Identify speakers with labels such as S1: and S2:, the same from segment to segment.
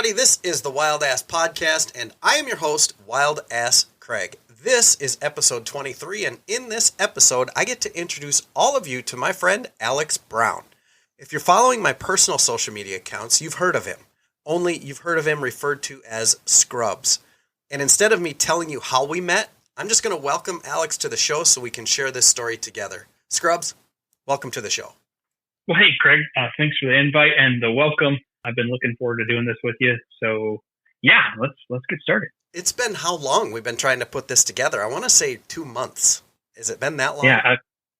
S1: everybody. This is the Wild Ass Podcast, and I am your host, Wild Ass Craig. This is episode 23, and in this episode, I get to introduce all of you to my friend, Alex Brown. If you're following my personal social media accounts, you've heard of him. Only you've heard of him referred to as Scrubs. And instead of me telling you how we met, I'm just going to welcome Alex to the show so we can share this story together. Scrubs, welcome to the show.
S2: Well, hey, Craig, thanks for the invite and the welcome. I've been looking forward to doing this with you. So, yeah, let's get started.
S1: It's been how long we've been trying to put this together? I want to say 2 months. Has it been that long?
S2: Yeah,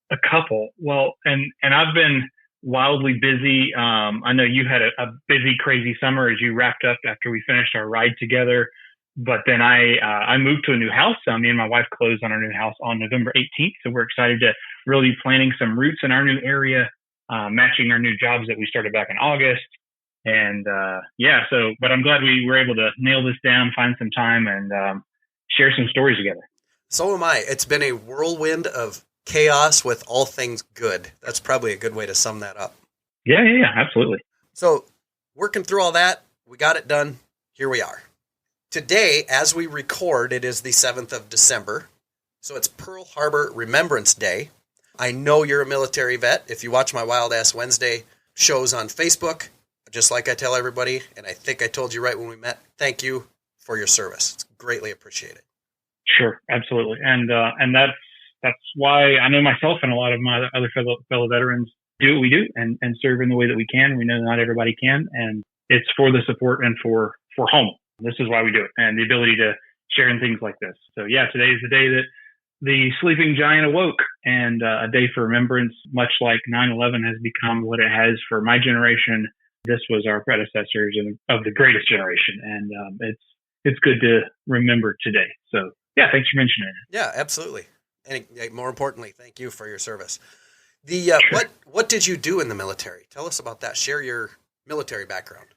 S2: a couple. Well, and I've been wildly busy. I know you had a busy, crazy summer as you wrapped up after we finished our ride together. But then I moved to a new house. Me and my wife closed on our new house on November 18th. So we're excited to really be planting some roots in our new area, matching our new jobs that we started back in August. And but I'm glad we were able to nail this down, find some time, and share some stories together.
S1: So am I. It's been a whirlwind of chaos with all things good. That's probably a good way to sum that up.
S2: Yeah, absolutely.
S1: So working through all that, we got it done. Here we are. Today, as we record, it is the 7th of December. So it's Pearl Harbor Remembrance Day. I know you're a military vet. If you watch my Wild Ass Wednesday shows on Facebook, just like I tell everybody, and I think I told you right when we met, thank you for your service. It's greatly appreciated.
S2: Sure, absolutely. And that's why I know myself and a lot of my other fellow veterans do what we do and serve in the way that we can. We know not everybody can, and it's for the support and for home. This is why we do it, and the ability to share in things like this. So yeah, today is the day that the sleeping giant awoke, and a day for remembrance, much like 9/11 has become what it has for my generation. This was our predecessors of the greatest generation, and it's good to remember today. So yeah, thanks for mentioning it.
S1: Yeah, absolutely. And more importantly, thank you for your service. Sure. What did you do in the military? Tell us about that. Share your military background.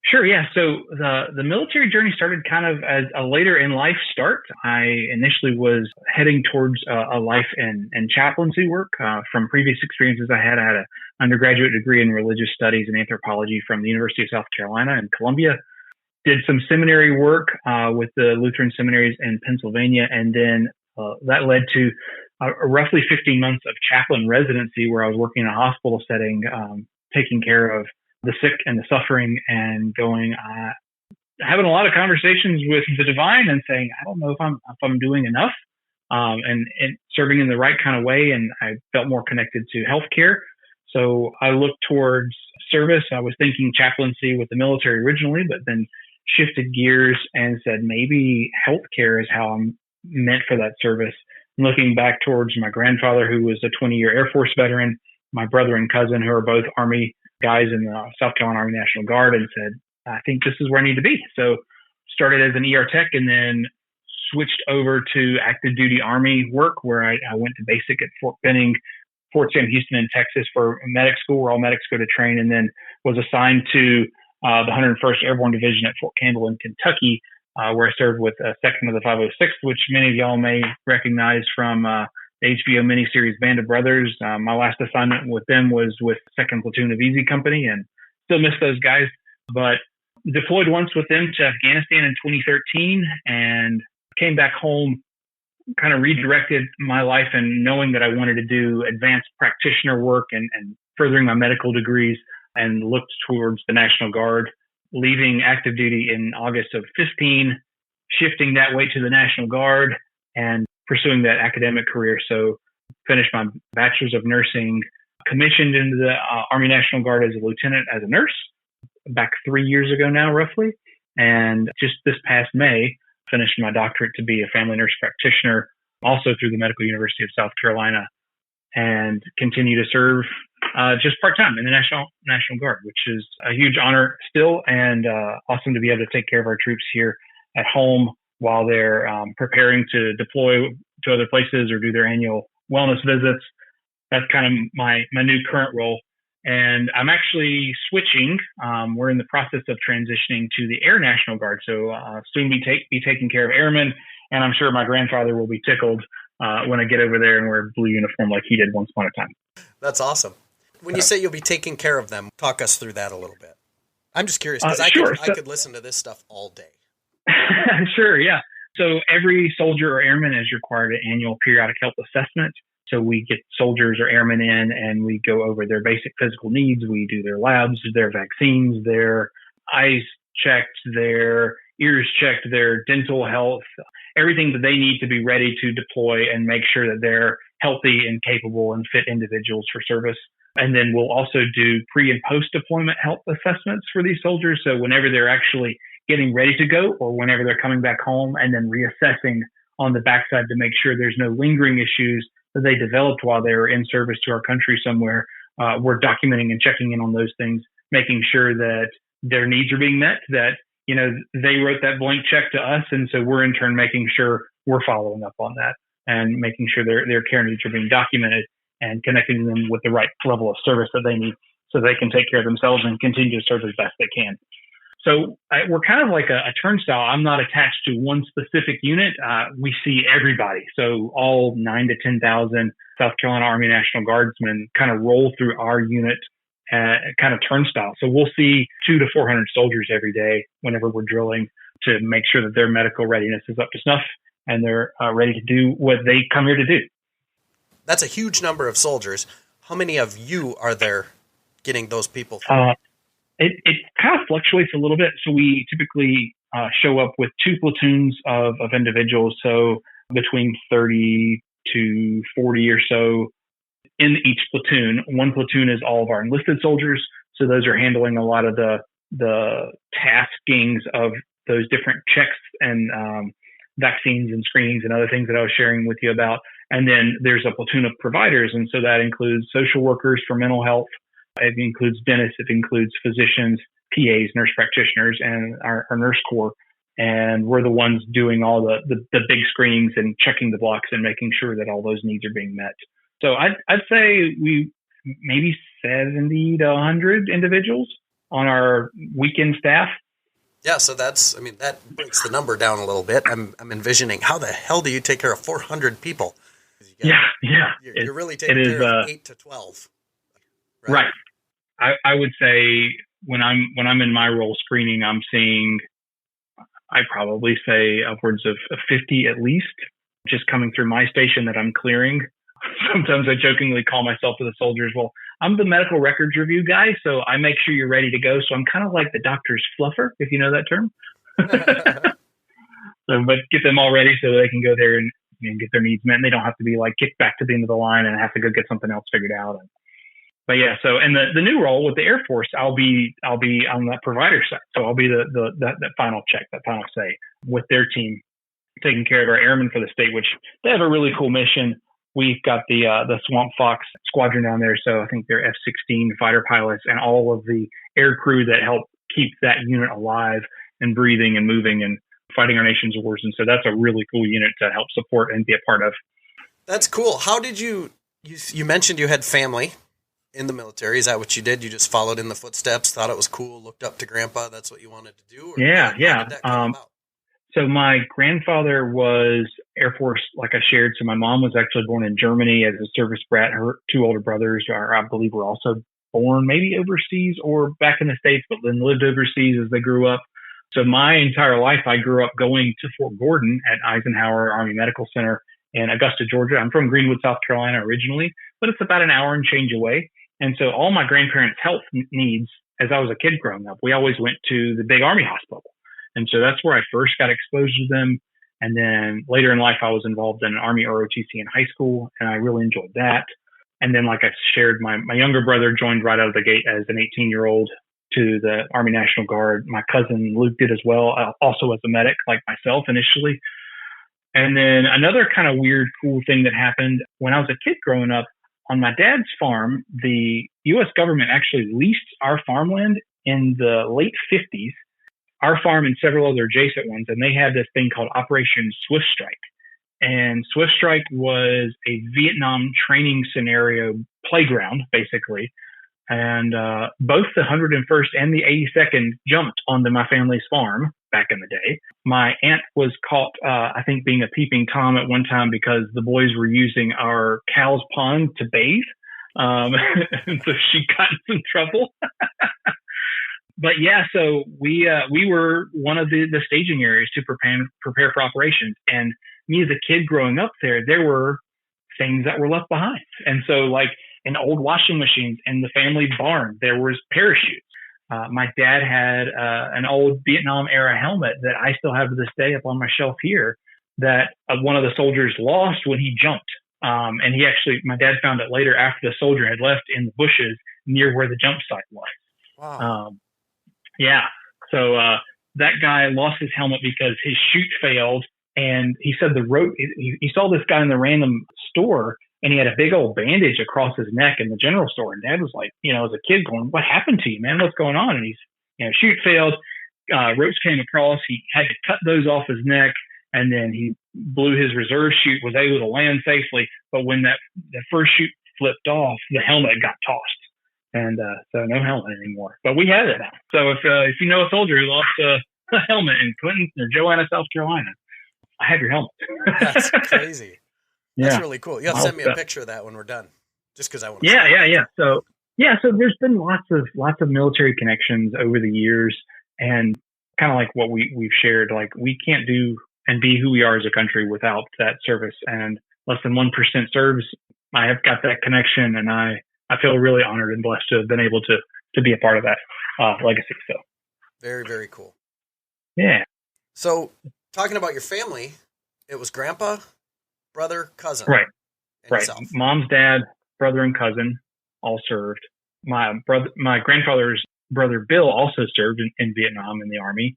S2: Sure, yeah. So the military journey started kind of as a later in life start. I initially was heading towards a life in chaplaincy work from previous experiences I had. I had an undergraduate degree in religious studies and anthropology from the University of South Carolina in Columbia. Did some seminary work with the Lutheran seminaries in Pennsylvania, and then that led to roughly 15 months of chaplain residency where I was working in a hospital setting, taking care of the sick and the suffering, and having a lot of conversations with the divine and saying, I don't know if I'm doing enough, and serving in the right kind of way. And I felt more connected to healthcare. So I looked towards service. I was thinking chaplaincy with the military originally, but then shifted gears and said, maybe healthcare is how I'm meant for that service. And looking back towards my grandfather, who was a 20-year Air Force veteran, my brother and cousin, who are both Army guys in the South Carolina Army National Guard, and said, I think this is where I need to be. So started as an ER tech and then switched over to active duty Army work, where I went to basic at Fort Benning, Fort Sam Houston in Texas for medic school, where all medics go to train, and then was assigned to the 101st Airborne Division at Fort Campbell in Kentucky, where I served with a section of the 506th, which many of y'all may recognize from the HBO miniseries Band of Brothers. My last assignment with them was with 2nd Platoon of Easy Company, and still miss those guys. But deployed once with them to Afghanistan in 2013 and came back home, kind of redirected my life, and knowing that I wanted to do advanced practitioner work and furthering my medical degrees, and looked towards the National Guard, leaving active duty in August of 15, shifting that way to the National Guard and pursuing that academic career. So finished my bachelor's of nursing, commissioned into the Army National Guard as a lieutenant, as a nurse, back 3 years ago now, roughly. And just this past May, finished my doctorate to be a family nurse practitioner, also through the Medical University of South Carolina, and continue to serve just part-time in the National Guard, which is a huge honor still, and awesome to be able to take care of our troops here at home while they're preparing to deploy to other places or do their annual wellness visits. That's kind of my new current role. And I'm actually switching. We're in the process of transitioning to the Air National Guard. So soon be taking care of airmen. And I'm sure my grandfather will be tickled when I get over there and wear a blue uniform like he did once upon a time.
S1: That's awesome. When you say you'll be taking care of them, talk us through that a little bit. I'm just curious because
S2: Sure.
S1: I could listen to this stuff all day.
S2: Sure, yeah. So every soldier or airman is required an annual periodic health assessment. So we get soldiers or airmen in and we go over their basic physical needs. We do their labs, their vaccines, their eyes checked, their ears checked, their dental health, everything that they need to be ready to deploy and make sure that they're healthy and capable and fit individuals for service. And then we'll also do pre and post deployment health assessments for these soldiers. So whenever they're actually getting ready to go or whenever they're coming back home, and then reassessing on the backside to make sure there's no lingering issues that they developed while they were in service to our country somewhere. We're documenting and checking in on those things, making sure that their needs are being met, that, you know, they wrote that blank check to us. And so we're in turn making sure we're following up on that and making sure their care needs are being documented and connecting them with the right level of service that they need so they can take care of themselves and continue to serve as best they can. So we're kind of like a turnstile. I'm not attached to one specific unit. We see everybody. So all 9 to 10,000 South Carolina Army National Guardsmen kind of roll through our unit kind of turnstile. So we'll see 200 to 400 soldiers every day whenever we're drilling to make sure that their medical readiness is up to snuff and they're ready to do what they come here to do.
S1: That's a huge number of soldiers. How many of you are there getting those people?
S2: It kind of fluctuates a little bit. So we typically show up with 2 platoons of individuals. So between 30 to 40 or so in each platoon. One platoon is all of our enlisted soldiers. So those are handling a lot of the taskings of those different checks and vaccines and screenings and other things that I was sharing with you about. And then there's a platoon of providers. And so that includes social workers for mental health. It includes dentists. It includes physicians, PAs, nurse practitioners, and our nurse corps. And we're the ones doing all the big screenings and checking the blocks and making sure that all those needs are being met. So I'd say we maybe 70 to 100 individuals on our weekend staff.
S1: Yeah, so that breaks the number down a little bit. I'm envisioning, how the hell do you take care of 400 people?
S2: Yeah.
S1: You're really taking care of 8 to 12.
S2: Right. I would say when I'm in my role screening, I'm seeing, I probably say upwards of 50 at least, just coming through my station that I'm clearing. Sometimes I jokingly call myself to the soldiers, well, I'm the medical records review guy, so I make sure you're ready to go. So I'm kind of like the doctor's fluffer, if you know that term. But get them all ready so they can go there and get their needs met. And they don't have to be like kicked back to the end of the line and have to go get something else figured out. But yeah, so and the new role with the Air Force, I'll be on the provider side. So I'll be that final check, that final say with their team, taking care of our airmen for the state, which they have a really cool mission. We've got the Swamp Fox squadron down there. So I think they're F-16 fighter pilots and all of the air crew that help keep that unit alive and breathing and moving and fighting our nation's wars. And so that's a really cool unit to help support and be a part of.
S1: That's cool. How did you mentioned you had family in the military. Is that what you did? You just followed in the footsteps, thought it was cool, looked up to grandpa. That's what you wanted to do? Or
S2: yeah.
S1: How did that come about?
S2: So my grandfather was Air Force, like I shared. So my mom was actually born in Germany as a service brat. Her 2 older brothers I believe, were also born maybe overseas or back in the States, but then lived overseas as they grew up. So my entire life, I grew up going to Fort Gordon at Eisenhower Army Medical Center in Augusta, Georgia. I'm from Greenwood, South Carolina originally, but it's about an hour and change away. And so all my grandparents' health needs, as I was a kid growing up, we always went to the big Army hospital. And so that's where I first got exposed to them. And then later in life, I was involved in an Army ROTC in high school, and I really enjoyed that. And then, like I shared, my younger brother joined right out of the gate as an 18-year-old to the Army National Guard. My cousin Luke did as well, also as a medic like myself initially. And then another kind of weird, cool thing that happened when I was a kid growing up, on my dad's farm, the U.S. government actually leased our farmland in the late 50s, our farm and several other adjacent ones, and they had this thing called Operation Swift Strike. And Swift Strike was a Vietnam training scenario playground, basically. And both the 101st and the 82nd jumped onto my family's farm back in the day. My aunt was caught, I think, being a peeping Tom at one time because the boys were using our cow's pond to bathe. And so she got in some trouble. But yeah, so we were one of the staging areas to prepare for operations. And me as a kid growing up there were things that were left behind. And so like in old washing machines in the family barn, there was parachutes. My dad had an old Vietnam era helmet that I still have to this day up on my shelf here that one of the soldiers lost when he jumped. And my dad found it later after the soldier had left in the bushes near where the jump site was.
S1: Wow.
S2: Yeah. So that guy lost his helmet because his chute failed. And he said the rope, he saw this guy in the random store and he had a big old bandage across his neck in the general store. And dad was like, as a kid going, what happened to you, man? What's going on? And he's, chute failed, ropes came across. He had to cut those off his neck. And then he blew his reserve chute, was able to land safely. But when the first chute flipped off, the helmet got tossed. And so no helmet anymore. But we have it now. So if you know a soldier who lost a helmet in Clinton or Joanna, South Carolina, I have your helmet.
S1: That's crazy. That's
S2: yeah.
S1: really cool. You have to send me a picture of that when we're done, just because I want to.
S2: Yeah. So there's been lots of military connections over the years, and kind of like what we've shared. Like we can't do and be who we are as a country without that service. And less than 1% serves. I have got that connection, and I feel really honored and blessed to have been able to be a part of that legacy. So
S1: very, very cool.
S2: Yeah.
S1: So talking about your family, it was grandpa, brother, cousin.
S2: Right.
S1: And yourself.
S2: Mom's dad, brother, and cousin all served. My grandfather's brother, Bill, also served in Vietnam in the Army.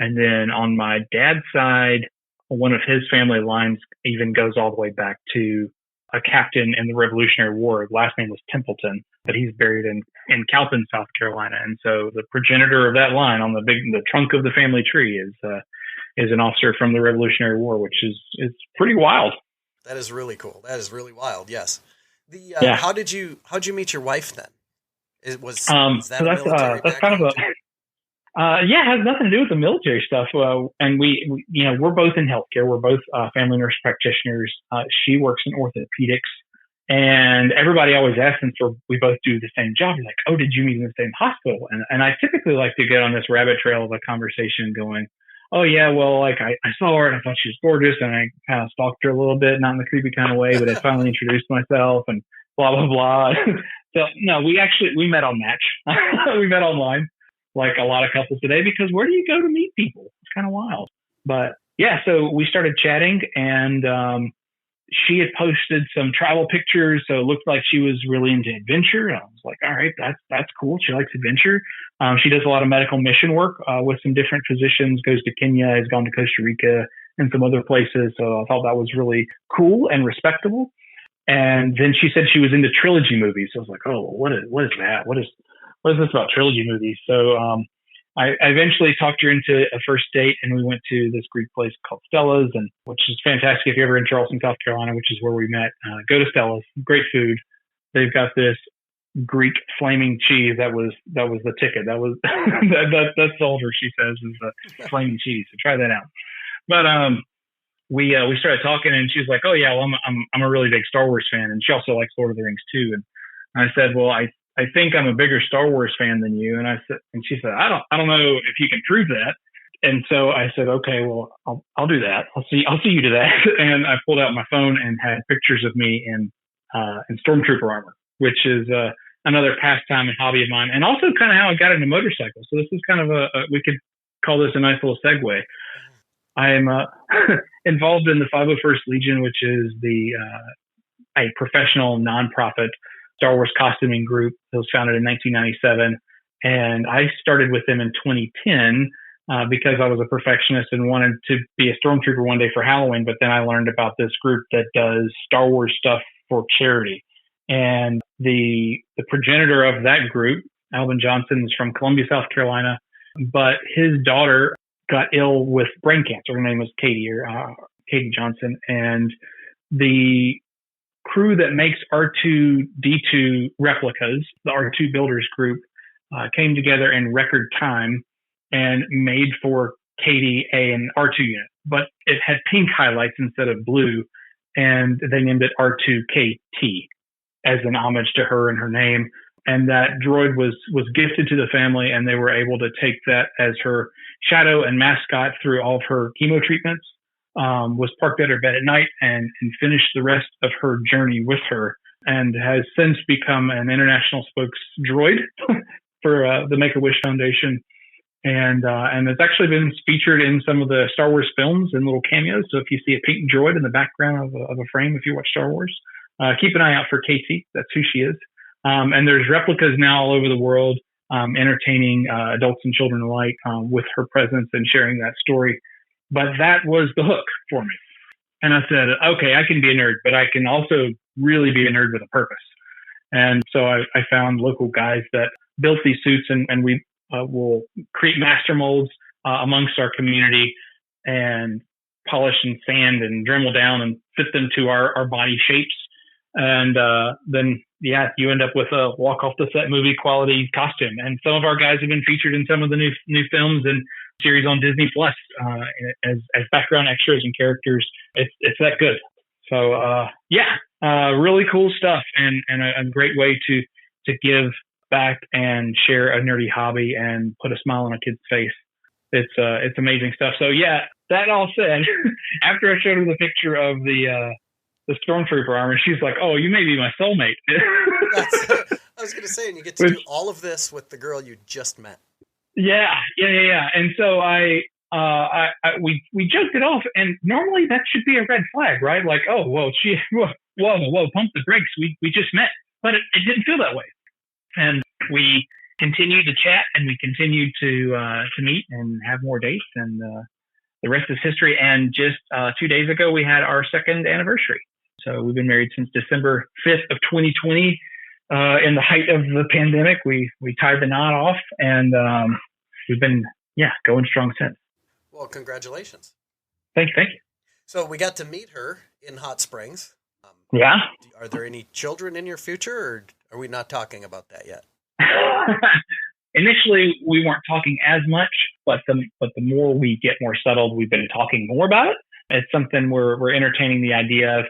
S2: And then on my dad's side, one of his family lines even goes all the way back to a captain in the Revolutionary War. His last name was Templeton, but he's buried in Cowpen, South Carolina. And so the progenitor of that line on the trunk of the family tree is an officer from the Revolutionary War, which is pretty wild.
S1: That is really cool. That is really wild. Yes.
S2: Yeah.
S1: How'd you meet your wife then? Was that
S2: so
S1: a military
S2: that's kind of a it has nothing to do with the military stuff. And we we're both in healthcare. We're both family nurse practitioners. She works in orthopedics, and everybody always asks, since we both do the same job, like, oh, did you meet in the same hospital? And I typically like to get on this rabbit trail of a conversation going, oh yeah, well, like I saw her and I thought she was gorgeous, and I kind of stalked her a little bit, not in the creepy kind of way, but I finally introduced myself and blah, blah, blah. So no, we met on Match. We met online, like a lot of couples today, because where do you go to meet people? It's kind of wild. But yeah, so we started chatting, and she had posted some travel pictures, so it looked like she was really into adventure. And I was like, all right, that's cool. She likes adventure. She does a lot of medical mission work with some different physicians, goes to Kenya, has gone to Costa Rica and some other places. So I thought that was really cool and respectable. And then she said she was into trilogy movies. So I was like, oh, what is that? What is this about trilogy movies? So I eventually talked her into a first date, and we went to this Greek place called Stella's, and which is fantastic. If you're ever in Charleston, South Carolina, which is where we met, go to Stella's. Great food. They've got this Greek flaming cheese that was the ticket. That was that sold her. She says is the flaming cheese. So try that out. But we started talking, and she was like, oh yeah, well I'm a really big Star Wars fan, and she also likes Lord of the Rings too. And I said, well, I think I'm a bigger Star Wars fan than you. And she said, I don't know if you can prove that. And so I said, okay, well, I'll do that. I'll see you to that. And I pulled out my phone and had pictures of me in Stormtrooper armor, which is another pastime and hobby of mine, and also kind of how I got into motorcycles. So this is kind of we could call this a nice little segue. I am involved in the 501st Legion, which is a professional nonprofit Star Wars costuming group. It was founded in 1997, and I started with them in 2010 because I was a perfectionist and wanted to be a stormtrooper one day for Halloween. But then I learned about this group that does Star Wars stuff for charity, and the progenitor of that group, Alvin Johnson, is from Columbia, South Carolina, but his daughter got ill with brain cancer. Her name was Katie Johnson, and the crew that makes R2-D2 replicas, the R2 Builders Group, came together in record time and made for Katie an R2 unit, but it had pink highlights instead of blue, and they named it R2KT as an homage to her and her name. And that droid was gifted to the family, and they were able to take that as her shadow and mascot through all of her chemo treatments. Was parked at her bed at night and finished the rest of her journey with her, and has since become an international spokes droid for the Make-A-Wish Foundation. And it's actually been featured in some of the Star Wars films in little cameos. So if you see a pink droid in the background of a frame, if you watch Star Wars, keep an eye out for Casey. That's who she is. And there's replicas now all over the world, entertaining adults and children alike with her presence and sharing that story. But that was the hook for me. And I said, okay, I can be a nerd, but I can also really be a nerd with a purpose. And so I found local guys that built these suits, and we will create master molds amongst our community and polish and sand and Dremel down and fit them to our body shapes. And then, you end up with a walk off the set movie quality costume. And some of our guys have been featured in some of the new films and series on Disney Plus as background extras and characters. It's that good. So really cool stuff, and a great way to give back and share a nerdy hobby and put a smile on a kid's face. It's amazing stuff. So that all said, after I showed her the picture of the Stormtrooper armor, she's like, "Oh, you may be my soulmate."
S1: I was going to say, and you get to do all of this with the girl you just met.
S2: Yeah. And so we joked it off, and normally that should be a red flag, right? Like, oh, well, whoa, pump the brakes. We just met, but it didn't feel that way. And we continued to chat, and we continued to meet and have more dates, and the rest is history. And just 2 days ago, we had our second anniversary. So we've been married since December 5th of 2020. In the height of the pandemic, we tied the knot off, and we've been going strong since.
S1: Well, congratulations.
S2: Thank you.
S1: So we got to meet her in Hot Springs. Are there any children in your future, or are we not talking about that yet?
S2: Initially, we weren't talking as much, but the more we get more settled, we've been talking more about it. It's something we're entertaining the idea of.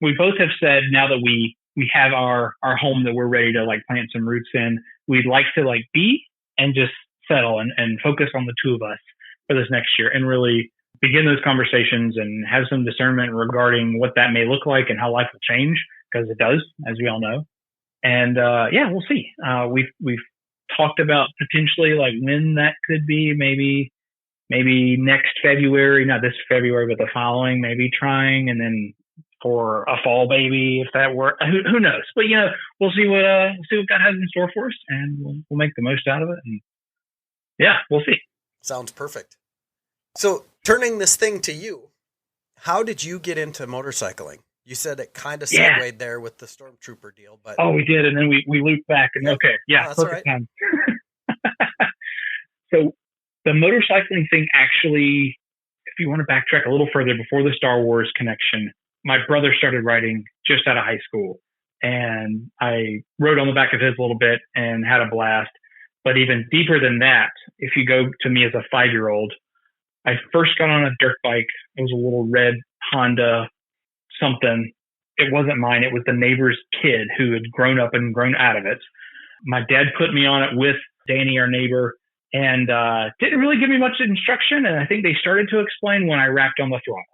S2: We both have said now that we have our home that we're ready to plant some roots in, we'd like to be and just settle and focus on the two of us for this next year and really begin those conversations and have some discernment regarding what that may look like and how life will change, because it does, as we all know. And we'll see. We've talked about potentially when that could be, maybe next February, not this February, but the following, maybe trying, and then for a fall baby, if that were, who knows? But we'll see what God has in store for us, and we'll make the most out of it. And we'll see.
S1: Sounds perfect. So turning this thing to you, how did you get into motorcycling? You said it kind of segued there with the Stormtrooper deal, but
S2: we did, and then we looped back, and
S1: that's all right.
S2: Time. So the motorcycling thing, actually, if you want to backtrack a little further before the Star Wars connection, my brother started riding just out of high school, and I rode on the back of his a little bit and had a blast. But even deeper than that, if you go to me as a 5-year-old, I first got on a dirt bike. It was a little red Honda something. It wasn't mine. It was the neighbor's kid who had grown up and grown out of it. My dad put me on it with Danny, our neighbor, and didn't really give me much instruction. And I think they started to explain when I rapped on the throttle.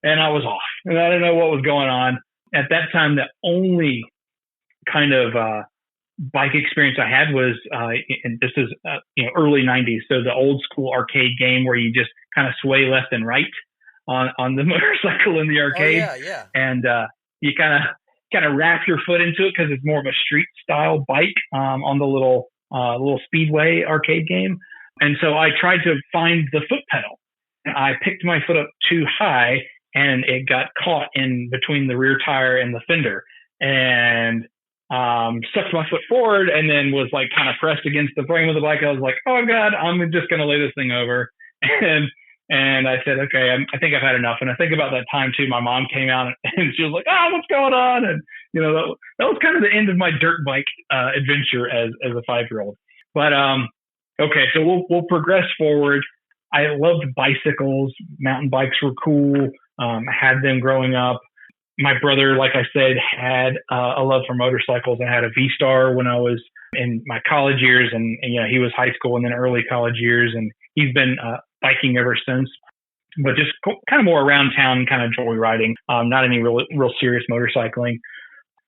S2: And I was off, and I didn't know what was going on. At that time, the only kind of bike experience I had was, and this is early 90s, so the old school arcade game where you just kind of sway left and right on the motorcycle in the arcade.
S1: Oh, yeah.
S2: And you kind of wrap your foot into it because it's more of a street style bike on the little speedway arcade game. And so I tried to find the foot pedal. I picked my foot up too high, and it got caught in between the rear tire and the fender, and sucked my foot forward, and then was kind of pressed against the frame of the bike. I was like, oh God, I'm just going to lay this thing over. And I said, okay, I think I've had enough. And I think about that time too, my mom came out and she was like, what's going on? And that was kind of the end of my dirt bike adventure as a 5-year-old. But okay, so we'll progress forward. I loved bicycles. Mountain bikes were cool. I had them growing up. My brother, like I said, had a love for motorcycles. I had a V-Star when I was in my college years, and he was high school and then early college years, and he's been biking ever since. But just kind of more around town, kind of joyriding, not any real serious motorcycling.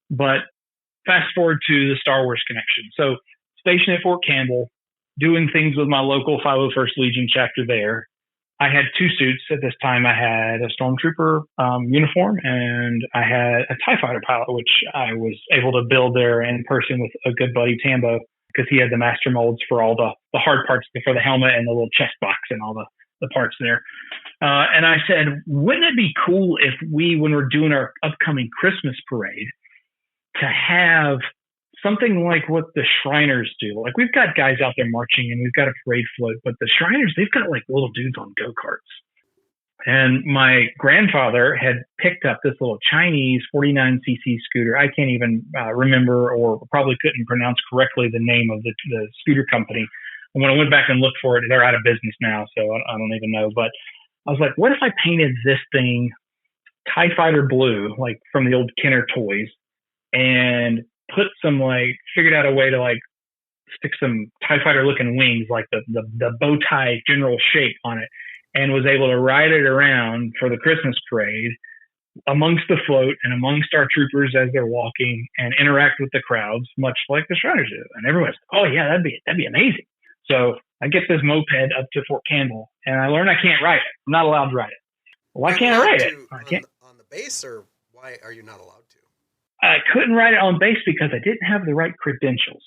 S2: But fast forward to the Star Wars connection. So stationed at Fort Campbell, doing things with my local 501st Legion chapter there. I had two suits at this time. I had a Stormtrooper uniform, and I had a TIE Fighter pilot, which I was able to build there in person with a good buddy, Tambo, because he had the master molds for all the hard parts for the helmet and the little chest box and all the parts there. And I said, wouldn't it be cool if we, when we're doing our upcoming Christmas parade, to have something like what the Shriners do? Like, we've got guys out there marching and we've got a parade float, but the Shriners, they've got like little dudes on go-karts. And my grandfather had picked up this little Chinese 49cc scooter. I can't even remember, or probably couldn't pronounce correctly the name of the scooter company. And when I went back and looked for it, they're out of business now, so I don't even know. But I was like, what if I painted this thing TIE Fighter blue, like from the old Kenner toys, and put some, figured out a way to stick some TIE Fighter looking wings, like the bow tie general shape on it, and was able to ride it around for the Christmas parade amongst the float and amongst our troopers as they're walking, and interact with the crowds, much like the Shriners do. And everyone's like, oh yeah, that'd be amazing. So I get this moped up to Fort Campbell, and I learn I can't ride it. I'm not allowed to ride it. Why can't I ride it? I can't.
S1: On the base, or why are you not allowed to?
S2: I couldn't ride it on base because I didn't have the right credentials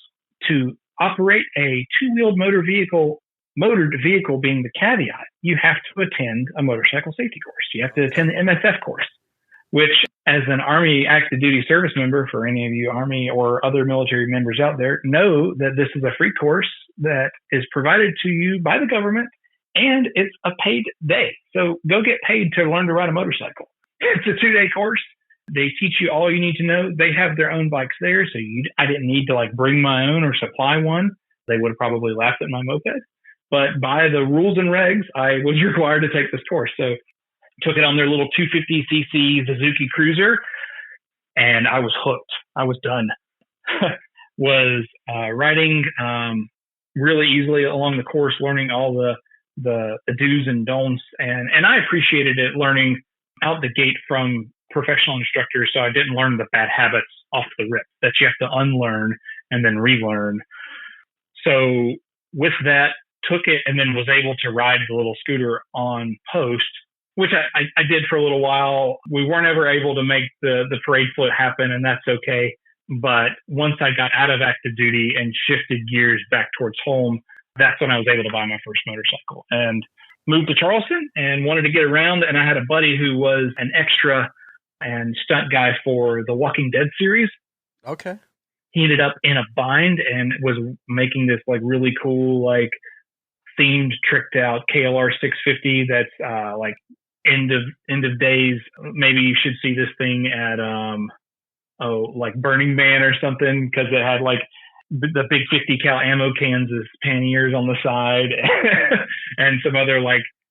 S2: to operate a two-wheeled motored vehicle being the caveat. You have to attend a motorcycle safety course. You have to attend the MSF course, which, as an Army active duty service member, for any of you Army or other military members out there, know that this is a free course that is provided to you by the government, and it's a paid day. So go get paid to learn to ride a motorcycle. It's a 2-day course. They teach you all you need to know. They have their own bikes there, so I didn't need to bring my own or supply one. They would have probably laughed at my moped. But by the rules and regs, I was required to take this course. So took it on their little 250cc Suzuki Cruiser, and I was hooked. I was done. Was riding really easily along the course, learning all the do's and don'ts, and I appreciated it, learning out the gate from professional instructors, so I didn't learn the bad habits off the rip that you have to unlearn and then relearn. So with that, took it and then was able to ride the little scooter on post, which I did for a little while. We weren't ever able to make the parade float happen, and that's okay. But once I got out of active duty and shifted gears back towards home, that's when I was able to buy my first motorcycle and moved to Charleston and wanted to get around. And I had a buddy who was an extra and stunt guy for the Walking Dead series.
S1: Okay.
S2: He ended up in a bind and was making this really cool, themed, tricked out KLR 650 that's end of days. Maybe you should see this thing at Burning Man or something, because it had the big 50 cal ammo cans as panniers on the side and some other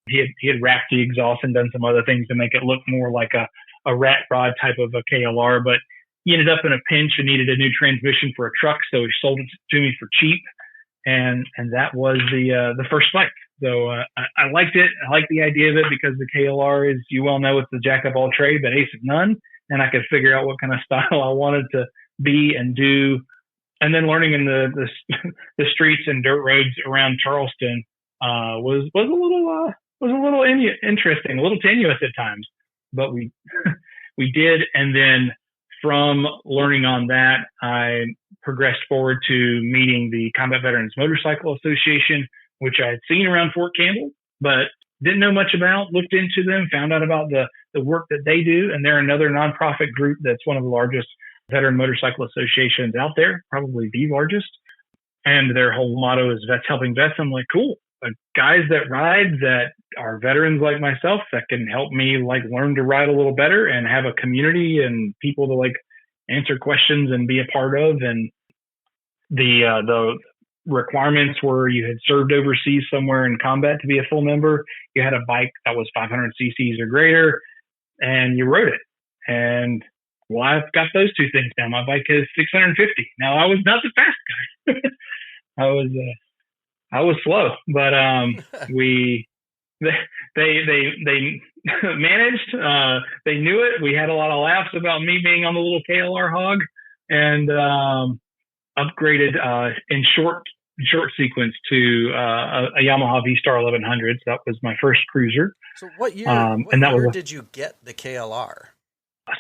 S2: he had wrapped the exhaust and done some other things to make it look more like a rat rod type of a KLR. But he ended up in a pinch and needed a new transmission for a truck, so he sold it to me for cheap. And that was the first bike. So I liked it. I liked the idea of it because the KLR is, you well know, it's the jack of all trades, but ace of none. And I could figure out what kind of style I wanted to be and do. And then learning in the streets and dirt roads around Charleston was a little interesting, a little tenuous at times, but we did. And then from learning on that, I progressed forward to meeting the Combat Veterans Motorcycle Association, which I had seen around Fort Campbell, but didn't know much about. Looked into them, found out about the work that they do, and they're another nonprofit group that's one of the largest veteran motorcycle associations out there, probably the largest. And their whole motto is vets helping vets. I'm like, cool. Guys that ride that are veterans like myself that can help me learn to ride a little better and have a community and people to answer questions and be a part of. And the requirements were you had served overseas somewhere in combat to be a full member. You had a bike that was 500 cc's or greater, and you rode it. And well, I've got those two things now. My bike is 650. Now, I was not the fast guy. I was slow, but we they managed. They knew it. We had a lot of laughs about me being on the little KLR hog, and upgraded in short sequence to a Yamaha V-Star 1100. So that was my first cruiser.
S1: So what year?
S2: And that was
S1: did you get the KLR?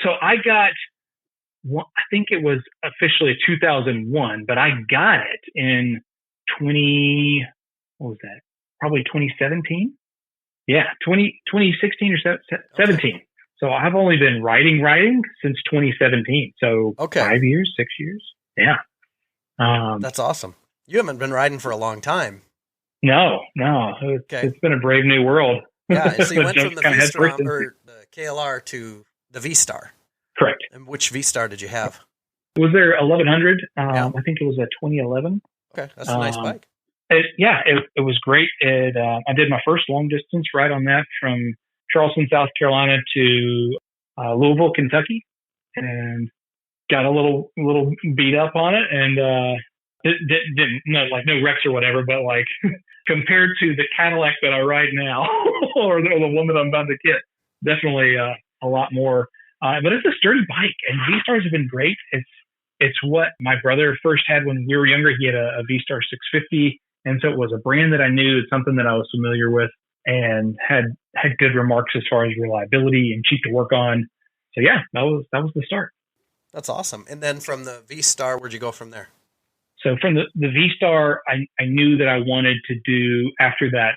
S2: So I got. I think it was officially 2001, but I got it in 20. What was that? Probably 2017. Yeah, 2016 or 17. Okay. So I've only been riding since 2017. So 5 years, 6 years. Yeah.
S1: That's awesome. You haven't been riding for a long time.
S2: No. It's been a brave new world.
S1: Yeah, so you went from the V-Star or the KLR to the V-Star.
S2: Correct.
S1: And which V-Star did you have?
S2: Was there 1100? I think it was a 2011.
S1: Okay, that's a nice bike.
S2: It was great. I did my first long distance ride on that from Charleston, South Carolina to Louisville, Kentucky, and got a little beat up on it, and didn't no wrecks or whatever, but like compared to the Cadillac that I ride now or the one that I'm about to get, definitely a lot more. But it's a sturdy bike, and V-Stars have been great. It's what my brother first had when we were younger. He had a V-Star 650, and so it was a brand that I knew. It's something that I was familiar with and had good remarks as far as reliability and cheap to work on. So yeah, that was the start.
S1: That's awesome. And then from the V-Star, where'd you go from there?
S2: So from the V-Star, I knew that I wanted to do, after that,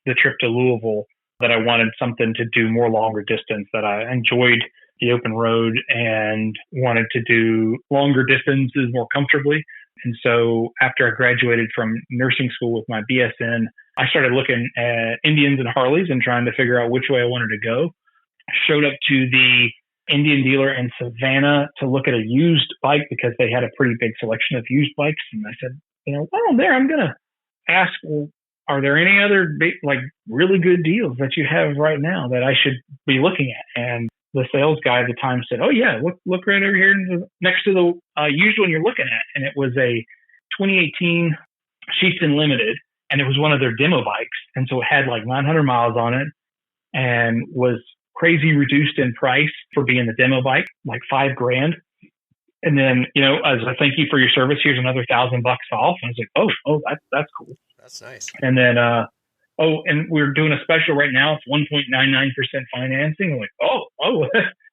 S2: the trip to Louisville, that I wanted something to do more longer distance, that I enjoyed the open road and wanted to do longer distances more comfortably. And so after I graduated from nursing school with my BSN, I started looking at Indians and Harleys and trying to figure out which way I wanted to go. I showed up to the Indian dealer in Savannah to look at a used bike because they had a pretty big selection of used bikes. And I said, while there, I'm going to ask, well, are there any other really good deals that you have right now that I should be looking at? And the sales guy at the time said, oh yeah, look right over here next to the used one you're looking at. And it was a 2018 Sheepton Limited, and it was one of their demo bikes. And so it had like 900 miles on it and was crazy reduced in price for being the demo bike, like $5,000. And then, as a thank you for your service, here's another $1,000 off. And I was like, oh, that's cool.
S1: That's nice.
S2: And then, and we're doing a special right now. It's 1.99% financing. I'm like, oh,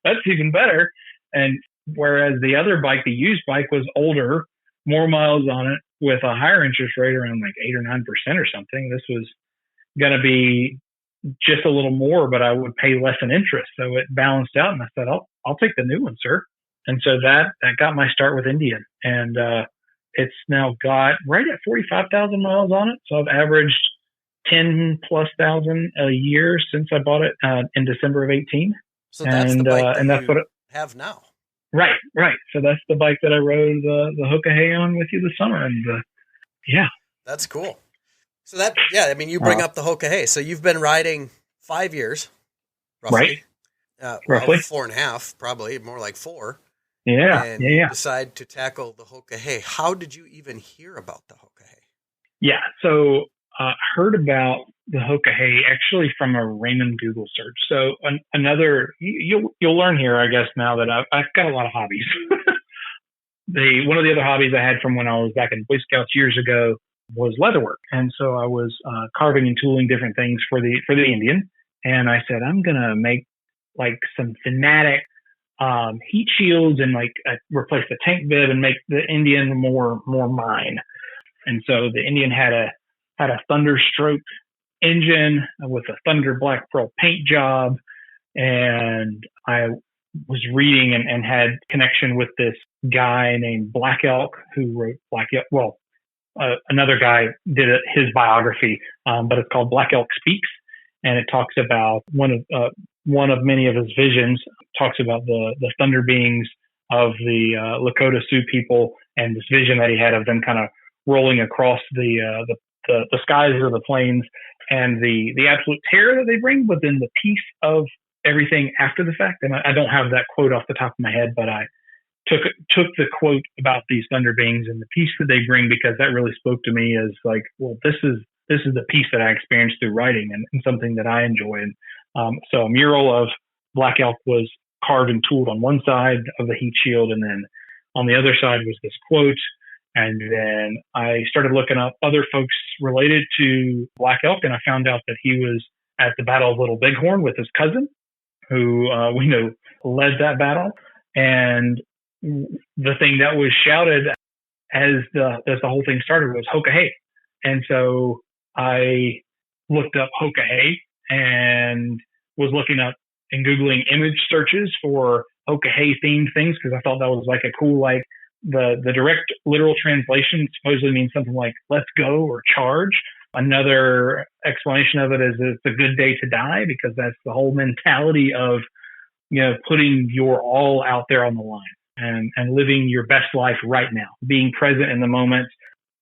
S2: that's even better. And whereas the other bike, the used bike, was older, more miles on it with a higher interest rate around like 8 or 9% or something. This was going to be just a little more, but I would pay less in interest. So it balanced out, and I said, I'll take the new one, sir. And so that got my start with Indian. And it's now got right at 45,000 miles on it. So I've averaged 10+ thousand a year since I bought it in December of 18.
S1: So that's the bike that you have now.
S2: Right. So that's the bike that I rode the Hoka Hey on with you this summer. And yeah.
S1: That's cool. So you bring up the Hoka Hey. So you've been riding 5 years, roughly.
S2: Right. Roughly.
S1: 4.5, probably, more like 4.
S2: Yeah.
S1: And decide to tackle the Hoka Hey. How did you even hear about the Hoka Hey?
S2: Yeah. So heard about the Hoka Hey actually from a random Google search. So you'll learn here, I guess, now that I've got a lot of hobbies. One of the other hobbies I had from when I was back in Boy Scouts years ago was leatherwork. And so I was carving and tooling different things for the Indian. And I said, I'm going to make like some thematic heat shields and replace the tank bib and make the Indian more mine. And so the Indian had a Thunderstroke engine with a Thunder Black Pearl paint job. And I was reading and had connection with this guy named Black Elk who wrote Black Elk. Well, another guy did his biography, but it's called Black Elk Speaks. And it talks about one of many of his visions, talks about the thunder beings of the Lakota Sioux people and this vision that he had of them kind of rolling across the skies or the plains and the absolute terror that they bring, but then the peace of everything after the fact. And I don't have that quote off the top of my head, but I took the quote about these thunder beings and the peace that they bring, because that really spoke to me as like, well, this is the peace that I experienced through writing, and something that I enjoy. And so a mural of Black Elk was carved and tooled on one side of the heat shield, and then on the other side was this quote. And then I started looking up other folks related to Black Elk, and I found out that he was at the Battle of Little Bighorn with his cousin, who we know led that battle. And the thing that was shouted as the whole thing started was Hoka Hey. And so I looked up Hoka Hey and was looking up and Googling image searches for Hoka Hey themed things, because I thought that was like a cool, like the direct literal translation supposedly means something like let's go or charge. Another explanation of it is it's a good day to die, because that's the whole mentality of, putting your all out there on the line and living your best life right now, being present in the moment.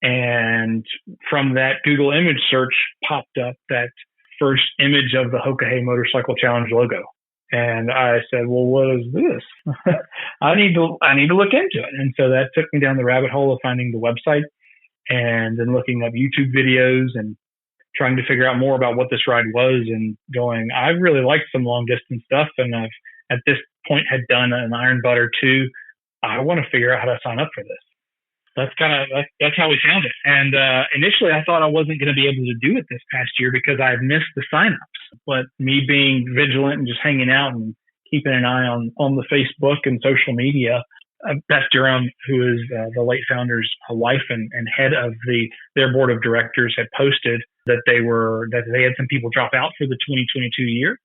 S2: And from that Google image search popped up that first image of the Hoka Hey Motorcycle Challenge logo. And I said, well, what is this? I need to look into it. And so that took me down the rabbit hole of finding the website, and then looking up YouTube videos and trying to figure out more about what this ride was, and going, I really liked some long distance stuff. And I've at this point had done an Iron Butt or two. I want to figure out how to sign up for this. That's how we found it. And initially I thought I wasn't going to be able to do it this past year because I had missed the signups. But me being vigilant and just hanging out and keeping an eye on the Facebook and social media, Beth Durham, who is the late founder's wife and head of their board of directors, had posted that they had some people drop out for the 2022 year,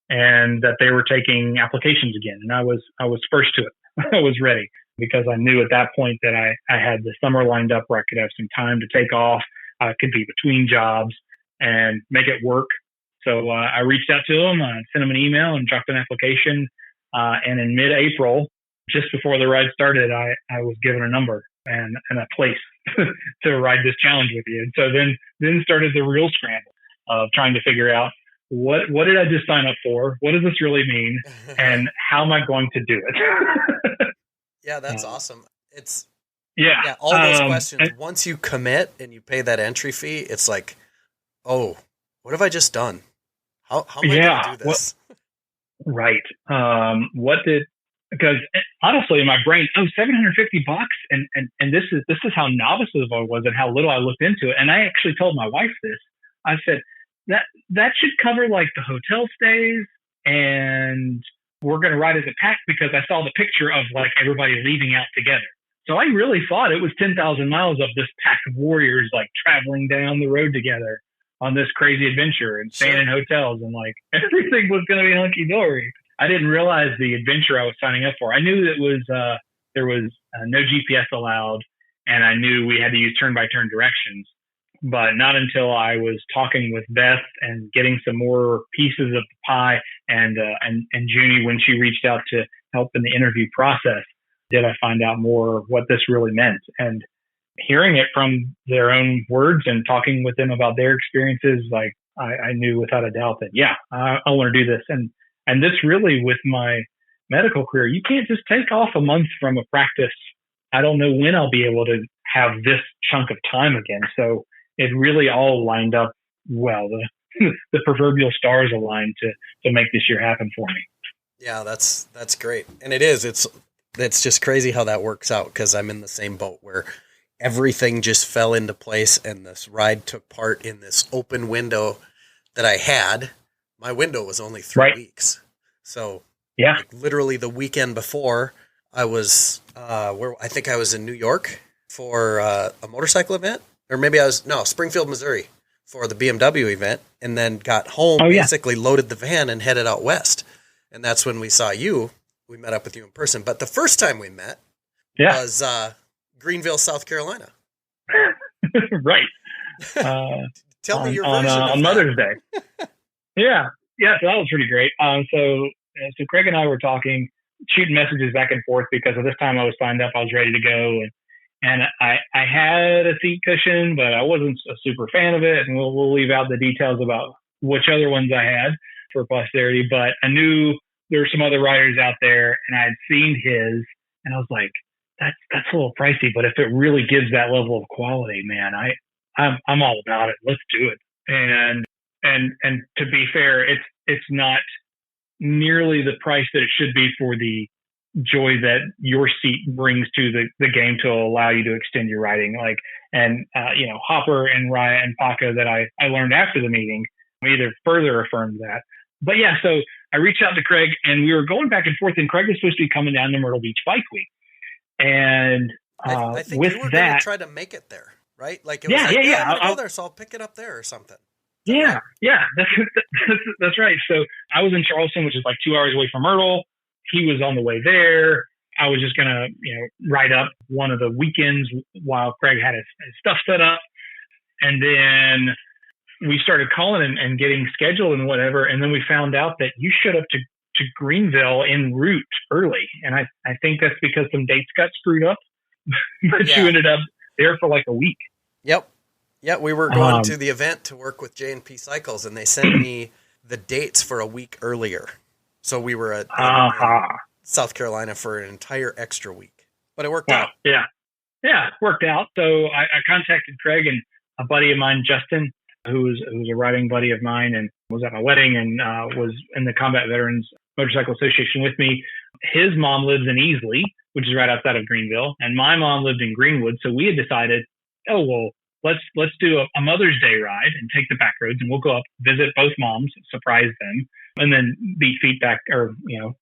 S2: and that they were taking applications again. And I was first to it. I was ready, because I knew at that point that I had the summer lined up where I could have some time to take off. I could be between jobs and make it work. So I reached out to them, sent them an email, and dropped an application. And in mid-April, just before the ride started, I was given a number and a place to ride this challenge with you. And so then started the real scramble of trying to figure out what did I just sign up for? What does this really mean? And how am I going to do it?
S1: Yeah, that's awesome. It's
S2: yeah,
S1: all those questions. Once you commit and you pay that entry fee, it's like, oh, what have I just done? How am I going to do this?
S2: Right. Because honestly, in my brain, $750, and this is how novice I was and how little I looked into it. And I actually told my wife this. I said that should cover like the hotel stays, and we're going to ride as a pack, because I saw the picture of like everybody leaving out together. So I really thought it was 10,000 miles of this pack of warriors like traveling down the road together on this crazy adventure and staying in hotels, and like everything was going to be hunky dory. I didn't realize the adventure I was signing up for. I knew that there was no GPS allowed, and I knew we had to use turn-by-turn directions. But not until I was talking with Beth and getting some more pieces of the pie, and Junie, when she reached out to help in the interview process, did I find out more what this really meant. And hearing it from their own words and talking with them about their experiences, like I knew without a doubt that, I want to do this. And this really, with my medical career, you can't just take off a month from a practice. I don't know when I'll be able to have this chunk of time again. So it really all lined up well. The proverbial stars aligned to make this year happen for me.
S1: Yeah, that's great. And it is. It's just crazy how that works out, because I'm in the same boat where everything just fell into place, and this ride took part in this open window that I had. My window was only 3 weeks. So like, literally the weekend before, I was I think I was in New York for a motorcycle event, or maybe Springfield, Missouri for the BMW event, and then got home, basically loaded the van and headed out west. And that's when we saw you. We met up with you in person. But the first time we met was Greenville, South Carolina.
S2: Right.
S1: Tell me your version
S2: on Mother's Day. Yeah, so that was pretty great. So Craig and I were talking, shooting messages back and forth, because at this time I was signed up, I was ready to go, and I had a seat cushion, but I wasn't a super fan of it, and we'll leave out the details about which other ones I had. for posterity, but I knew there were some other riders out there, and I had seen his, and I was like, that's a little pricey, but if it really gives that level of quality, man, I'm all about it. Let's do it. And to be fair, it's not nearly the price that it should be for the joy that your seat brings to the game to allow you to extend your riding. Hopper and Raya and Paco that I learned after the meeting either further affirmed that. But yeah, so I reached out to Craig, and we were going back and forth, and Craig was supposed to be coming down to Myrtle Beach Bike Week. And
S1: I think
S2: with
S1: you were
S2: that,
S1: going to try to make it there, right? Like it was I'm going to go there, so I'll pick it up there or something.
S2: Yeah, that's right. So I was in Charleston, which is like 2 hours away from Myrtle. He was on the way there. I was just going to, ride up one of the weekends while Craig had his stuff set up. And then we started calling and getting scheduled and whatever. And then we found out that you showed up to Greenville en route early. And I think that's because some dates got screwed up, but you ended up there for like a week.
S1: Yep. Yeah, we were going to the event to work with J&P Cycles, and they sent me the dates for a week earlier. So we were at South Carolina for an entire extra week. But it worked out.
S2: Yeah, it worked out. So I contacted Craig and a buddy of mine, Justin, who's a riding buddy of mine and was at my wedding and was in the Combat Veterans Motorcycle Association with me. His mom lives in Easley, which is right outside of Greenville, and my mom lived in Greenwood. So we had decided, let's do a Mother's Day ride and take the back roads, and we'll go up, visit both moms, surprise them, and then beat feet back, or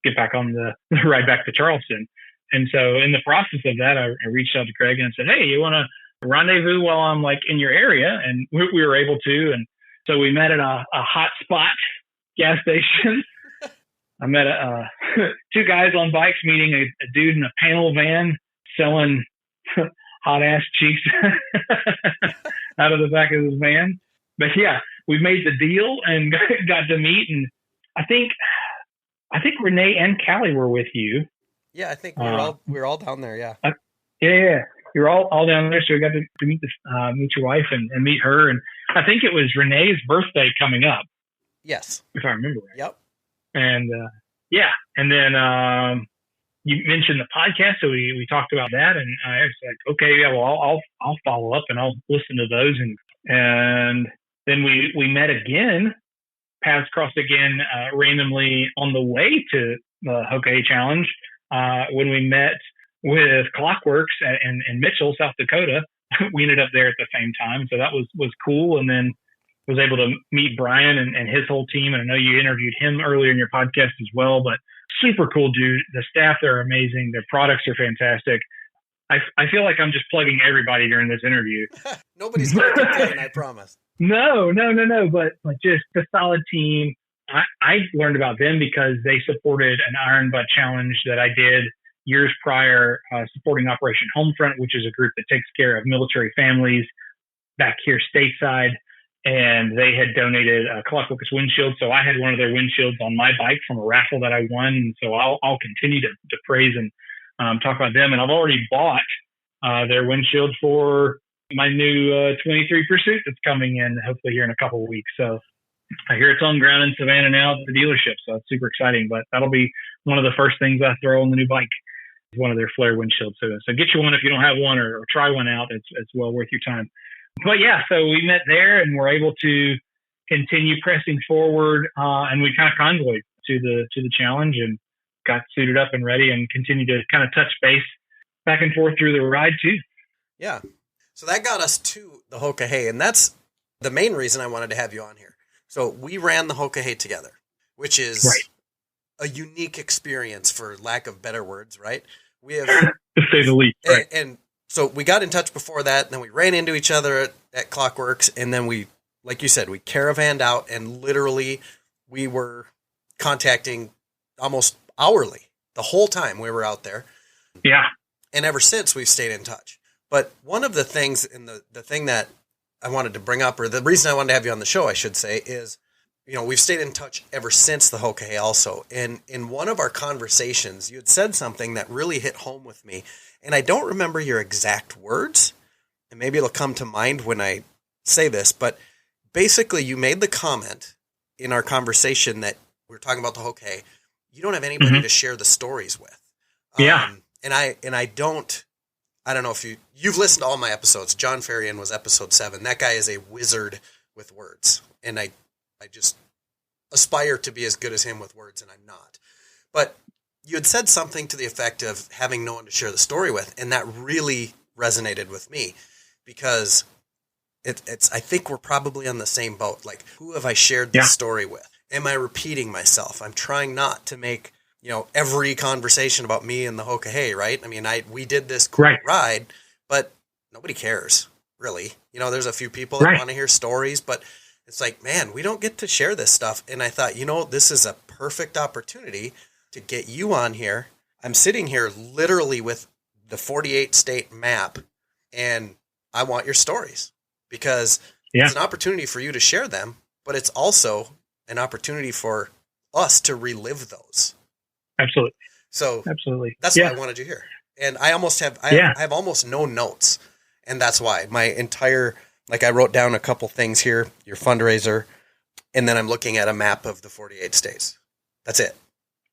S2: get back on the ride back to Charleston. And so in the process of that, I reached out to Craig and said, hey, you want to rendezvous while I'm like in your area? And we were able to. And so we met at a hot spot gas station. I met two guys on bikes meeting a dude in a panel van selling hot ass cheeks out of the back of his van. But yeah, we made the deal and got to meet. And I think Renee and Callie were with you.
S1: Yeah, I think we were all down there. Yeah.
S2: Yeah. You were all down there. So we got to meet your wife and meet her. And I think it was Renee's birthday coming up.
S1: Yes.
S2: If I remember right.
S1: Yep.
S2: And and then you mentioned the podcast, so we talked about that, and I was like, okay, yeah, well, I'll follow up and I'll listen to those, and then we met again, paths crossed again randomly on the way to the Hoka Hey Challenge when we met with Clockworks in Mitchell, South Dakota. We ended up there at the same time, so that was cool, and then was able to meet Brian and his whole team, and I know you interviewed him earlier in your podcast as well, but super cool dude. The staff there are amazing. Their products are fantastic. I feel like I'm just plugging everybody during this interview.
S1: Nobody's going to complain, I promise.
S2: No, but just a solid team. I learned about them because they supported an Iron Butt challenge that I did years prior, supporting Operation Homefront, which is a group that takes care of military families back here stateside. And they had donated a Clockworks windshield. So I had one of their windshields on my bike from a raffle that I won. And so I'll continue to praise and talk about them. And I've already bought their windshield for my new 23 Pursuit that's coming in hopefully here in a couple of weeks. So I hear it's on ground in Savannah now at the dealership. So it's super exciting. But that'll be one of the first things I throw on the new bike, is one of their flare windshields. So get you one if you don't have one, or try one out. It's well worth your time. But yeah, so we met there and were able to continue pressing forward, and we kind of convoyed to the challenge and got suited up and ready and continued to kind of touch base back and forth through the ride too.
S1: Yeah. So that got us to the Hoka Hey, and that's the main reason I wanted to have you on here. So we ran the Hoka Hey together, which is a unique experience, for lack of better words, right? We have,
S2: to say the least, right?
S1: And so we got in touch before that, and then we ran into each other at Clockworks, and then we, like you said, we caravanned out, and literally we were contacting almost hourly the whole time we were out there.
S2: Yeah.
S1: And ever since, we've stayed in touch. But one of the things, and the thing that I wanted to bring up, or the reason I wanted to have you on the show, I should say, is, we've stayed in touch ever since the Hoka Hey also. And in one of our conversations, you had said something that really hit home with me. And I don't remember your exact words, and maybe it'll come to mind when I say this, but basically you made the comment in our conversation that we were talking about the Hoka Hey, you don't have anybody to share the stories with.
S2: Yeah.
S1: And I don't know if you've listened to all my episodes. John Ferrian was episode 7. That guy is a wizard with words. And I just aspire to be as good as him with words, and I'm not. But you had said something to the effect of having no one to share the story with, and that really resonated with me because it's I think we're probably on the same boat. Like, who have I shared this story with? Am I repeating myself? I'm trying not to make, every conversation about me and the Hoka Hey, right? I mean, we did this cool ride, but nobody cares, really. There's a few people that want to hear stories, but it's like, man, we don't get to share this stuff. And I thought, this is a perfect opportunity to get you on here. I'm sitting here literally with the 48 state map, and I want your stories because it's an opportunity for you to share them, but it's also an opportunity for us to relive those.
S2: Absolutely.
S1: So
S2: absolutely,
S1: that's why I wanted you here. And I almost have, I have almost no notes. And that's why my entire, I wrote down a couple things here, your fundraiser, and then I'm looking at a map of the 48 states. That's it.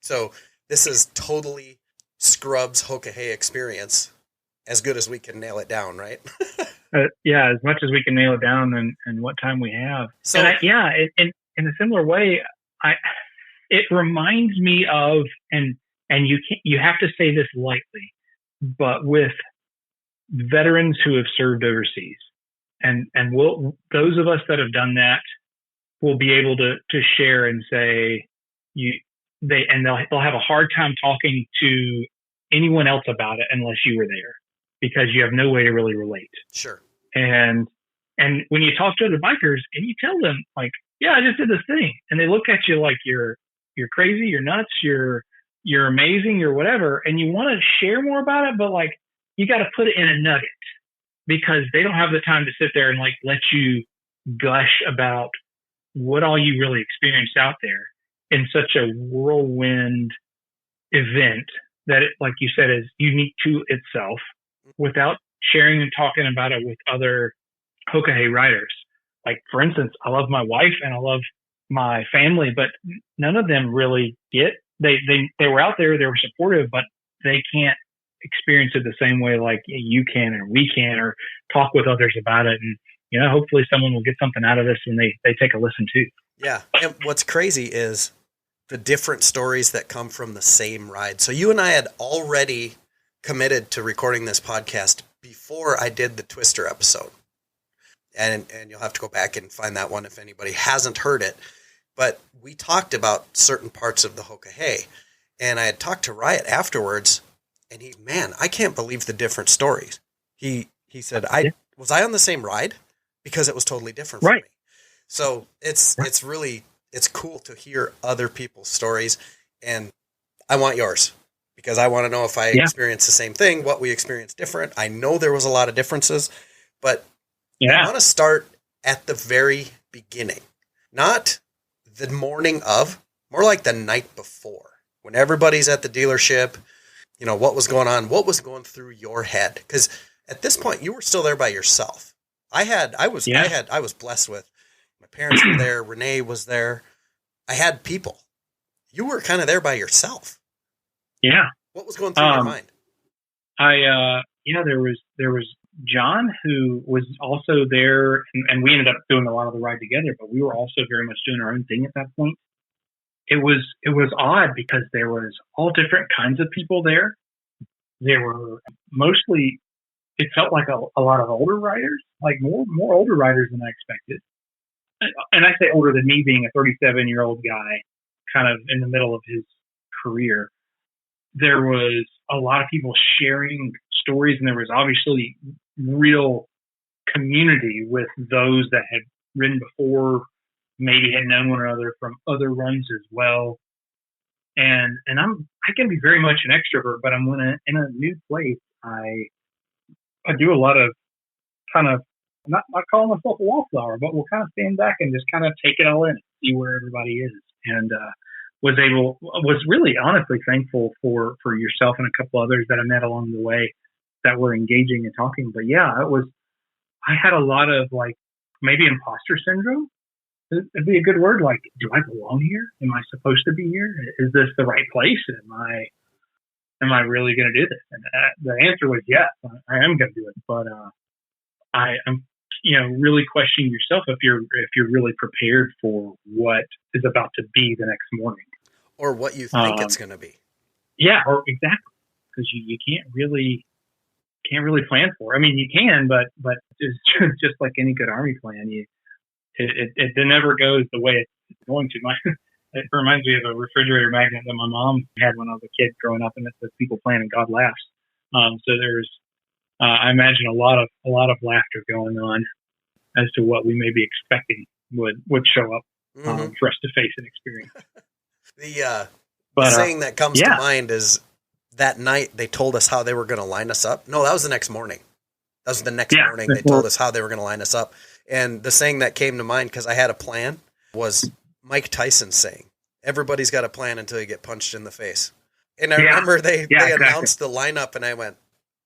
S1: So this is totally Scrubs Hoka Hey experience, as good as we can nail it down, right?
S2: As much as we can nail it down and what time we have. So in a similar way, it reminds me of, and you have to say this lightly, but with veterans who have served overseas, and those of us that have done that will be able to share and say they'll have a hard time talking to anyone else about it unless you were there, because you have no way to really relate.
S1: Sure.
S2: And when you talk to other bikers and you tell them, like, yeah, I just did this thing, and they look at you like you're crazy, you're nuts, you're amazing, you're whatever, and you want to share more about it, but you got to put it in a nugget because they don't have the time to sit there and let you gush about what all you really experienced out there in such a whirlwind event that, like you said, is unique to itself, without sharing and talking about it with other Hoka Hey riders. Like, for instance, I love my wife and I love my family, but none of them really get, they were out there, they were supportive, but they can't experience it the same way like you can or we can, or talk with others about it. And, hopefully someone will get something out of this and they take a listen too.
S1: Yeah. And what's crazy is the different stories that come from the same ride. So you and I had already committed to recording this podcast before I did the Twister episode. And you'll have to go back and find that one if anybody hasn't heard it. But we talked about certain parts of the Hoka Hey. And I had talked to Riot afterwards, and I can't believe the different stories. He said, was I on the same ride? Because it was totally different for me. So it's really, it's cool to hear other people's stories, and I want yours because I want to know if I experienced the same thing, what we experienced different. I know there was a lot of differences, but I want to start at the very beginning, not the morning of, more like the night before, when everybody's at the dealership. What was going on, what was going through your head? Because at this point, you were still there by yourself. I was blessed with, my parents were there, Renee was there. I had people. You were kind of there by yourself. Yeah. What was going through your mind?
S2: There was John, who was also there, and we ended up doing a lot of the ride together, but we were also very much doing our own thing at that point. It was odd because there was all different kinds of people there. There were mostly, it felt like a lot of older riders, like more older riders than I expected. And I say older than me being a 37-year-old guy, kind of in the middle of his career. There was a lot of people sharing stories, and there was obviously real community with those that had ridden before, maybe had known one another from other runs as well. And I can be very much an extrovert, but I'm in a new place. I do a lot of kind of not calling myself a wallflower, but we'll kind of stand back and just kind of take it all in and see where everybody is. And was really honestly thankful for yourself and a couple others that I met along the way that were engaging and talking. But yeah, I had a lot of maybe imposter syndrome it'd be a good word. Like, do I belong here? Am I supposed to be here? Is this the right place? Am I really going to do this? And the answer was yes, I am going to do it. But I'm, really questioning yourself if you're really prepared for what is about to be the next morning,
S1: or what you think it's going to be.
S2: Yeah, or exactly, because you can't really plan for it. I mean, you can, but it's just like any good Army plan, it never goes the way it's going to. It reminds me of a refrigerator magnet that my mom had when I was a kid growing up, and it says "People plan and God laughs." So there's, I imagine, a lot of laughter going on as to what we may be expecting would show up for us to face and experience.
S1: The saying that comes to mind is that night they told us how they were going to line us up. No, that was the next morning. That was the next morning they told us how they were going to line us up. And the saying that came to mind, because I had a plan, was Mike Tyson's saying, everybody's got a plan until you get punched in the face. And I remember they announced the lineup, and I went,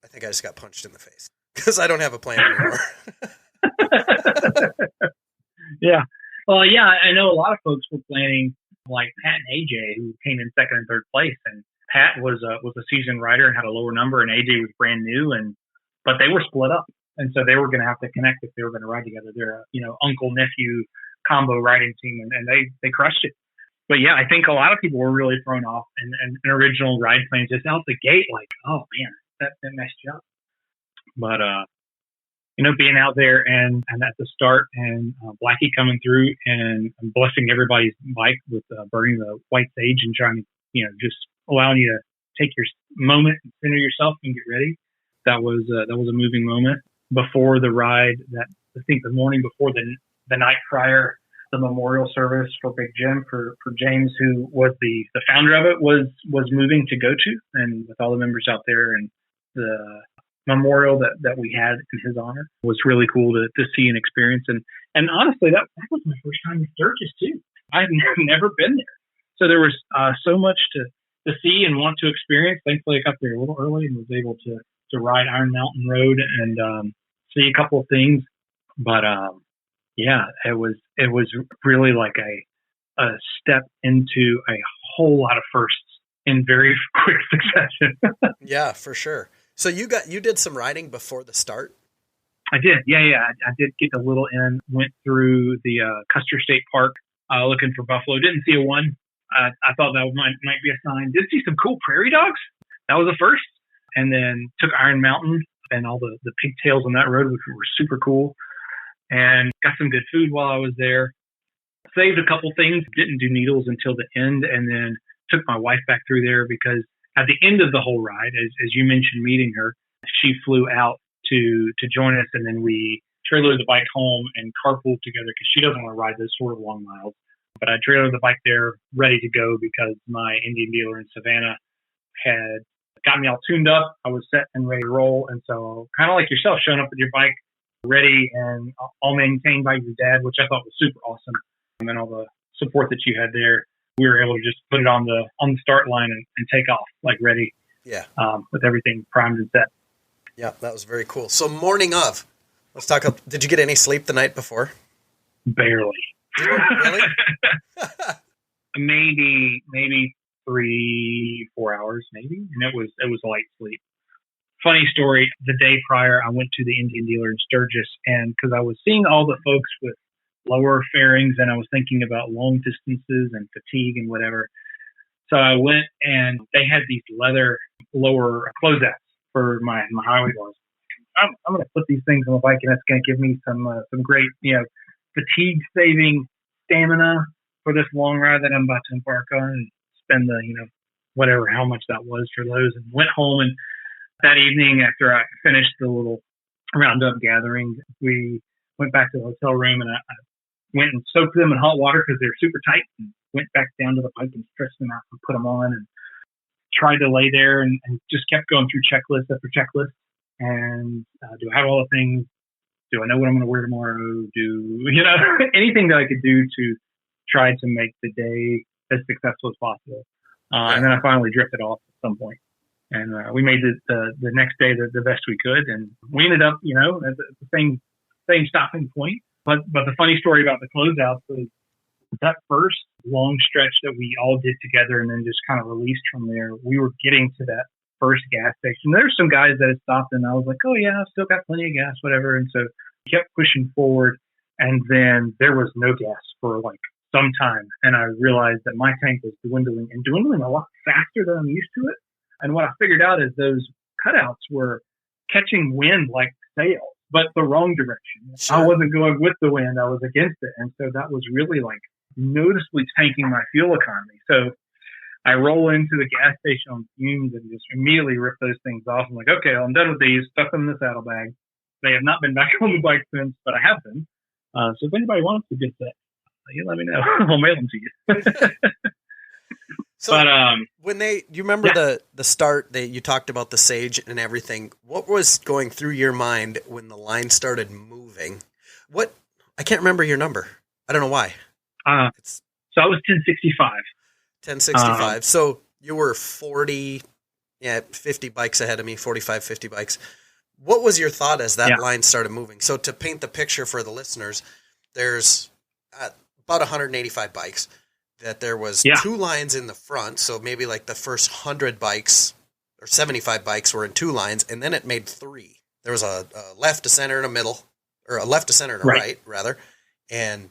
S1: I think I just got punched in the face because I don't have a plan anymore.
S2: Yeah. Well, yeah, I know a lot of folks were planning, like Pat and AJ, who came in second and third place. And Pat was a seasoned rider and had a lower number, and AJ was brand new, but they were split up. And so they were going to have to connect if they were going to ride together. They're a uncle-nephew combo riding team, and they crushed it. But yeah, I think a lot of people were really thrown off, and original ride plans just out the gate, like, oh man, that messed you up. But being out there and at the start, and Blackie coming through and blessing everybody's bike with burning the white sage and trying to, just allowing you to take your moment and center yourself and get ready. That was a moving moment. Before the ride, that I think the morning before the night prior, the memorial service for Big Jim for James, who was the founder of it, was moving to go to, and with all the members out there, and the memorial that we had in his honor was really cool to see and experience. And honestly, that was my first time in Sturgis too. I had never been there, so there was so much to see and want to experience. Thankfully, I got there a little early and was able to ride Iron Mountain Road and see a couple of things. But it was really like a step into a whole lot of firsts in very quick succession.
S1: Yeah, for sure. So you did some riding before the start?
S2: I did. Yeah. I did get a little in, went through the Custer State Park looking for buffalo. Didn't see a one. I thought that might be a sign. Did see some cool prairie dogs. That was a first. And then took Iron Mountain and all the pigtails on that road, which were super cool. And got some good food while I was there. Saved a couple things. Didn't do needles until the end. And then took my wife back through there because at the end of the whole ride, as you mentioned meeting her, she flew out to join us. And then we trailered the bike home and carpooled together because she doesn't want to ride those sort of long miles. But I trailered the bike there ready to go because my Indian dealer in Savannah had got me all tuned up. I was set and ready to roll. And so kind of like yourself, showing up with your bike ready and all maintained by your dad, which I thought was super awesome. And then all the support that you had there, we were able to just put it on the start line and take off like ready. Yeah. With everything primed and set.
S1: Yeah, that was very cool. So morning of, let's talk. Did you get any sleep the night before?
S2: Barely.
S1: Really?
S2: Maybe 3-4 hours, maybe, and it was light sleep. Funny story. The day prior, I went to the Indian dealer in Sturgis, and because I was seeing all the folks with lower fairings, and I was thinking about long distances and fatigue and whatever. So I went, and they had these leather lower closeouts for my highway bars. I'm going to put these things on the bike, and it's going to give me some great, fatigue saving stamina for this long ride that I'm about to embark on, and spend the, how much that was for those. And went home, and that evening after I finished the little roundup gathering, we went back to the hotel room, and I went and soaked them in hot water because they were super tight, and went back down to the bike and stretched them out and put them on, and tried to lay there and just kept going through checklist after checklist. And do I have all the things? Do I know what I'm going to wear tomorrow? Anything that I could do to try to make the day as successful as possible. And then I finally drifted off at some point. And we made the next day the best we could. And we ended up, at the same stopping point. But the funny story about the closeouts was that first long stretch that we all did together and then just kind of released from there, we were getting to that first gas station. There were some guys that had stopped, and I was like, oh, yeah, I've still got plenty of gas, whatever. And so we kept pushing forward, and then there was no gas for like some time. And I realized that my tank was dwindling a lot faster than I'm used to it. And what I figured out is those cutouts were catching wind like sails, but the wrong direction. Sure. I wasn't going with the wind. I was against it. And so that was really like noticeably tanking my fuel economy. So I roll into the gas station on fumes and just immediately rip those things off. I'm like, okay, I'm done with these. Stuff them in the saddlebag. They have not been back on the bike since, but I have them. So if anybody wants to get that, you let me know. I'll mail them to you.
S1: So but, you remember the start that you talked about the Sage and everything, what was going through your mind when the line started moving? I can't remember your number. I don't know why.
S2: So I was 1065.
S1: 1065. So you were 50 bikes ahead of me, 45, 50 bikes. What was your thought as that line started moving? So to paint the picture for the listeners, there's about 185 bikes. That there was two lines in the front, so maybe like the first 100 bikes or 75 bikes were in two lines, and then it made three. There was a left, a center, and a middle, or a left, a center, and a right rather, and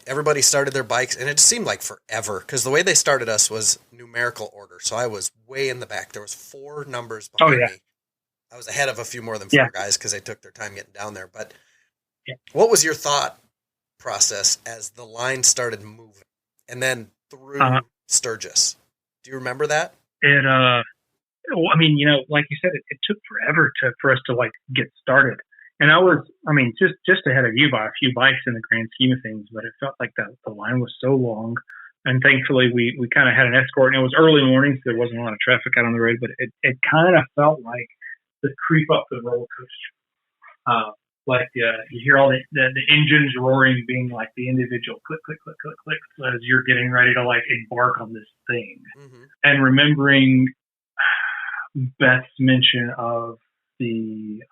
S1: everybody started their bikes, and it seemed like forever, because the way they started us was numerical order, so I was way in the back. There was 4 numbers behind me. I was ahead of a few more than 4 guys because they took their time getting down there, but what was your thought process as the line started moving? And then through Sturgis. Do you remember that?
S2: I mean, like you said, it took forever for us to like get started. And I was, just ahead of you by a few bikes in the grand scheme of things, but it felt like the line was so long. And thankfully we kind of had an escort, and it was early morning, so there wasn't a lot of traffic out on the road, but it kind of felt like the creep up the roller coaster. Like you hear all the engines roaring, being like the individual click, click, click, click, click, as you're getting ready to like embark on this thing. Mm-hmm. And remembering Beth's mention of the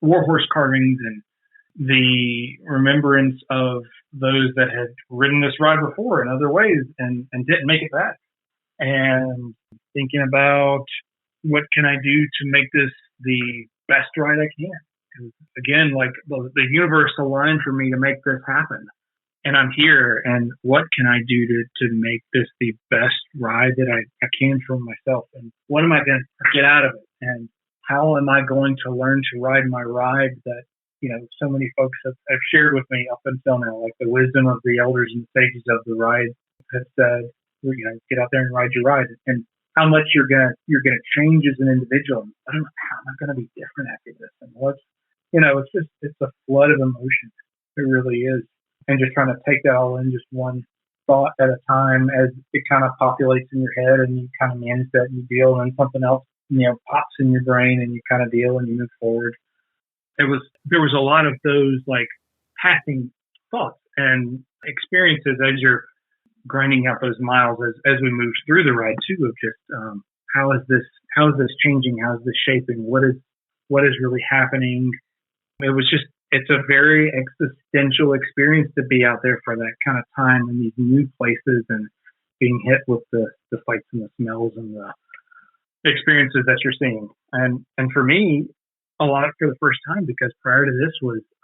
S2: warhorse carvings and the remembrance of those that had ridden this ride before in other ways and didn't make it back. And thinking about what can I do to make this the best ride I can. Again, like the universe aligned for me to make this happen, and I'm here. And what can I do to make this the best ride that I can for myself? And what am I going to get out of it? And how am I going to learn to ride my ride that so many folks have shared with me up until now, like the wisdom of the elders and sages of the ride have said, get out there and ride your ride, and how much you're gonna change as an individual. I don't know, how am I going to be different after this? And it's a flood of emotion. It really is. And just trying to take that all in, just one thought at a time as it kind of populates in your head, and you kind of manage that and you deal, and then something else, pops in your brain and you kind of deal and you move forward. There was a lot of those like passing thoughts and experiences as you're grinding out those miles as we moved through the ride too, of just how is this changing? How is this shaping? What is really happening? It's a very existential experience to be out there for that kind of time in these new places and being hit with the sights and the smells and the experiences that you're seeing. And for me, a lot for the first time, because prior to this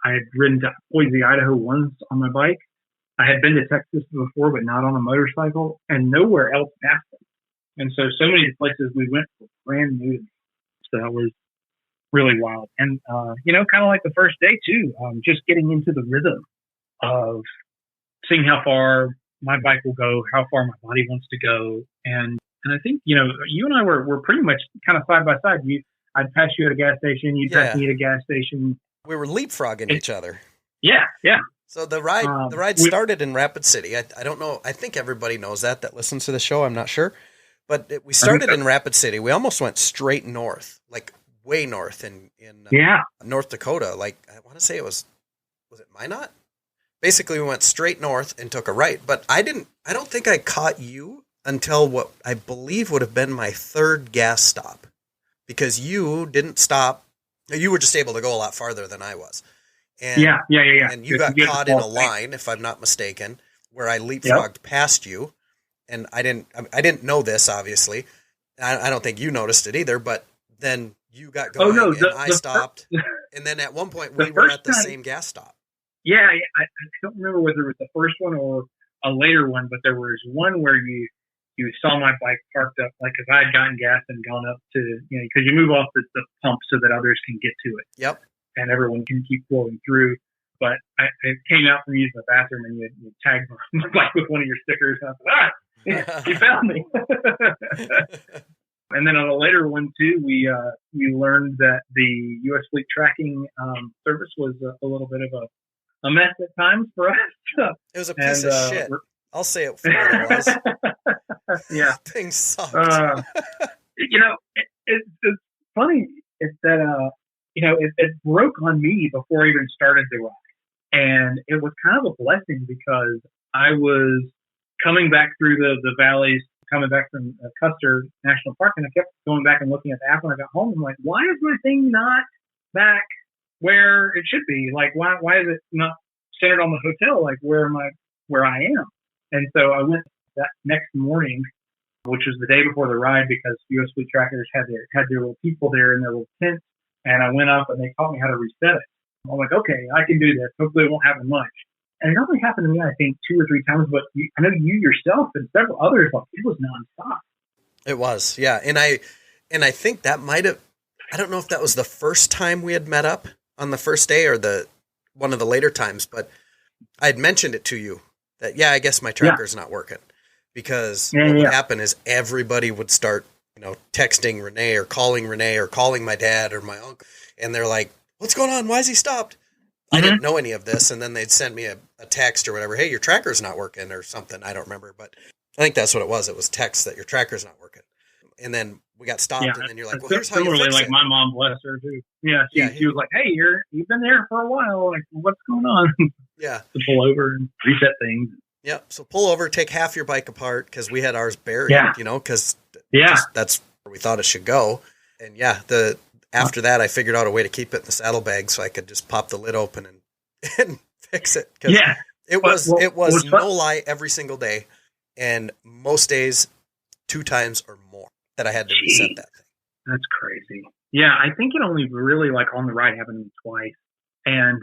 S2: I had ridden to Boise, Idaho once on my bike. I had been to Texas before, but not on a motorcycle, and nowhere else past them. And so many places we went were brand new to me. So that was really wild. And, kind of like the first day too, just getting into the rhythm of seeing how far my bike will go, how far my body wants to go. And I think, you and I were pretty much kind of side by side. I'd pass you at a gas station, you'd pass me at a gas station.
S1: We were leapfrogging each other.
S2: Yeah.
S1: So the ride started in Rapid City. I don't know. I think everybody knows that listens to the show. I'm not sure. But we started in Rapid City. We almost went straight north, like way north in North Dakota. Like, I want to say was it Minot? Basically, we went straight north and took a right. But I don't think I caught you until what I believe would have been my third gas stop, because you didn't stop. You were just able to go a lot farther than I was. And, and you got caught in a line, if I'm not mistaken, where I leapfrogged past you, and I didn't know this, obviously. I don't think you noticed it either, but then you got going and I stopped. And then at one point we were at the same gas stop.
S2: Yeah, I don't remember whether it was the first one or a later one, but there was one where you saw my bike parked up, like, because I had gotten gas and gone up to, because you move off the pump so that others can get to it.
S1: Yep.
S2: And everyone can keep flowing through. But I came out from using the bathroom and you tagged my bike with one of your stickers. And I thought, you found me. And then on a later one too, we learned that the U.S. fleet tracking service was a little bit of a mess at times for us.
S1: It was a piece of shit. I'll say it for what it was.
S2: Yeah.
S1: Things sucked.
S2: It's funny. It's that, it broke on me before I even started the ride. And it was kind of a blessing because I was coming back through the valleys, coming back from Custer National Park, and I kept going back and looking at the app when I got home. I'm like, why is my thing not back where it should be? Like, why is it not centered on the hotel? Like, where I am? And so I went that next morning, which was the day before the ride, because U.S. Fleet Trackers had their little people there in their little tent, and I went up and they taught me how to reset it. I'm like, okay, I can do this. Hopefully it won't happen much. And it only happened to me, I think, 2 or 3 times, but I know you yourself and several others, like, it was nonstop.
S1: It was, yeah. And I think that might have, I don't know if that was the first time we had met up on the first day or one of the later times, but I had mentioned it to you that, I guess my tracker's not working, because what would happen is everybody would start, texting Renee or calling my dad or my uncle, and they're like, what's going on? Why is he stopped? I didn't know any of this. And then they'd send me a text or whatever. Hey, your tracker's not working or something. I don't remember, but I think that's what it was. It was text that your tracker's not working. And then we got stopped, and then you're like, well, here's how you fix
S2: like
S1: it.
S2: My mom, bless her too. Yeah. She was like, hey, you've been there for a while. Like, what's going on?
S1: Yeah.
S2: To pull over and reset things.
S1: Yeah. So pull over, take half your bike apart, because we had ours buried, because that's where we thought it should go. And after that, I figured out a way to keep it in the saddlebag so I could just pop the lid open and fix it. It was no lie every single day, and most days 2 times or more that I had to reset that thing.
S2: That's crazy. Yeah, I think it only really, like, on the ride happened to me twice, and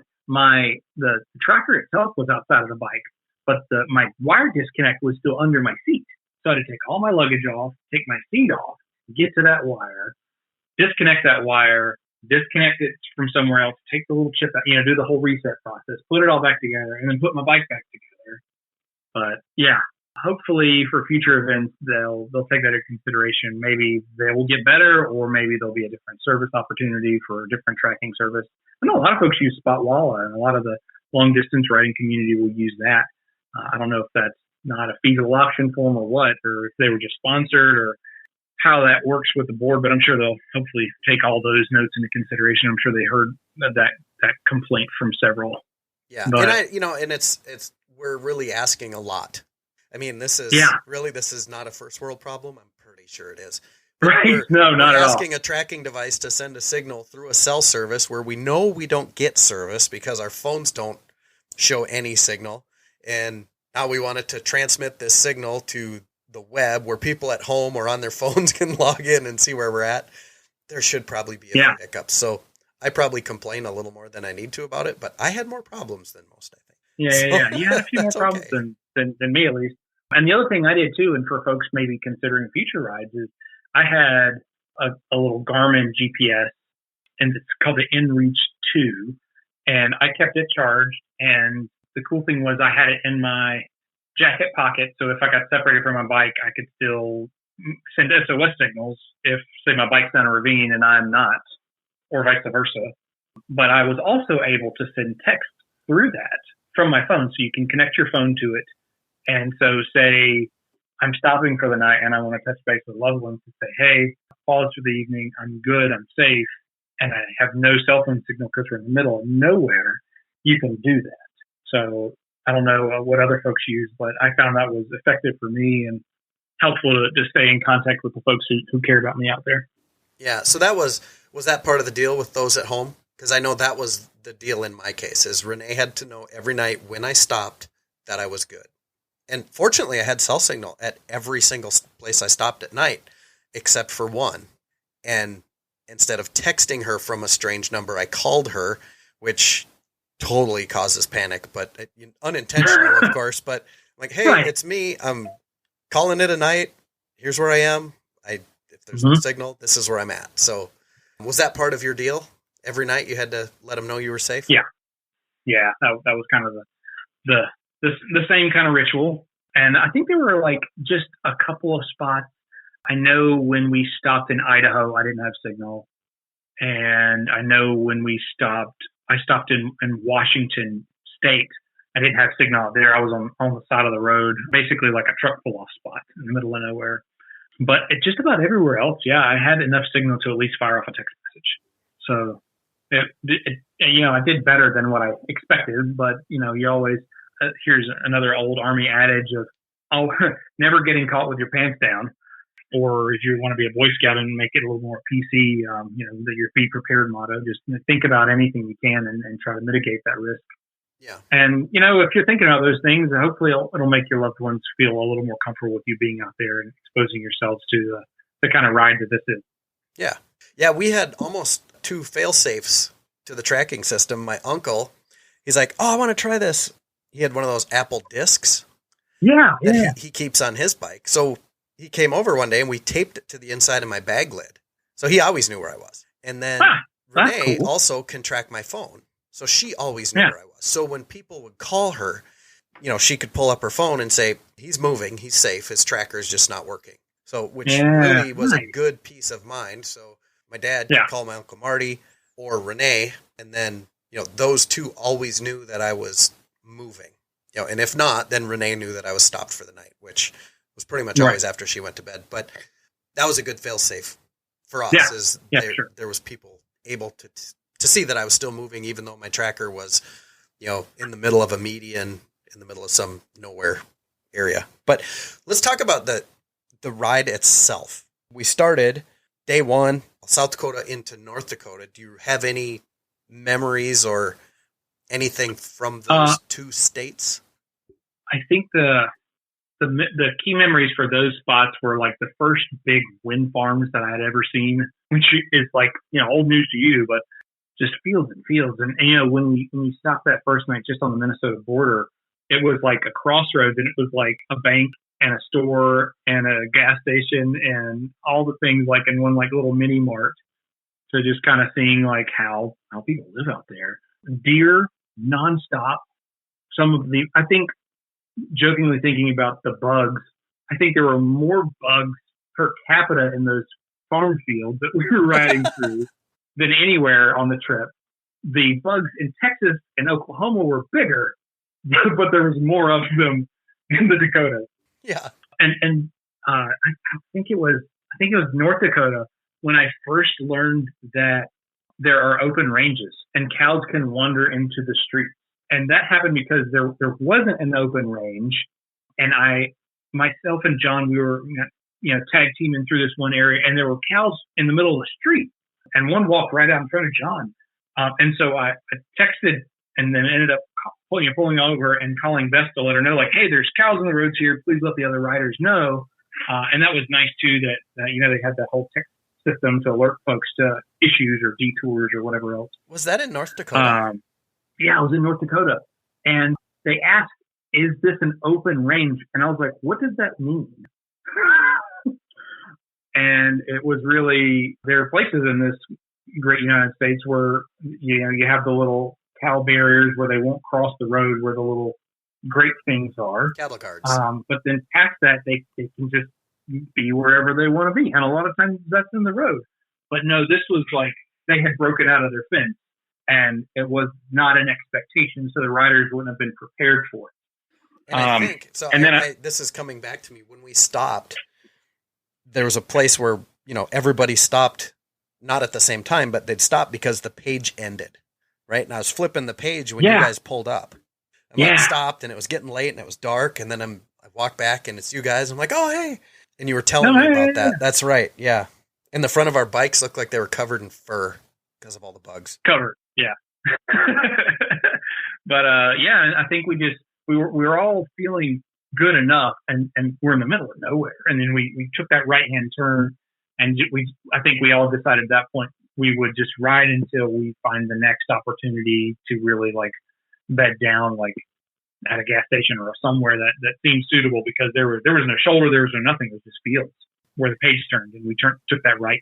S2: the tracker itself was outside of the bike, but my wire disconnect was still under my seat. So I had to take all my luggage off, take my seat off, get to that wire, disconnect that wire, disconnect it from somewhere else, take the little chip out, do the whole reset process, put it all back together, and then put my bike back together. But hopefully for future events, they'll take that into consideration. Maybe they will get better, or maybe there'll be a different service opportunity for a different tracking service. I know a lot of folks use Spotwalla, and a lot of the long distance riding community will use that. I don't know if that's not a feasible option for them or what, or if they were just sponsored, or how that works with the board, but I'm sure they'll hopefully take all those notes into consideration. I'm sure they heard that complaint from several.
S1: Yeah. But, and it's we're really asking a lot. I mean, this is not a first world problem. I'm pretty sure it is. But
S2: right. No, not at all.
S1: We're asking a tracking device to send a signal through a cell service where we know we don't get service because our phones don't show any signal. And now we want it to transmit this signal to the web where people at home or on their phones can log in and see where we're at. There should probably be a few hiccups. So I probably complain a little more than I need to about it, but I had more problems than most, I think.
S2: Yeah. You had a few more problems than me, at least. And the other thing I did too, and for folks maybe considering future rides, is I had a little Garmin GPS, and it's called the InReach 2, and I kept it charged. And the cool thing was I had it in my jacket pocket, so if I got separated from my bike, I could still send SOS signals if, say, my bike's down a ravine and I'm not, or vice versa. But I was also able to send text through that from my phone, so you can connect your phone to it. And so, say I'm stopping for the night and I want to touch base with loved ones and say, hey, pause for the evening, I'm good, I'm safe, and I have no cell phone signal because we're in the middle of nowhere, you can do that. So I don't know what other folks use, but I found that was effective for me and helpful to stay in contact with the folks who care about me out there.
S1: Yeah. So was that part of the deal with those at home? Because I know that was the deal in my case, is Renee had to know every night when I stopped that I was good. And fortunately, I had cell signal at every single place I stopped at night, except for one. And instead of texting her from a strange number, I called her, which totally causes panic, but unintentional, of course. But like, hey,
S2: Right.
S1: it's me. I'm calling it a night. Here's where I am. If there's no
S2: Mhm.
S1: signal, this is where I'm at. So, was that part of your deal? Every night you had to let them know you were safe?
S2: Yeah. Yeah, that was kind of the the same kind of ritual. And I think there were like just a couple of spots. I know when we stopped in Idaho, I didn't have signal. And I know when I stopped in Washington State. I didn't have signal out there. I was on the side of the road, basically like a truck pull off spot in the middle of nowhere. But just about everywhere else, yeah, I had enough signal to at least fire off a text message. So, I did better than what I expected. But you always here's another old Army adage of, "Oh, never getting caught with your pants down." Or if you want to be a Boy Scout and make it a little more PC, your Be Prepared motto, just think about anything you can and try to mitigate that risk.
S1: Yeah.
S2: And, if you're thinking about those things, hopefully it'll make your loved ones feel a little more comfortable with you being out there and exposing yourselves to the kind of ride that this is.
S1: Yeah. Yeah, we had almost 2 fail-safes to the tracking system. My uncle, he's like, oh, I want to try this. He had one of those Apple discs that he keeps on his bike. So he came over one day and we taped it to the inside of my bag lid. So he always knew where I was. And then Renee also can track my phone. So she always knew where I was. So when people would call her, she could pull up her phone and say, he's moving, he's safe, his tracker's just not working. So, which really was a good peace of mind. So my dad could call my Uncle Marty or Renee, and then, those two always knew that I was moving. And if not, then Renee knew that I was stopped for the night, which was pretty much always after she went to bed. But that was a good fail-safe for us. There was people able to see that I was still moving, even though my tracker was, in the middle of a median, in the middle of some nowhere area. But let's talk about the ride itself. We started day one, South Dakota into North Dakota. Do you have any memories or anything from those 2 states?
S2: I think the key memories for those spots were like the first big wind farms that I had ever seen, which is like, old news to you, but just fields and fields. And when we stopped that first night just on the Minnesota border, it was like a crossroads, and it was like a bank and a store and a gas station and all the things like in one like little mini mart. So just kind of seeing like how people live out there. Deer nonstop. I think, jokingly thinking about the bugs, I think there were more bugs per capita in those farm fields that we were riding through than anywhere on the trip. The bugs in Texas and Oklahoma were bigger, but there was more of them in the Dakotas.
S1: Yeah.
S2: And I think it was North Dakota when I first learned that there are open ranges and cows can wander into the street. And that happened because there wasn't an open range. And myself and John, we were, tag teaming through this one area, and there were cows in the middle of the street. And one walked right out in front of John. And so I texted and then ended up pulling over and calling Beth to let her know, like, hey, there's cows on the roads here. Please let the other riders know. And that was nice, too, that they had that whole text system to alert folks to issues or detours or whatever else.
S1: Was that in North Dakota?
S2: Yeah, I was in North Dakota. And they asked, is this an open range? And I was like, what does that mean? And it was really, there are places in this great United States where, you have the little cow barriers where they won't cross the road where the little great things are.
S1: Cattle guards.
S2: But then past that, they can just be wherever they want to be. And a lot of times that's in the road. But no, this was like they had broken out of their fence. And it was not an expectation, so the riders wouldn't have been prepared for it.
S1: And I think, so and this is coming back to me, when we stopped, there was a place where, everybody stopped, not at the same time, but they'd stop because the page ended, right? And I was flipping the page when you guys pulled up. And I stopped, and it was getting late, and it was dark, and then I walked back, and it's you guys. I'm like, oh, hey. And you were telling me about that. That's right, yeah. And the front of our bikes looked like they were covered in fur because of all the bugs.
S2: Covered. Yeah. But I think we were all feeling good enough, and we're in the middle of nowhere. And then we took that right hand turn, and I think we all decided at that point we would just ride until we find the next opportunity to really like bed down, like at a gas station or somewhere that seemed suitable, because there was no shoulder, there was no nothing, it was just fields where the page turned, and we took that right.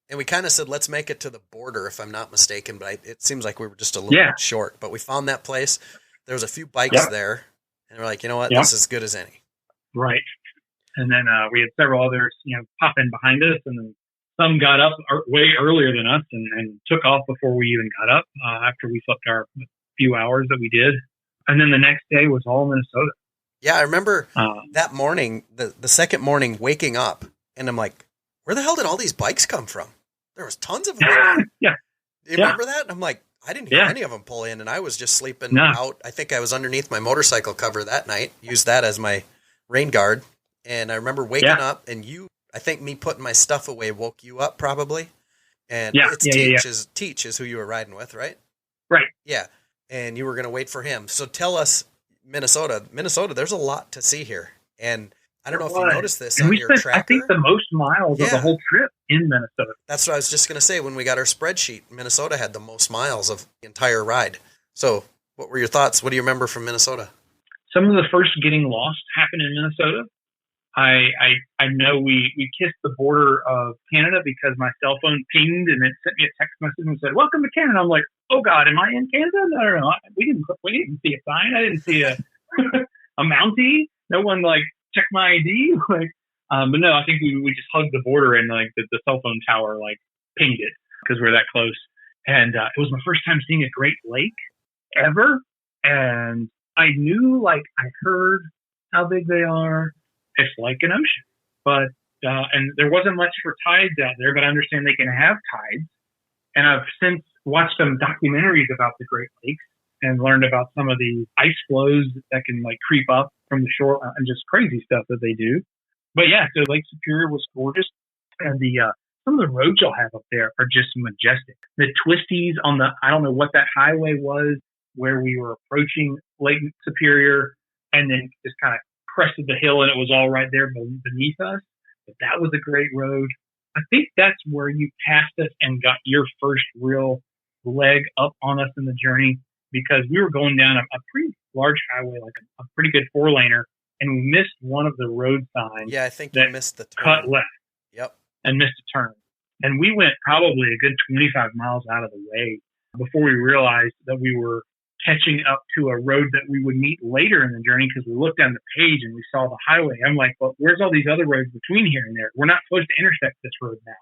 S1: And we kind of said, let's make it to the border, if I'm not mistaken, but it seems like we were just a little bit short. But we found that place. There was a few bikes there, and we're like, you know what, this is as good as any.
S2: Right. And then we had several others, pop in behind us, and then some got up way earlier than us and took off before we even got up, after we slept our few hours that we did. And then the next day was all Minnesota.
S1: Yeah, I remember that morning, the second morning, waking up, and I'm like, where the hell did all these bikes come from? There was tons of them.
S2: Yeah.
S1: Do you remember that? And I'm like, I didn't hear any of them pull in, and I was just sleeping out. I think I was underneath my motorcycle cover that night, used that as my rain guard. And I remember waking up, and I think me putting my stuff away woke you up probably. And Teach is who you were riding with, right?
S2: Right.
S1: Yeah. And you were going to wait for him. So tell us, Minnesota, there's a lot to see here. And I don't know if you noticed this on your tracker.
S2: I think the most miles of the whole trip in Minnesota.
S1: That's what I was just going to say. When we got our spreadsheet, Minnesota had the most miles of the entire ride. So what were your thoughts? What do you remember from Minnesota?
S2: Some of the first getting lost happened in Minnesota. I know we kissed the border of Canada because my cell phone pinged and it sent me a text message and said, "Welcome to Canada." I'm like, "Oh God, am I in Canada?" No. We didn't see a sign. I didn't see a Mountie. No one checked my ID. But no, I think we just hugged the border, and the cell phone tower pinged it because we're that close. And it was my first time seeing a Great Lake ever, and I knew I heard how big they are. It's like an ocean, but and there wasn't much for tides out there, but I understand they can have tides. And I've since watched some documentaries about the Great Lakes and learned about some of the ice flows that can creep up from the shore and just crazy stuff that they do. But yeah, so Lake Superior was gorgeous, and some of the roads y'all have up there are just majestic. The twisties on I don't know what that highway was where we were approaching Lake Superior, and then just kind of crested the hill, and it was all right there beneath us. But that was a great road. I think that's where you passed us and got your first real leg up on us in the journey, because we were going down a pretty large highway, a pretty good 4-laner, and we missed one of the road signs.
S1: Yeah, I think you missed the turn.
S2: Cut left.
S1: Yep.
S2: And missed a turn. And we went probably a good 25 miles out of the way before we realized that we were catching up to a road that we would meet later in the journey, because we looked down the page and we saw the highway. I'm like, well, where's all these other roads between here and there? We're not supposed to intersect this road now.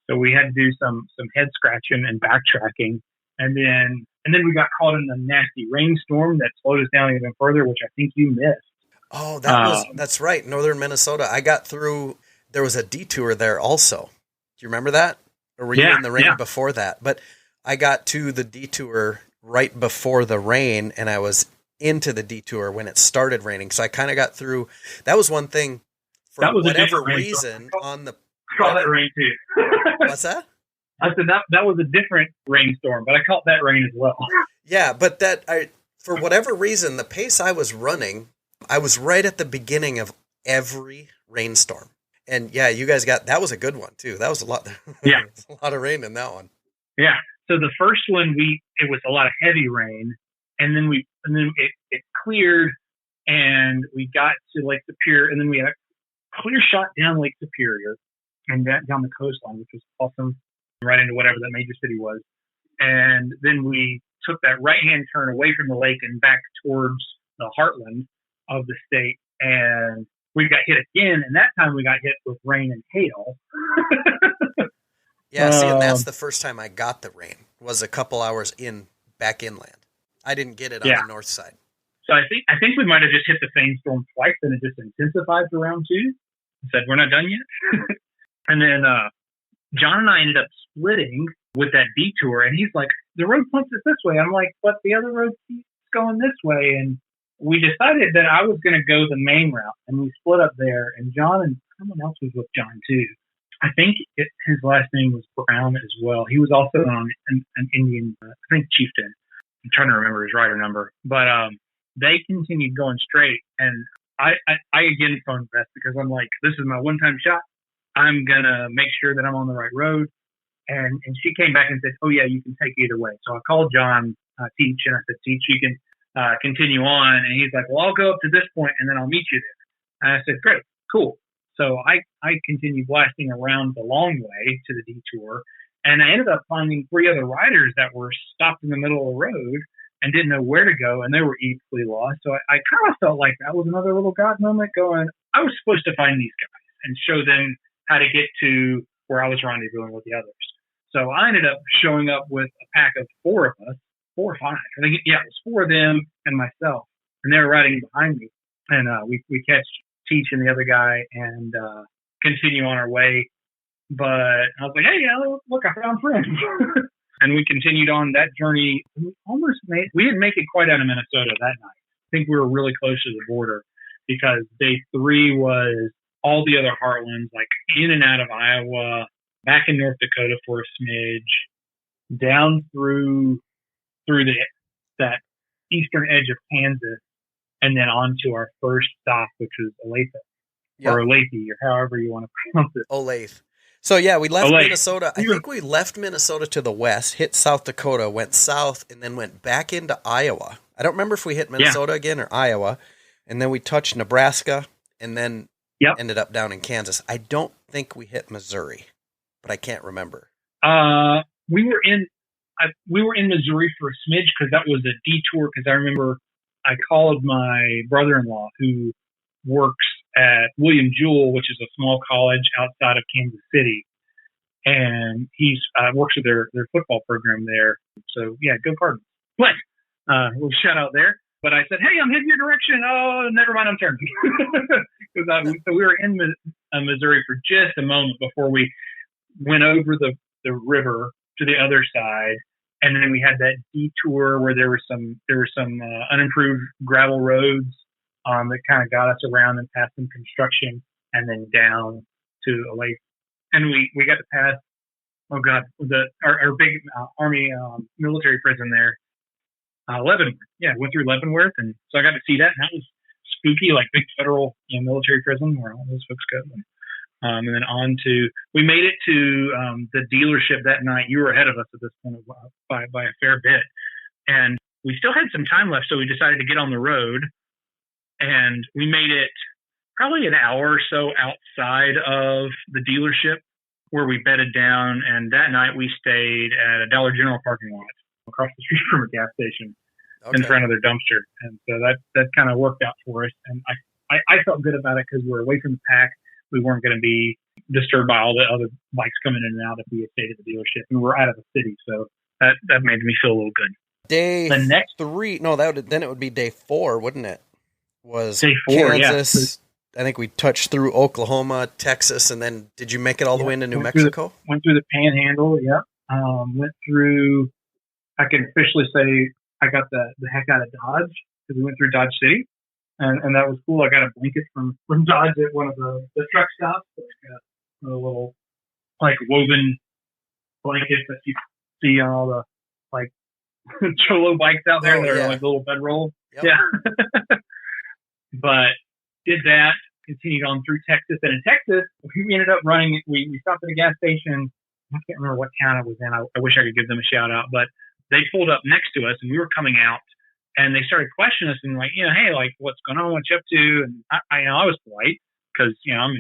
S2: So we had to do some head scratching and backtracking. And then we got caught in a nasty rainstorm that slowed us down even further, which I think you missed.
S1: Oh, that's right. Northern Minnesota. I got through, there was a detour there also. Do you remember that? Or were you in the rain before that? But I got to the detour right before the rain, and I was into the detour when it started raining. So I kind of got through. That was one thing for whatever reason on the.
S2: I caught that rain too.
S1: What's that?
S2: I said that was a different rainstorm, but I caught that rain as well.
S1: Yeah, but for whatever reason, the pace I was running, I was right at the beginning of every rainstorm. And yeah, you guys that was a good one too. That was a lot.
S2: Yeah.
S1: A lot of rain in that one.
S2: Yeah. So the first one, it was a lot of heavy rain, and then it cleared, and we got to Lake Superior, and then we had a clear shot down Lake Superior and down the coastline, which was awesome, right into whatever that major city was. And then we took that right-hand turn away from the lake and back towards the heartland of the state, and we got hit again, and that time we got hit with rain and hail.
S1: Yeah, see, and that's the first time I got the rain, was a couple hours back inland. I didn't get it on the north side.
S2: So I think we might have just hit the same storm twice, and it just intensified for round 2. I said, we're not done yet. And then John and I ended up splitting with that detour, and he's like, the road points us this way. I'm like, but the other road keeps going this way. And we decided that I was going to go the main route, and we split up there, and John and someone else was with John too. I think his last name was Brown as well. He was also an Indian, I think chieftain. I'm trying to remember his rider number. But they continued going straight, and I again phoned Beth because I'm like, this is my one-time shot. I'm going to make sure that I'm on the right road. And she came back and said, oh, yeah, you can take either way. So I called John Teach, and I said, Teach, you can continue on. And he's like, well, I'll go up to this point, and then I'll meet you there. And I said, great, cool. So I continued blasting around the long way to the detour. And I ended up finding 3 other riders that were stopped in the middle of the road and didn't know where to go, and they were equally lost. So I kind of felt like that was another little God moment going, I was supposed to find these guys and show them how to get to where I was rendezvousing with the others. So I ended up showing up with a pack of 4 of us, 4 or 5. I think, yeah, it was 4 of them and myself, and they were riding behind me. And we catch Teach and the other guy and continue on our way. But I was like, hey, look, I found friends. And we continued on that journey. We didn't make it quite out of Minnesota that night. I think we were really close to the border because day 3 was all the other heartlands, like in and out of Iowa, back in North Dakota for a smidge, down through that eastern edge of Kansas, and then on to our first stop, which was Olathe, or Olathe, or however you want to pronounce it.
S1: Olathe. So, yeah, we left Minnesota. I think we left Minnesota to the west, hit South Dakota, went south, and then went back into Iowa. I don't remember if we hit Minnesota again or Iowa. And then we touched Nebraska, and then ended up down in Kansas. I don't think we hit Missouri, but I can't remember.
S2: We were in Missouri for a smidge because that was a detour. Because I remember I called my brother-in-law who works at William Jewell, which is a small college outside of Kansas City, and he's works with their football program there. So yeah, go Cardinals. But we'll shout out there. But I said, hey, I'm heading your direction. Oh, never mind, I'm turning. So we were in Missouri for just a moment before we went over the river to the other side, and then we had that detour where there were some unimproved gravel roads that kind of got us around and past some construction, and then down to a lake. And we got to pass, our big Army military prison there, Leavenworth. Yeah, went through Leavenworth, and so I got to see that, and that was spooky, like big federal military prison where all those folks go. And then we made it to the dealership that night. You were ahead of us at this point by a fair bit. And we still had some time left, so we decided to get on the road. And we made it probably an hour or so outside of the dealership where we bedded down. And that night we stayed at a Dollar General parking lot across the street from a gas station in front of their dumpster. And so that kind of worked out for us. And I felt good about it because we were away from the pack. We weren't going to be disturbed by all the other bikes coming in and out if we had stayed at the dealership. And we're out of the city, so that made me feel a little good.
S1: Day 3, no, then it would be day 4, wouldn't it? Was
S2: day 4,
S1: Kansas. Yeah. I think we touched through Oklahoma, Texas, and then did you make it all the way into New Mexico?
S2: Went through the Panhandle, went through, I can officially say I got the heck out of Dodge because we went through Dodge City. And that was cool. I got a blanket from Dodge at one of the truck stops. Like a little like woven blanket that you see on all the like cholo bikes out there. They're like little bedroll. Yep. Yeah. But did that, continued on through Texas. And in Texas, we ended up running, we stopped at a gas station. I can't remember what town it was in. I wish I could give them a shout out, but they pulled up next to us and we were coming out. And they started questioning us and like, hey, like, what's going on? What you up to? And I was polite because, I'm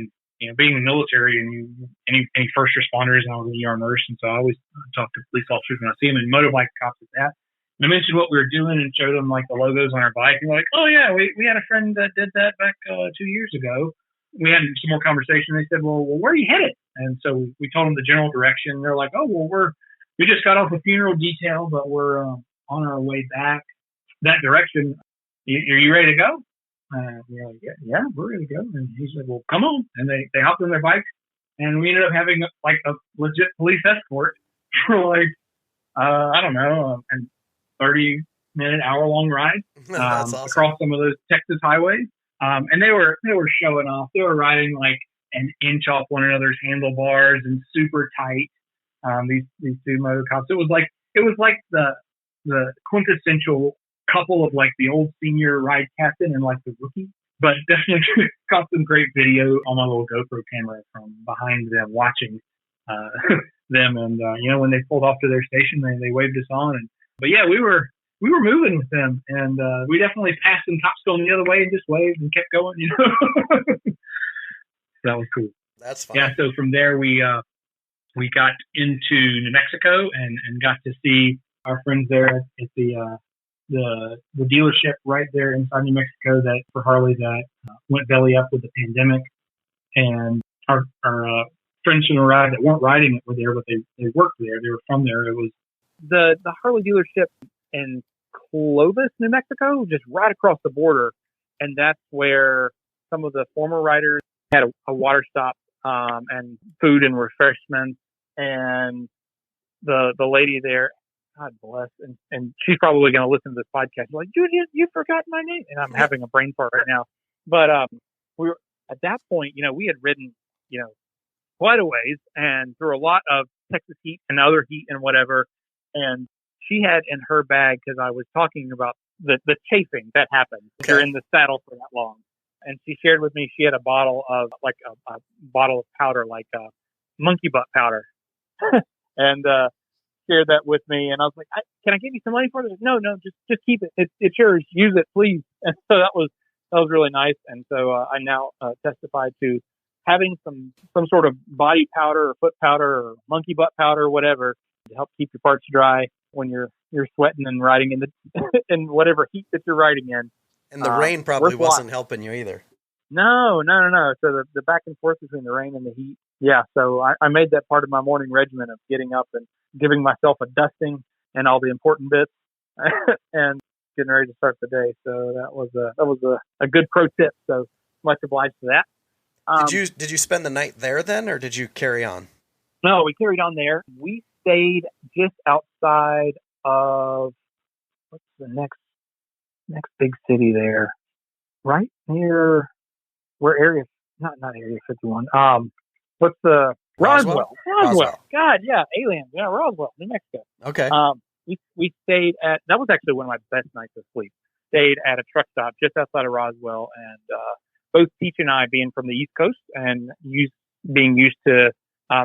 S2: being in the military and any first responders, and I was an ER nurse. And so I always talk to police officers when I see them, and motorbike cops at that. And I mentioned what we were doing and showed them like the logos on our bike. And they're like, oh yeah, we had a friend that did that back 2 years ago. We had some more conversation. They said, well, where are you headed? And so we told them the general direction. They're like, oh, well, we just got off a funeral detail, but we're on our way back that direction. Are you ready to go? We're like, yeah, we're ready to go. And he said, well, come on. And they hopped on their bikes, and we ended up having like a legit police escort for like, I don't know, a 30-minute, hour-long ride
S1: awesome.
S2: Across some of those Texas highways. And they were showing off. They were riding like an inch off one another's handlebars and super tight. These two moto cops. It was like the quintessential couple of like the old senior ride captain and like the rookie. But definitely caught some great video on my little GoPro camera from behind them watching uh, them. And, when they pulled off to their station, they waved us on. But yeah, we were moving with them, and we definitely passed some cops going the other way and just waved and kept going, That was cool.
S1: That's fun.
S2: Yeah, so from there we got into New Mexico and got to see our friends there at the dealership right there inside New Mexico that for Harley that went belly up with the pandemic. And our friends from the ride that weren't riding it were there, but they worked there. They were from there. It was the Harley dealership in Clovis, New Mexico, just right across the border. And that's where some of the former riders had a water stop and food and refreshments. And the lady there, God bless, and she's probably going to listen to this podcast. She's like, Judy, you forgot my name. And I'm having a brain fart right now. But we were at that point, we had ridden, quite a ways and through a lot of Texas heat and other heat and whatever. And she had in her bag, because I was talking about the chafing that happens if you're in the saddle for that long. And she shared with me she had a bottle of like a bottle of powder, like monkey butt powder, and shared that with me. And I was like, "Can I give you some money for this?" No, just keep it. It's yours. Use it, please. And so that was really nice. And so I now testify to having some sort of body powder or foot powder or monkey butt powder or whatever to help keep your parts dry when you're sweating and riding in the in whatever heat that you're riding in.
S1: And the rain probably wasn't helping you either.
S2: No. So the back and forth between the rain and the heat. Yeah. So I made that part of my morning regimen of getting up and giving myself a dusting and all the important bits and getting ready to start the day. So that was a good pro tip. So much obliged for that.
S1: Did you spend the night there then, or did you carry on?
S2: No, we carried on there. We stayed just outside of what's the next big city there, right near where not Area 51. What's the Roswell? God, yeah, aliens. Yeah, Roswell, New Mexico.
S1: Okay.
S2: We stayed at, that was actually one of my best nights of sleep. Stayed at a truck stop just outside of Roswell, and both Peach and I, being from the East Coast and being used to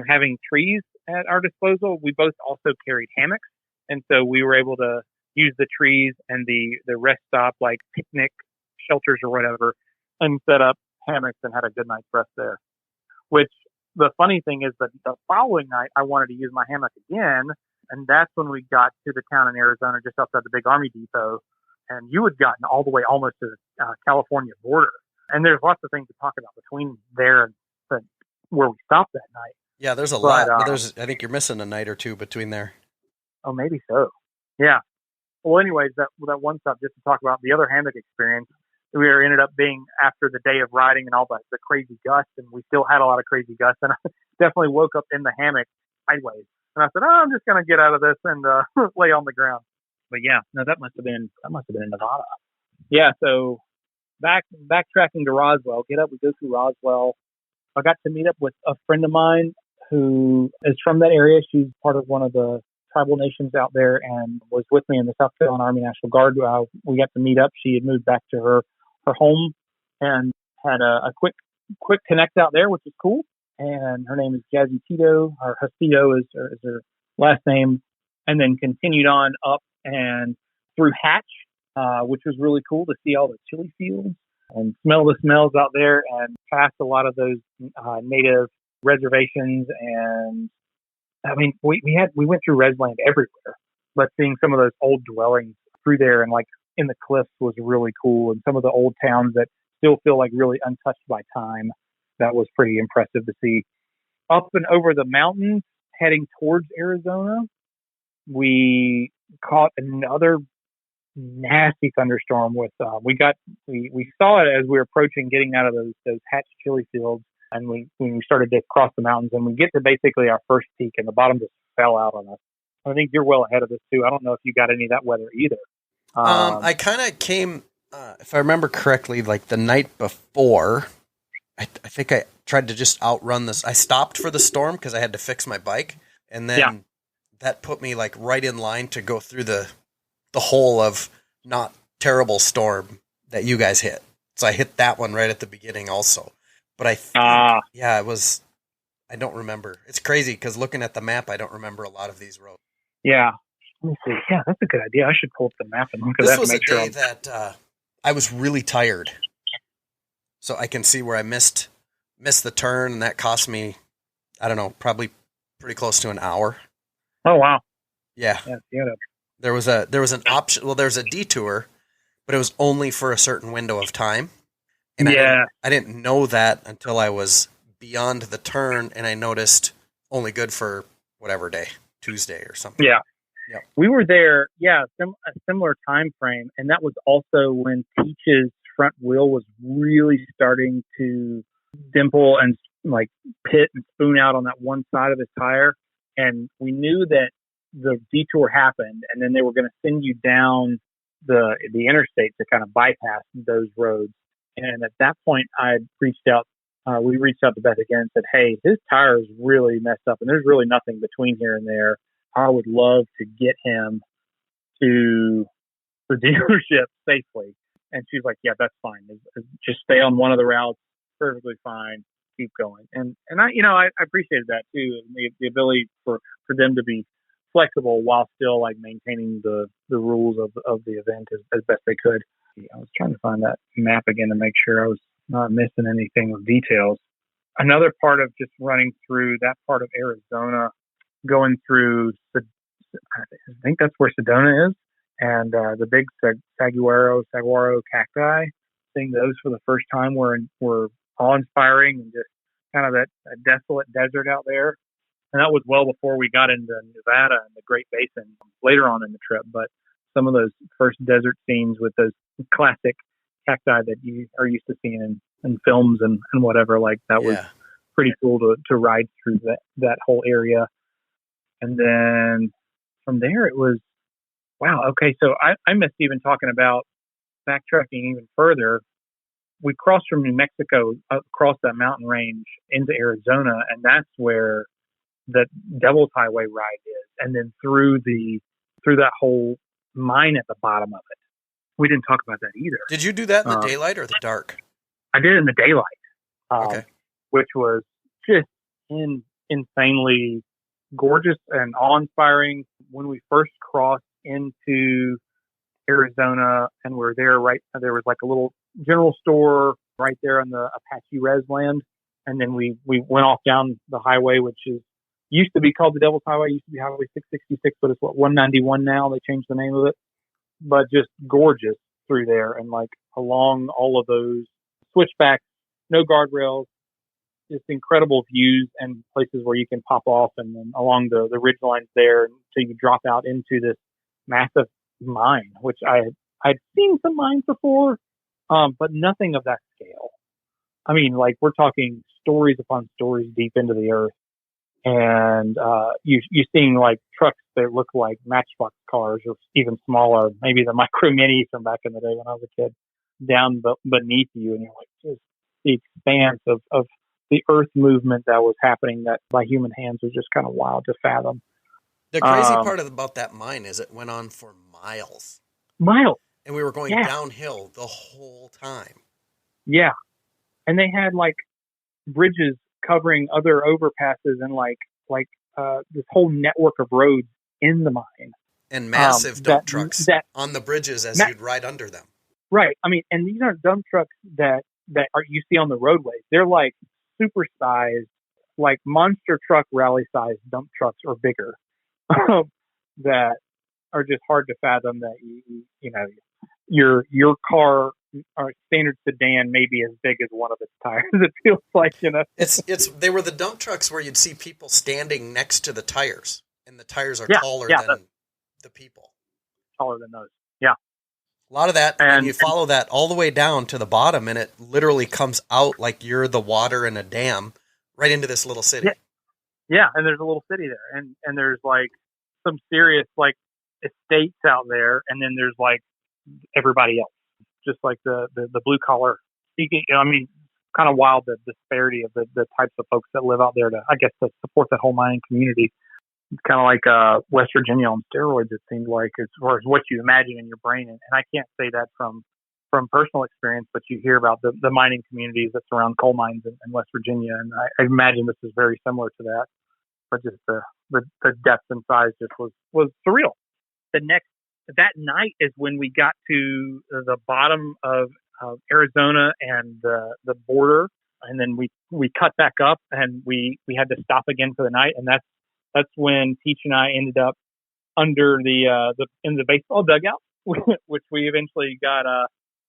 S2: having trees at our disposal, we both also carried hammocks, and so we were able to use the trees and the rest stop, like picnic shelters or whatever, and set up hammocks and had a good night's rest there. Which the funny thing is that the following night I wanted to use my hammock again, and that's when we got to the town in Arizona just outside the big Army depot, and you had gotten all the way almost to the California border. And there's lots of things to talk about between there and where we stopped that night.
S1: Yeah, there's a lot. But I think you're missing a night or two between there.
S2: Oh, maybe so. Yeah. Well, anyways, that one stop, just to talk about the other hammock experience, we ended up being after the day of riding and all the crazy gusts, and we still had a lot of crazy gusts, and I definitely woke up in the hammock sideways. And I said, I'm just going to get out of this and lay on the ground. But yeah, no, that must have been in Nevada. Yeah, so backtracking to Roswell, we go through Roswell. I got to meet up with a friend of mine who is from that area. She's part of one of the tribal nations out there and was with me in the South Carolina Army National Guard. We got to meet up. She had moved back to her home and had a quick connect out there, which is cool. And her name is Jazzy Tito, or Hastito is her last name, and then continued on up and through Hatch, which was really cool to see all the chili fields and smell the smells out there, and past a lot of those native reservations. And I mean, we went through Resland everywhere, but seeing some of those old dwellings through there and like in the cliffs was really cool. And some of the old towns that still feel like really untouched by time, that was pretty impressive to see. Up and over the mountains, heading towards Arizona, we caught another nasty thunderstorm with, we saw it as we were approaching, getting out of those Hatch chili fields. And when we started to cross the mountains, and we get to basically our first peak, and the bottom just fell out on us. I think you're well ahead of this too. I don't know if you got any of that weather either.
S1: I kind of came, if I remember correctly, like the night before. I think I tried to just outrun this. I stopped for the storm because I had to fix my bike, and then that put me like right in line to go through the hole of not terrible storm that you guys hit. So I hit that one right at the beginning also. But I think, yeah, it was, I don't remember. It's crazy because looking at the map, I don't remember a lot of these roads.
S2: Yeah. Let me see. Yeah, that's a good idea. I should pull up the map and look at
S1: This
S2: that
S1: was
S2: to
S1: a
S2: make sure
S1: day that I was really tired. So I can see where I missed the turn, and that cost me, I don't know, probably pretty close to an hour.
S2: Oh, wow.
S1: Yeah.
S2: Yeah.
S1: There was an option. Well, there's a detour, but it was only for a certain window of time. And I didn't know that until I was beyond the turn, and I noticed only good for whatever day, Tuesday or something.
S2: Yeah.
S1: Yep.
S2: We were there, a similar time frame, and that was also when Peach's front wheel was really starting to dimple and like pit and spoon out on that one side of his tire. And we knew that the detour happened, and then they were going to send you down the interstate to kind of bypass those roads. And at that point, we reached out to Beth again and said, hey, his tire is really messed up, and there's really nothing between here and there. I would love to get him to the dealership safely. And she's like, yeah, that's fine. Just stay on one of the routes. Perfectly fine. Keep going. And I appreciated that too. The ability for them to be flexible while still like maintaining the rules of the event as best they could. I was trying to find that map again to make sure I was not missing anything with details. Another part of just running through that part of Arizona, going through, I think that's where Sedona is, and the big saguaro cacti. Seeing those for the first time were awe-inspiring, and just kind of that desolate desert out there. And that was well before we got into Nevada and the Great Basin later on in the trip. But some of those first desert scenes with those classic cacti that you are used to seeing in films and whatever, like that was pretty cool to ride through that whole area. And then from there it was, wow, okay, so I missed even talking about backtracking even further. We crossed from New Mexico across that mountain range into Arizona, and that's where the Devil's Highway ride is, and then through that whole mine at the bottom of it. We didn't talk about that either.
S1: Did you do that in the daylight or the dark?
S2: I did it in the daylight,
S1: okay,
S2: which was just insanely gorgeous and awe-inspiring. When we first crossed into Arizona and we're there, there was like a little general store right there on the Apache Res land, and then we went off down the highway, which used to be called the Devil's Highway, used to be Highway 666, but it's 191 now. They changed the name of it. But just gorgeous through there, and like along all of those switchbacks, no guardrails, just incredible views and places where you can pop off, and then along the ridge lines there until you drop out into this massive mine, which I'd seen some mines before, but nothing of that scale. I mean, like we're talking stories upon stories deep into the earth, and you're seeing like trucks that look like Matchbox cars or even smaller, maybe the micro minis from back in the day when I was a kid, down beneath you, and you're like, just the expanse of the earth movement that was happening that by human hands was just kind of wild to fathom.
S1: The crazy part about that mine is it went on for miles.
S2: And
S1: we were going downhill the whole time.
S2: Yeah. And they had like bridges covering other overpasses and like this whole network of roads in the mine.
S1: And massive dump trucks on the bridges as you'd ride under them.
S2: Right. I mean, and these aren't dump trucks that you see on the roadways. They're like supersized, like monster truck rally sized dump trucks or bigger that are just hard to fathom that you know your car or standard sedan may be as big as one of its tires. It feels like,
S1: they were the dump trucks where you'd see people standing next to the tires, and the tires are taller than the people.
S2: Taller than those. Yeah.
S1: A lot of that, and you follow that all the way down to the bottom, and it literally comes out like you're the water in a dam right into this little city.
S2: Yeah, and there's a little city there, and there's like some serious like estates out there, and then there's like everybody else, just like the blue collar. I mean, kind of wild, the disparity of the types of folks that live out there to support that whole mining community. It's kind of like West Virginia on steroids, it seems like, as far as what you imagine in your brain. And I can't say that from
S3: from personal experience, but you hear about the mining communities that surround coal mines in West Virginia. And I imagine this is very similar to that, but just the depth and size just was surreal. That night is when we got to the bottom of Arizona and the border. And then we cut back up and we had to stop again for the night. And that's when Teach and I ended up under in the baseball dugout, which we eventually got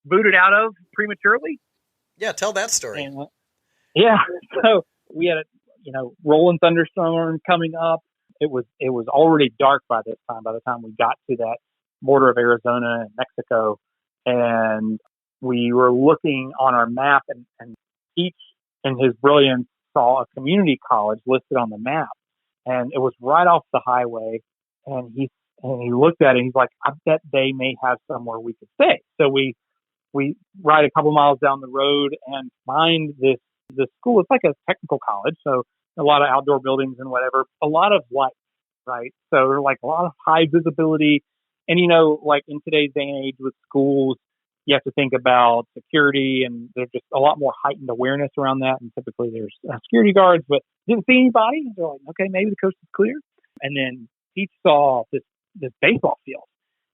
S3: booted out of prematurely.
S1: Yeah, tell that story.
S3: And, so we had a rolling thunderstorm coming up. It was already dark by this time. By the time we got to that border of Arizona and Mexico, and we were looking on our map, and Teach, in his brilliance, saw a community college listed on the map, and it was right off the highway. And he looked at it and he's like, I bet they may have somewhere we could stay. So we ride a couple miles down the road and find this school. It's like a technical college, so a lot of outdoor buildings and whatever, a lot of light, right? So they're like a lot of high visibility. And, like in today's day and age with schools, you have to think about security, and there's just a lot more heightened awareness around that. And typically there's security guards, but didn't see anybody. They're like, okay, maybe the coast is clear. And then Pete saw this baseball field,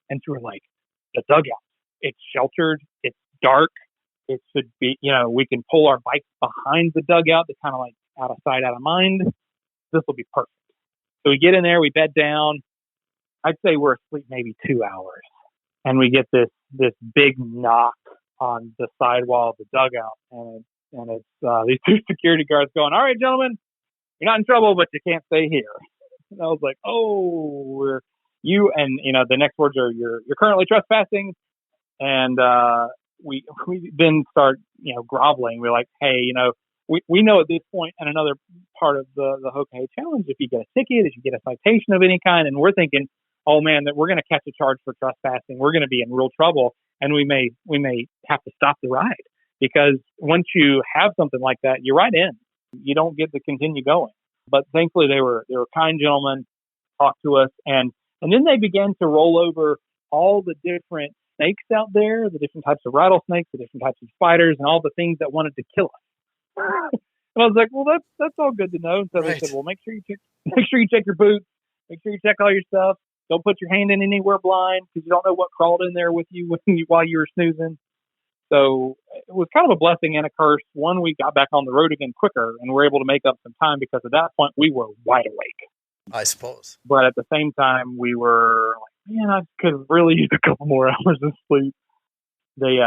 S3: and so we're like, the dugout, it's sheltered, it's dark, it should be, we can pull our bikes behind the dugout to kind of like out of sight, out of mind. This will be perfect. So we get in there, we bed down. I'd say we're asleep maybe 2 hours, and we get this big knock on the sidewall of the dugout, and it's these two security guards going, all right, gentlemen, you're not in trouble, but you can't stay here. And I was like, oh, the next words are, you're currently trespassing. And we then start, groveling. We're like, hey, we know at this point, and another part of the Hoka Hey challenge, if you get a ticket, if you get a citation of any kind, and we're thinking, oh man, that we're going to catch a charge for trespassing, we're going to be in real trouble, and we may have to stop the ride, because once you have something like that, you're right in. You don't get to continue going. But thankfully, they were kind gentlemen, talked to us, and then they began to roll over all the different snakes out there, the different types of rattlesnakes, the different types of spiders, and all the things that wanted to kill us. And I was like, well, that's all good to know. And so They said, well, make sure you check your boots, make sure you check all your stuff. Don't put your hand in anywhere blind, because you don't know what crawled in there with you while you were snoozing. So it was kind of a blessing and a curse. One, we got back on the road again quicker, and were able to make up some time, because at that point we were wide awake,
S1: I suppose.
S3: But at the same time, we were like, man, I could really use a couple more hours of sleep. They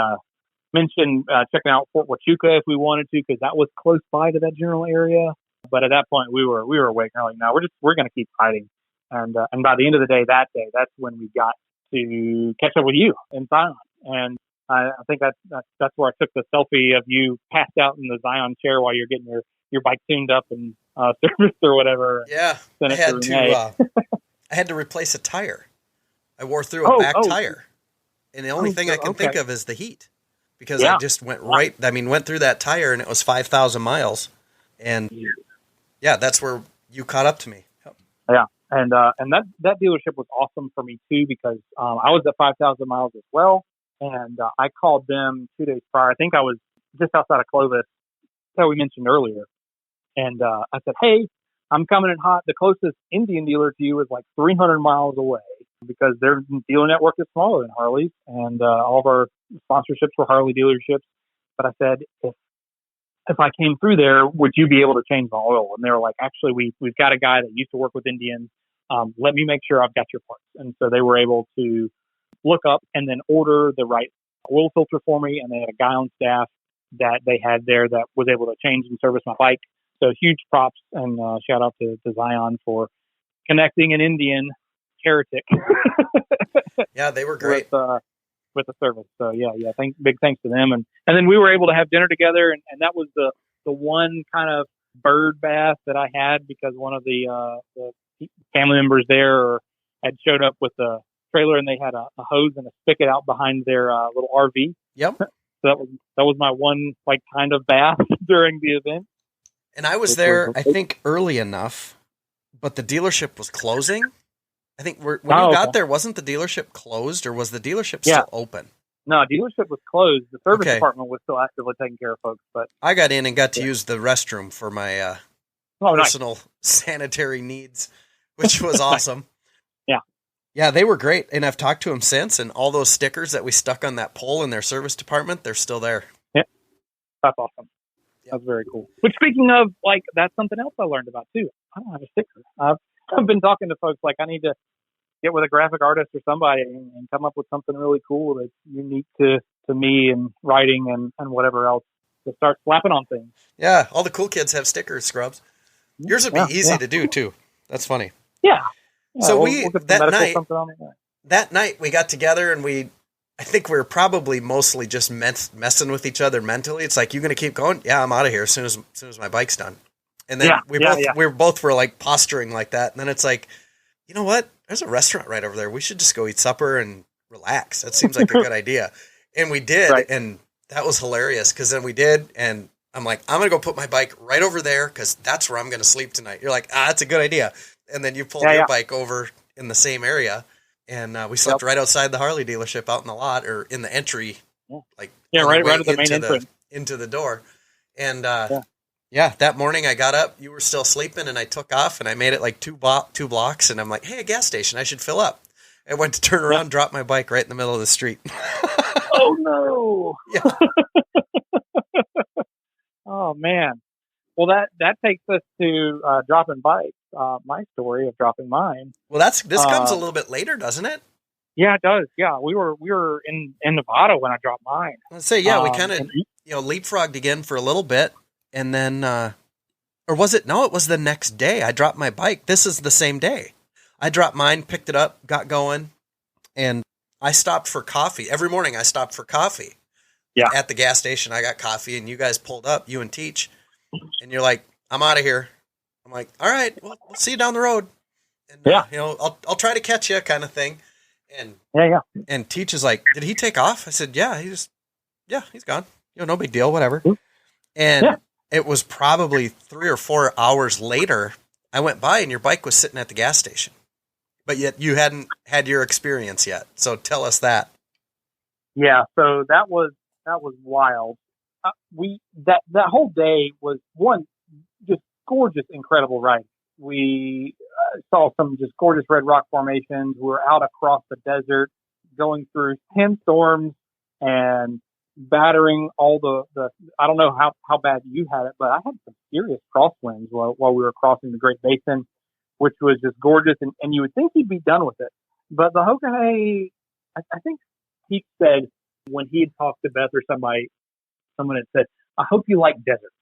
S3: mentioned checking out Fort Huachuca if we wanted to, because that was close by to that general area. But at that point, we were awake, and we're like, no, we're going to keep fighting. And by the end of the day, that's when we got to catch up with you in Zion. And I think that's where I took the selfie of you passed out in the Zion chair while you're getting your bike tuned up and serviced or whatever.
S1: Yeah, I had to replace a tire. I wore through a back tire, and the only thing I can think of is the heat, because I just went went through that tire, and it was 5,000 miles, and that's where you caught up to me.
S3: Yeah. And that dealership was awesome for me too, because I was at 5,000 miles as well. And I called them 2 days prior. I think I was just outside of Clovis, that we mentioned earlier. And I said, hey, I'm coming in hot. The closest Indian dealer to you is like 300 miles away, because their dealer network is smaller than Harley's. And all of our sponsorships were Harley dealerships. But I said, if I came through there, would you be able to change my oil? And they were like, actually, we've got a guy that used to work with Indians. Let me make sure I've got your parts. And so they were able to look up and then order the right oil filter for me. And they had a guy on staff that they had there that was able to change and service my bike. So huge props and shout out to Zion for connecting an Indian heretic.
S1: Yeah, they were great.
S3: With the service. So big thanks to them. And then we were able to have dinner together, and that was the one kind of bird bath that I had, because one of the family members there had showed up with the trailer, and they had a hose and a spigot out behind their little RV.
S1: Yep.
S3: So that was my one kind of bath during the event.
S1: And I was there, I think, early enough, but the dealership was closing. I think when you got there, wasn't the dealership closed, or was the dealership still open?
S3: No, dealership was closed. The service
S1: Okay.
S3: department was still actively taking care of folks, but
S1: I got in and got to use the restroom for my
S3: nice.
S1: personal sanitary needs, which was awesome.
S3: Yeah.
S1: Yeah, they were great. And I've talked to them since, and all those stickers that we stuck on that pole in their service department, they're still there.
S3: Yeah. That's awesome.
S1: Yep.
S3: That's very cool. But speaking of, like, that's something else I learned about too. I don't have a sticker. I've been talking to folks like I need to get with a graphic artist or somebody and come up with something really cool that's unique to me and writing and whatever else to start slapping on things.
S1: Yeah, all the cool kids have stickers, Scrubs. Yours would be easy to do too. That's funny.
S3: Yeah.
S1: So
S3: we'll get some something on it.
S1: That night we got together and I think we were probably mostly just messing with each other mentally. It's like, you going to keep going? Yeah, I'm out of here as soon as my bike's done. And then we both were like posturing like that. And then it's like, you know what? There's a restaurant right over there. We should just go eat supper and relax. That seems like a good idea. And we did. Right. And that was hilarious because then we did. And I'm like, I'm going to go put my bike right over there because that's where I'm going to sleep tonight. You're like, that's a good idea. And then you pulled your bike over in the same area. And we slept right outside the Harley dealership out in the lot or in the entry. Like
S3: right at the main entrance.
S1: Into the door. And that morning I got up, you were still sleeping, and I took off, and I made it like two blocks, and I'm like, hey, a gas station, I should fill up. I went to turn around, drop my bike right in the middle of the street.
S3: Oh, no.
S1: Yeah.
S3: Oh, man. Well, that takes us to dropping bikes, my story of dropping mine.
S1: Well, this comes a little bit later, doesn't it?
S3: Yeah, it does. Yeah, we were in Nevada when I dropped mine.
S1: Let's say, we kind of leapfrogged again for a little bit. And then, or was it? No, it was the next day. I dropped my bike. This is the same day. I dropped mine, picked it up, got going, and I stopped for coffee. Every morning I stopped for coffee.
S3: Yeah. At
S1: the gas station, I got coffee, and you guys pulled up, you and Teach, and you're like, I'm out of here. I'm like, all right, well, we'll see you down the road. And, I'll try to catch you kind of thing. And And Teach is like, did he take off? I said, yeah, he's gone. No big deal, whatever. And it was probably 3 or 4 hours later, I went by and your bike was sitting at the gas station. But yet you hadn't had your experience yet. So tell us that.
S3: Yeah, so that was wild. That whole day was one just gorgeous, incredible ride. We saw some just gorgeous red rock formations. We were out across the desert, going through 10 storms and battering all the I don't know how bad you had it, but I had some serious crosswinds while we were crossing the Great Basin, which was just gorgeous. And you would think he'd be done with it. But the Hoka Hey, I think he said when he had talked to Beth or someone had said, I hope you like deserts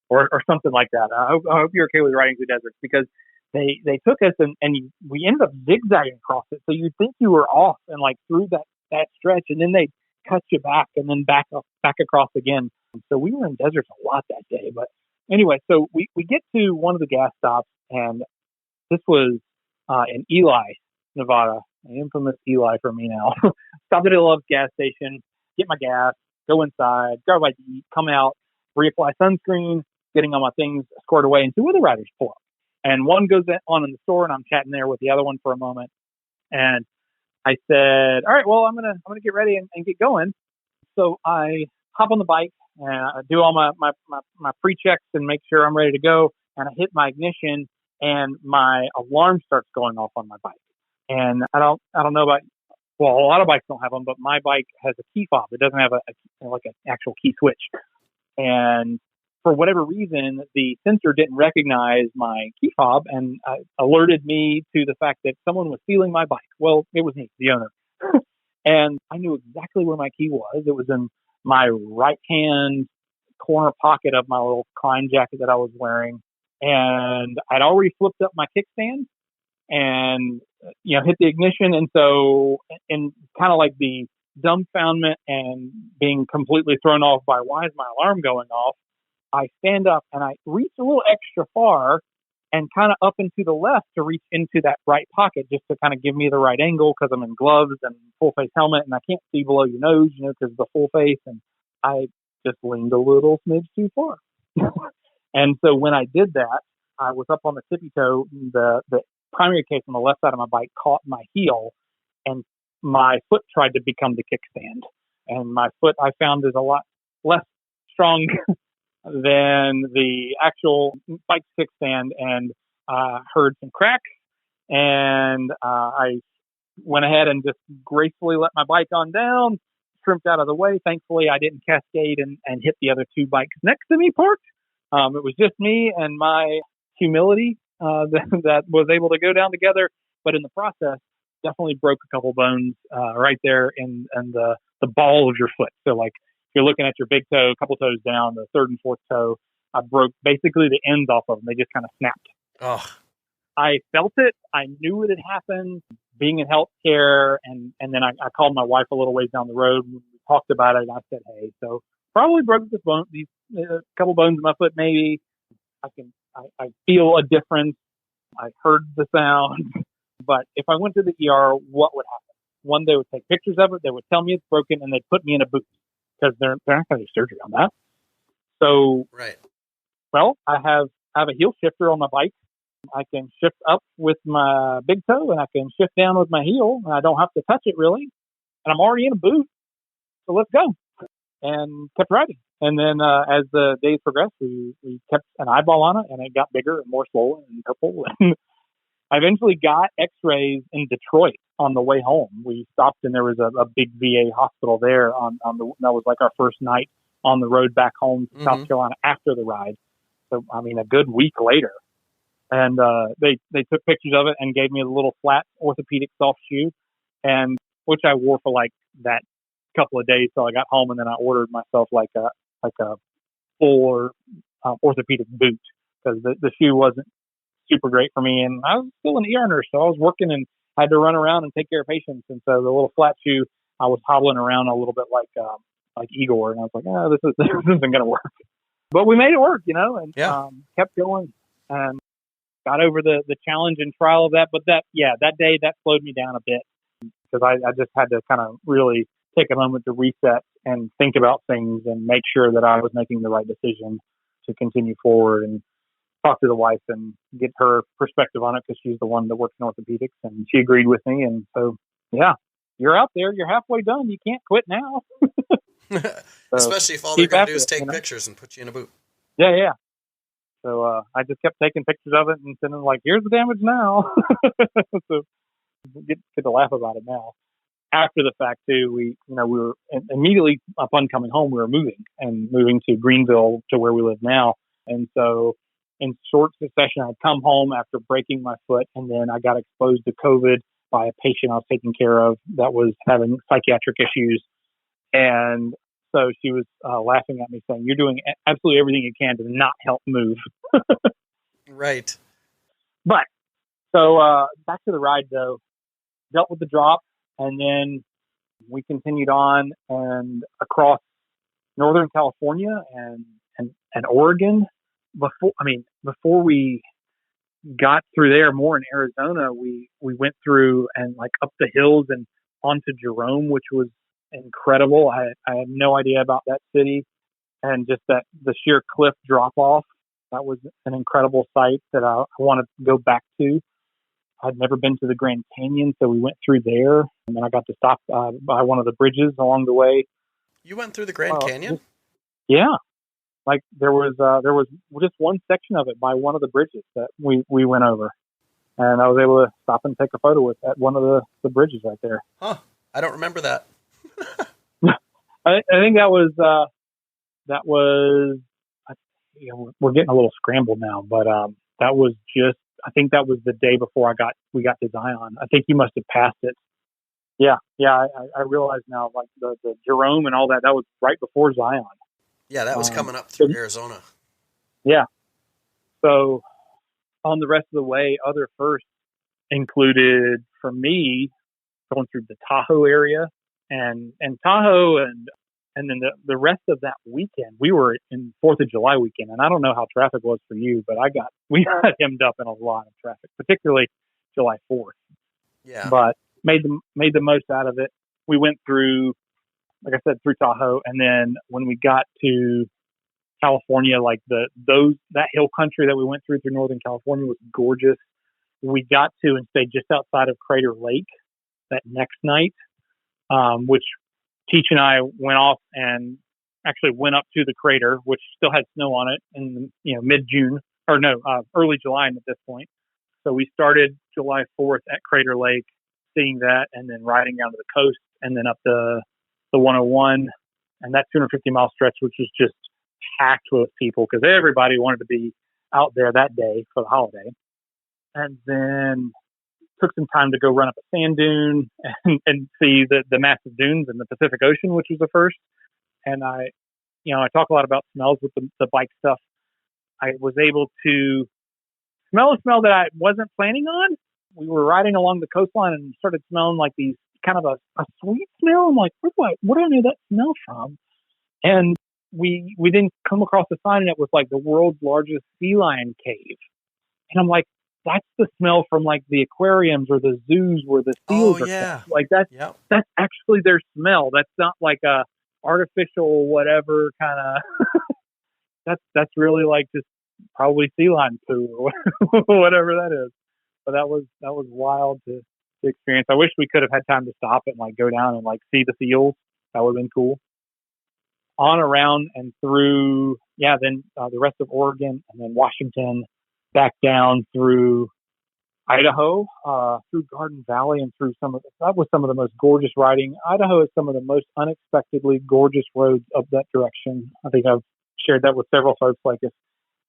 S3: or something like that. I hope you're okay with riding through deserts, because they took us and we ended up zigzagging across it. So you'd think you were off and like through that stretch, and then they cut you back and then back across again. So we were in deserts a lot that day. But anyway, so we get to one of the gas stops, and this was in Ely, Nevada, an infamous Ely for me now. Stopped at a Love's gas station, get my gas, go inside, grab my eat, come out, reapply sunscreen, getting all my things squared away, and 2 other riders pull up. And one goes on in the store, and I'm chatting there with the other one for a moment. And I said, all right, well, I'm gonna get ready and get going. So I hop on the bike and I do all my pre-checks and make sure I'm ready to go. And I hit my ignition, and my alarm starts going off on my bike. And I don't know about, well, a lot of bikes don't have them, but my bike has a key fob. It doesn't have an actual key switch. And for whatever reason, the sensor didn't recognize my key fob and alerted me to the fact that someone was stealing my bike. Well, it was me, the owner. And I knew exactly where my key was. It was in my right-hand corner pocket of my little Klein jacket that I was wearing. And I'd already flipped up my kickstand and, hit the ignition. And so, in kind of like the dumbfoundment and being completely thrown off by why is my alarm going off, I stand up and I reach a little extra far and kind of up and to the left to reach into that right pocket just to kind of give me the right angle, because I'm in gloves and full face helmet and I can't see below your nose, because of the full face. And I just leaned a little smidge too far. And so when I did that, I was up on the tippy toe. The primary case on the left side of my bike caught my heel, and my foot tried to become the kickstand. and my foot I found is a lot less strong than the actual bike kickstand, and heard some cracks, and I went ahead and just gracefully let my bike on down, trimmed out of the way. Thankfully, I didn't cascade and hit the other two bikes next to me parked. It was just me and my humility that was able to go down together, but in the process, definitely broke a couple bones right there in the ball of your foot. So like if you're looking at your big toe, a couple toes down, the third and fourth toe, I broke basically the ends off of them. They just kind of snapped.
S1: Oh,
S3: I felt it. I knew it had happened. Being in healthcare, and then I called my wife a little ways down the road. And we talked about it. And I said, "Hey, so probably broke this bone, these couple bones in my foot. Maybe I feel a difference. I heard the sound, but if I went to the ER, what would happen? One, they would take pictures of it. They would tell me it's broken, and they'd put me in a boot because they're not going to do surgery on that. So,
S1: right.
S3: Well, I have a heel shifter on my bike. I can shift up with my big toe, and I can shift down with my heel, and I don't have to touch it really. And I'm already in a boot, so let's go. And kept riding. And then as the days progressed, we kept an eyeball on it, and it got bigger and more swollen and purple. And I eventually got X-rays in Detroit on the way home. We stopped, and there was a big VA hospital there. That was like our first night on the road back home to South Carolina after the ride. So I mean, a good week later. And they took pictures of it and gave me a little flat orthopedic soft shoe, and which I wore for like that couple of days till I got home, and then I ordered myself like a full orthopedic boot because the shoe wasn't super great for me, and I was still an ER nurse, so I was working and had to run around and take care of patients, and so the little flat shoe I was hobbling around a little bit like Igor, and I was like, this isn't going to work, but we made it work, and kept going and got over the challenge and trial of that. But that day, that slowed me down a bit because I just had to kind of really take a moment to reset and think about things and make sure that I was making the right decision to continue forward, and talk to the wife and get her perspective on it because she's the one that works in orthopedics, and she agreed with me. And so, you're out there, you're halfway done. You can't quit now.
S1: Especially if all they're going to do is take pictures and put you in a boot.
S3: Yeah. So I just kept taking pictures of it and sending like, here's the damage now. So get to laugh about it now. After the fact too, we were immediately upon coming home, we were moving to Greenville to where we live now. And so in short succession, I'd come home after breaking my foot, and then I got exposed to COVID by a patient I was taking care of that was having psychiatric issues. And so she was laughing at me saying, "You're doing absolutely everything you can to not help move."
S1: Right.
S3: But so back to the ride though, dealt with the drop, and then we continued on and across Northern California and Oregon. Before we got through there, more in Arizona, we went through and like up the hills and onto Jerome, which was incredible. I had no idea about that city, and just that the sheer cliff drop off. That was an incredible sight that I want to go back to. I'd never been to the Grand Canyon, so we went through there, and then I got to stop by one of the bridges along the way.
S1: You went through the Grand Canyon?
S3: Yeah. Like there was just one section of it by one of the bridges that we went over, and I was able to stop and take a photo at one of the bridges right there.
S1: Huh. I don't remember that.
S3: I think that was we're getting a little scrambled now, but that was just, I think that was the day before we got to Zion. I think you must have passed it. Yeah. I realize now, like the Jerome and all that was right before Zion.
S1: Yeah, that was coming up through Arizona.
S3: Yeah. So on the rest of the way, other firsts included, for me, going through the Tahoe area and Tahoe, and then the rest of that weekend, we were in 4th of July weekend, and I don't know how traffic was for you, but we got hemmed up in a lot of traffic, particularly July 4th.
S1: Yeah.
S3: But made the most out of it. We went through, like I said, through Tahoe, and then when we got to California, like that hill country that we went through Northern California was gorgeous. We got to and stayed just outside of Crater Lake that next night, which Teach and I went off and actually went up to the crater, which still had snow on it in, mid-June, or no, early July at this point. So we started July 4th at Crater Lake, seeing that, and then riding down to the coast, and then up the 101, and that 250-mile stretch, which was just packed with people because everybody wanted to be out there that day for the holiday. And then took some time to go run up a sand dune and see the massive dunes in the Pacific Ocean, which was the first. And I talk a lot about smells with the bike stuff. I was able to smell a smell that I wasn't planning on. We were riding along the coastline and started smelling like these kind of a sweet smell. I'm like, where do I know that smell from? And we then come across a sign, and it was like the world's largest sea lion cave. And I'm like, that's the smell from like the aquariums or the zoos where the seals are kept. Like that's actually their smell. That's not like a artificial whatever kind of that's really like just probably sea lion poo or whatever that is. But that was wild to experience. I wish we could have had time to stop and like go down and like see the seals. That would have been cool. On around and through then the rest of Oregon, and then Washington, back down through Idaho, through Garden Valley, and through that was some of the most gorgeous riding. Idaho is some of the most unexpectedly gorgeous roads up that direction. I think I've shared that with several folks. Like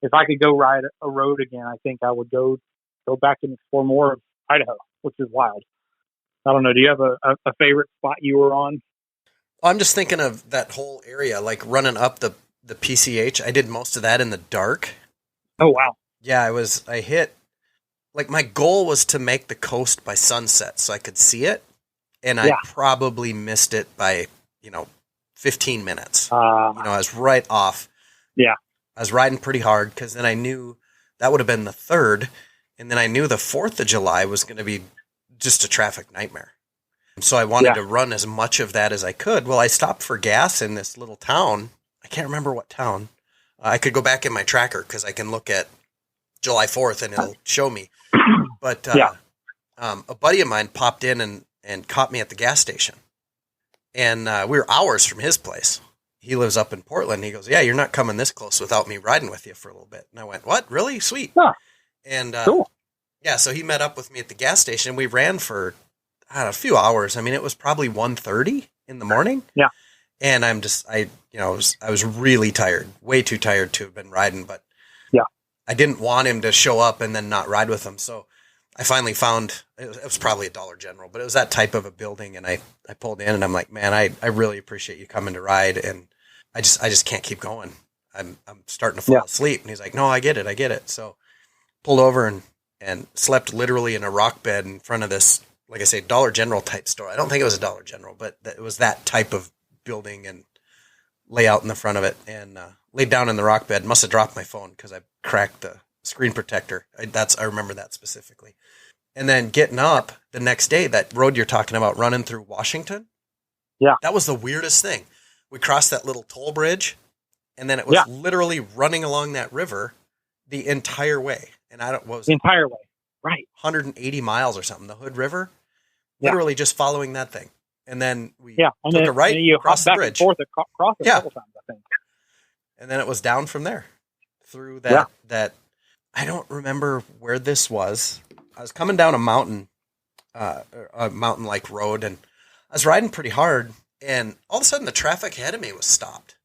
S3: if I could go ride a road again, I think I would go back and explore more of Idaho, which is wild. I don't know. Do you have a favorite spot you were on?
S1: I'm just thinking of that whole area, like running up the PCH. I did most of that in the dark.
S3: Oh, wow.
S1: Yeah, I hit, like my goal was to make the coast by sunset so I could see it. And I probably missed it by, 15 minutes. I was right off.
S3: Yeah.
S1: I was riding pretty hard because then I knew that would have been the 3rd. And then I knew the 4th of July was going to be just a traffic nightmare. So I wanted to run as much of that as I could. Well, I stopped for gas in this little town. I can't remember what town. I could go back in my tracker because I can look at July 4th and it'll show me. But a buddy of mine popped in and caught me at the gas station. And we were hours from his place. He lives up in Portland. He goes, yeah, you're not coming this close without me riding with you for a little bit. And I went, what? Really? Sweet.
S3: Huh.
S1: And
S3: cool.
S1: So he met up with me at the gas station. We ran for a few hours. I mean, it was probably 1:30 in the morning.
S3: Yeah.
S1: And I was really tired, way too tired to have been riding, but I didn't want him to show up and then not ride with him. So I finally found, it was probably a Dollar General, but it was that type of a building. And I pulled in and I'm like, man, I really appreciate you coming to ride. And I just can't keep going. I'm starting to fall asleep. And he's like, no, I get it. So pulled over and slept literally in a rock bed in front of this, like I say, Dollar General type store. I don't think it was a Dollar General, but it was that type of building and layout in the front of it, and laid down in the rock bed. Must have dropped my phone because I cracked the screen protector. I remember that specifically. And then getting up the next day, that road you're talking about running through Washington.
S3: Yeah.
S1: That was the weirdest thing. We crossed that little toll bridge, and then it was literally running along that river the entire way. And what was
S3: the entire way? Right.
S1: 180 miles or something. The Hood River, literally just following that thing. And then we
S3: took
S1: a right across the bridge.
S3: Forth across a couple times, I think.
S1: And then it was down from there through that. I don't remember where this was. I was coming down a mountain-like road, and I was riding pretty hard. And all of a sudden, the traffic ahead of me was stopped.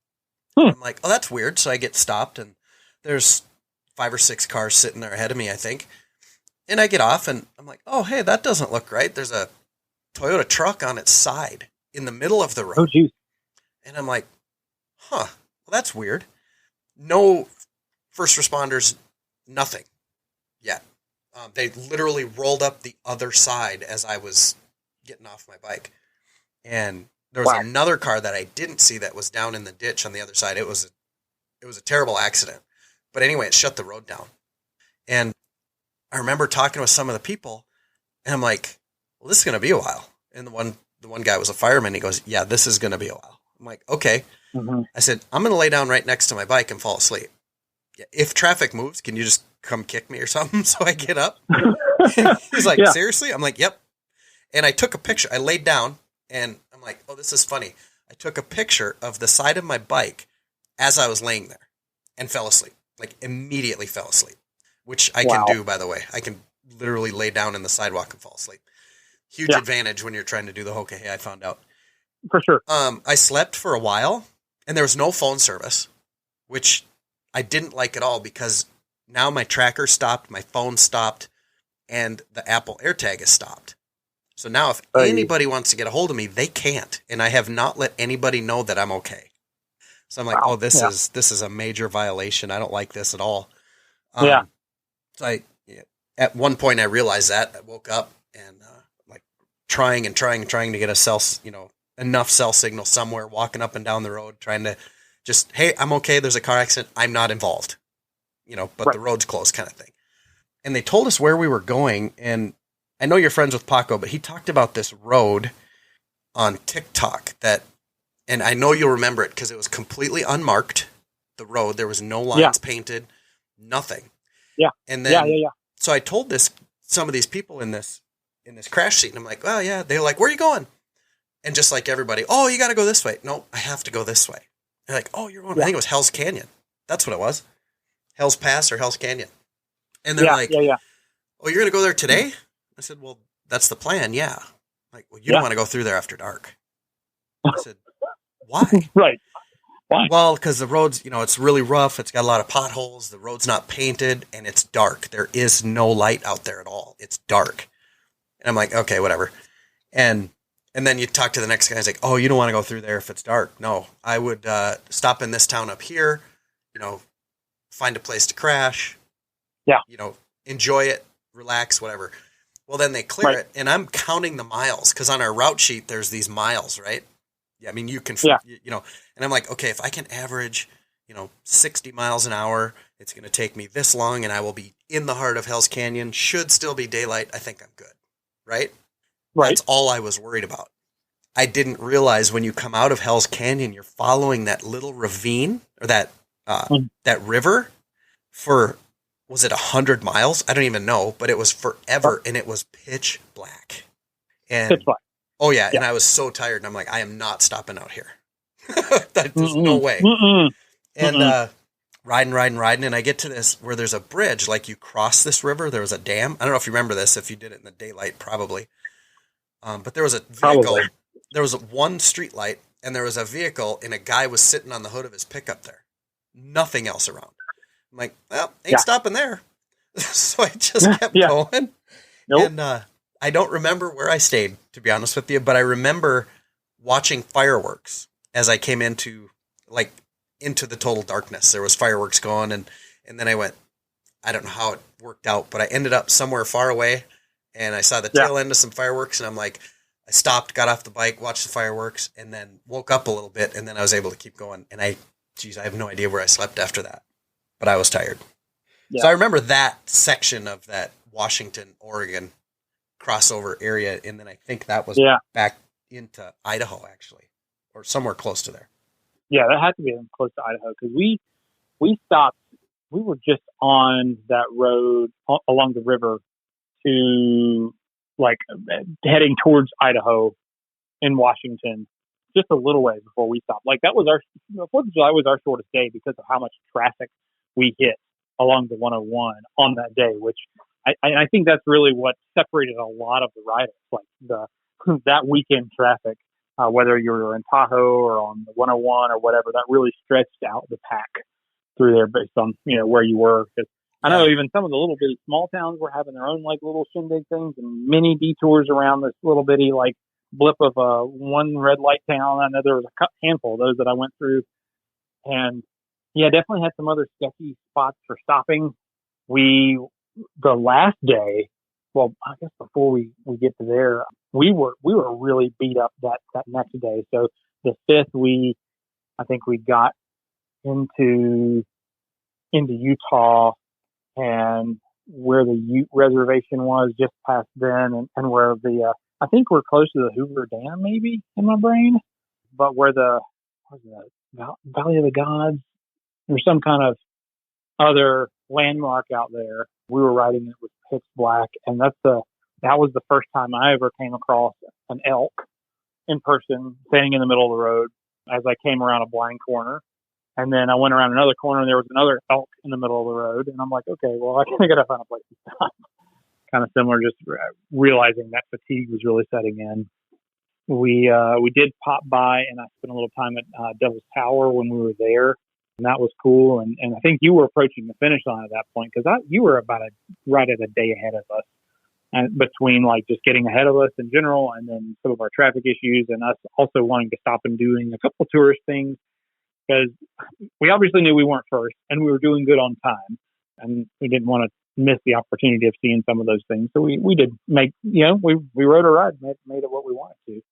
S1: I'm like, oh, that's weird. So I get stopped, and there's 5 or 6 cars sitting there ahead of me, I think. And I get off, and I'm like, oh, hey, that doesn't look right. There's a Toyota truck on its side in the middle of the road.
S3: Oh, geez.
S1: And I'm like, well, that's weird. No first responders, nothing yet. They literally rolled up the other side as I was getting off my bike. And there was another car that I didn't see that was down in the ditch on the other side. It was a terrible accident. But anyway, it shut the road down. And I remember talking with some of the people, and I'm like, well, this is going to be a while. And the one guy was a fireman. He goes, yeah, this is going to be a while. I'm like, okay.
S3: Mm-hmm.
S1: I said, I'm going to lay down right next to my bike and fall asleep. If traffic moves, can you just come kick me or something so I get up? He's like, seriously? I'm like, yep. And I took a picture. I laid down, and I'm like, oh, this is funny. I took a picture of the side of my bike as I was laying there and fell asleep. Like immediately fell asleep, which I can do, by the way. I can literally lay down in the sidewalk and fall asleep. Huge advantage when you're trying to do the Hoka Hey, I found out.
S3: For sure.
S1: I slept for a while and there was no phone service, which I didn't like at all because now my tracker stopped, my phone stopped, and the Apple AirTag is stopped. So now if anybody wants to get a hold of me, they can't. And I have not let anybody know that I'm okay. So I'm like, this is a major violation. I don't like this at all. So at one point I realized that. I woke up and like trying to get a cell, enough cell signal somewhere, walking up and down the road, trying to just, hey, I'm okay. There's a car accident. I'm not involved, but the road's closed kind of thing. And they told us where we were going. And I know you're friends with Paco, but he talked about this road on TikTok and I know you'll remember it because it was completely unmarked, the road. There was no lines painted, nothing. Yeah. And then, so I told some of these people in this crash scene, I'm like, well, yeah, they're like, where are you going? And just like everybody, oh, you got to go this way. No, I have to go this way. They're like, oh, you're going, I think it was Hell's Canyon. That's what it was. Hell's Pass or Hell's Canyon. And they're like, oh, you're going to go there today? I said, well, that's the plan. Yeah. Like, well, you don't want to go through there after dark. I said, why?
S3: Right. Why?
S1: Well, because the road's, it's really rough. It's got a lot of potholes. The road's not painted and it's dark. There is no light out there at all. It's dark. And I'm like, okay, whatever. And then you talk to the next guy. He's like, oh, you don't want to go through there if it's dark. No, I would stop in this town up here, find a place to crash. Yeah. Enjoy it, relax, whatever. Well, then they clear it, and I'm counting the miles because on our route sheet, there's these miles, right? Yeah, I mean, you can, and I'm like, okay, if I can average, 60 miles an hour, it's going to take me this long, and I will be in the heart of Hell's Canyon. Should still be daylight. I think I'm good, right? Right. That's all I was worried about. I didn't realize when you come out of Hell's Canyon, you're following that little ravine or that river for, was it 100 miles? I don't even know, but it was forever and it was pitch black. Pitch black. Oh yeah. And I was so tired and I'm like, I am not stopping out here. There's no way. And riding. And I get to this where there's a bridge, like you cross this river. There was a dam. I don't know if you remember this, if you did it in the daylight, probably. But there was a vehicle. Probably. There was one street light, and there was a vehicle, and a guy was sitting on the hood of his pickup there. Nothing else around. I'm like, well, ain't stopping there. So I just kept going. Nope. And I don't remember where I stayed, to be honest with you, but I remember watching fireworks as I came into the total darkness. There was fireworks going, and then I went, I don't know how it worked out, but I ended up somewhere far away, and I saw the tail end of some fireworks, and I'm like, I stopped, got off the bike, watched the fireworks, and then woke up a little bit, and then I was able to keep going. And I have no idea where I slept after that, but I was tired. Yeah. So I remember that section of that Washington, Oregon crossover area, and then I think that was back into Idaho, actually, or somewhere close to there.
S3: Yeah, that had to be close to Idaho, because we stopped. We were just on that road along the river to heading towards Idaho in Washington, just a little way before we stopped. Like that was 4th of July was our shortest day because of how much traffic we hit along the 101 on that day, which I think that's really what separated a lot of the riders, like that weekend traffic, whether you're in Tahoe or on the 101 or whatever, that really stretched out the pack through there based on, where you were. Cause I know even some of the little bitty small towns were having their own little shindig things and mini detours around this little bitty blip of one red light town. I know there was a handful of those that I went through, and definitely had some other sketchy spots for stopping. The last day, well, I guess before we get to there, we were really beat up that next day. So the 5th, I think we got into Utah, and where the Ute reservation was just past then, and where I think we're close to the Hoover Dam, maybe in my brain, but where Valley of the Gods, there's some kind of other landmark out there. We were riding it with pitch black, and that was the first time I ever came across an elk in person, standing in the middle of the road, as I came around a blind corner. And then I went around another corner and there was another elk in the middle of the road. And I'm like, okay, well, I got to find a place to stop. Kind of similar, just realizing that fatigue was really setting in. We did pop by and I spent a little time at Devil's Tower when we were there. And that was cool. And I think you were approaching the finish line at that point because you were about right at a day ahead of us. And between like just getting ahead of us in general and then some of our traffic issues and us also wanting to stop and doing a couple tourist things because we obviously knew we weren't first and we were doing good on time and we didn't want to miss the opportunity of seeing some of those things. So we did make, we rode a ride, made it what we wanted to.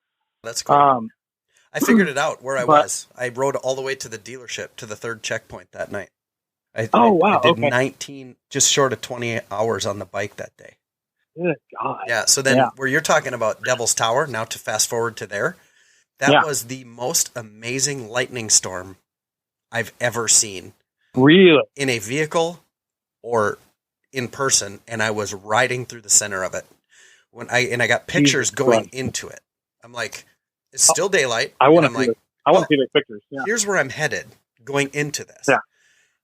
S1: That's cool. I figured it out where I was. I rode all the way to the dealership to the third checkpoint that night.
S3: Wow.
S1: I did
S3: okay.
S1: 19, just short of 20 hours on the bike that day.
S3: Good God.
S1: Yeah. So then where you're talking about Devil's Tower, now to fast forward to there, that was the most amazing lightning storm I've ever seen.
S3: Really?
S1: In a vehicle or in person. And I was riding through the center of it and I got pictures going into it. I'm like, it's still daylight.
S3: I want to see those pictures. Yeah.
S1: Here's where I'm headed going into this.
S3: Yeah.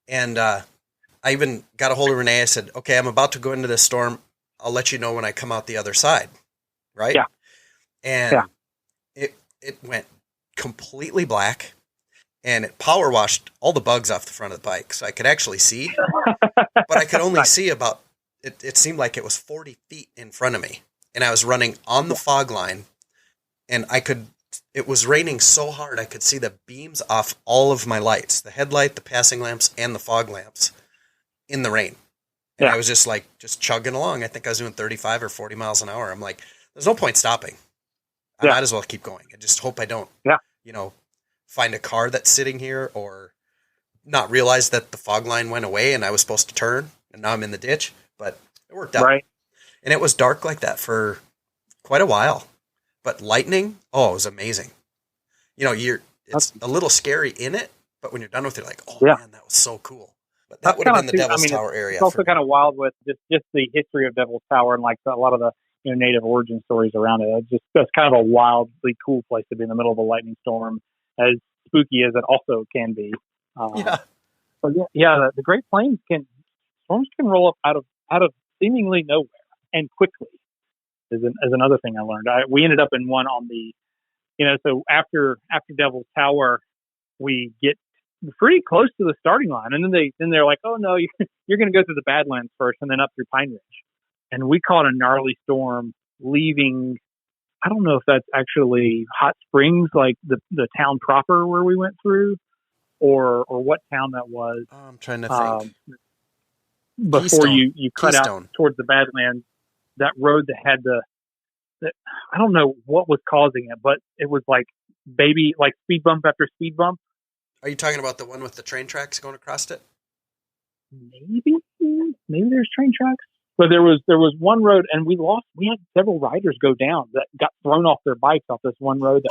S1: And I even got a hold of Renee. I said, okay, I'm about to go into this storm. I'll let you know when I come out the other side. Right?
S3: Yeah.
S1: And it went completely black and it power washed all the bugs off the front of the bike. So I could actually see, but I could only see about, it seemed like it was 40 feet in front of me. And I was running on the fog line and it was raining so hard I could see the beams off all of my lights, the headlight, the passing lamps, and the fog lamps in the rain. And I was just chugging along. I think I was doing 35 or 40 miles an hour. I'm like, there's no point stopping. I might as well keep going. I just hope I don't, find a car that's sitting here or not realize that the fog line went away and I was supposed to turn and now I'm in the ditch, but it worked out.
S3: Right.
S1: And it was dark like that for quite a while, but lightning, it was amazing. It's a little scary in it, but when you're done with it, you're like, man, that was so cool. But that would have been the Devil's Tower area.
S3: It's also kind of wild with just the history of Devil's Tower and like a lot of the native origin stories around it. That's kind of a wildly cool place to be in the middle of a lightning storm, as spooky as it also can be. But the Great Plains storms can roll up out of seemingly nowhere and quickly. Is another thing I learned. We ended up in one on the, so after Devil's Tower, we get pretty close to the starting line, and then they're like, oh no, you're going to go through the Badlands first, and then up through Pine Ridge. And we caught a gnarly storm leaving. I don't know if that's actually Hot Springs, like the town proper where we went through, or what town that was.
S1: I'm trying to think.
S3: Before
S1: Keystone.
S3: you cut out towards the Badlands, that road that had I don't know what was causing it, but it was like speed bump after speed bump.
S1: Are you talking about the one with the train tracks going across it?
S3: Maybe there's train tracks. But there was one road, and we had several riders go down that got thrown off their bikes off this one road.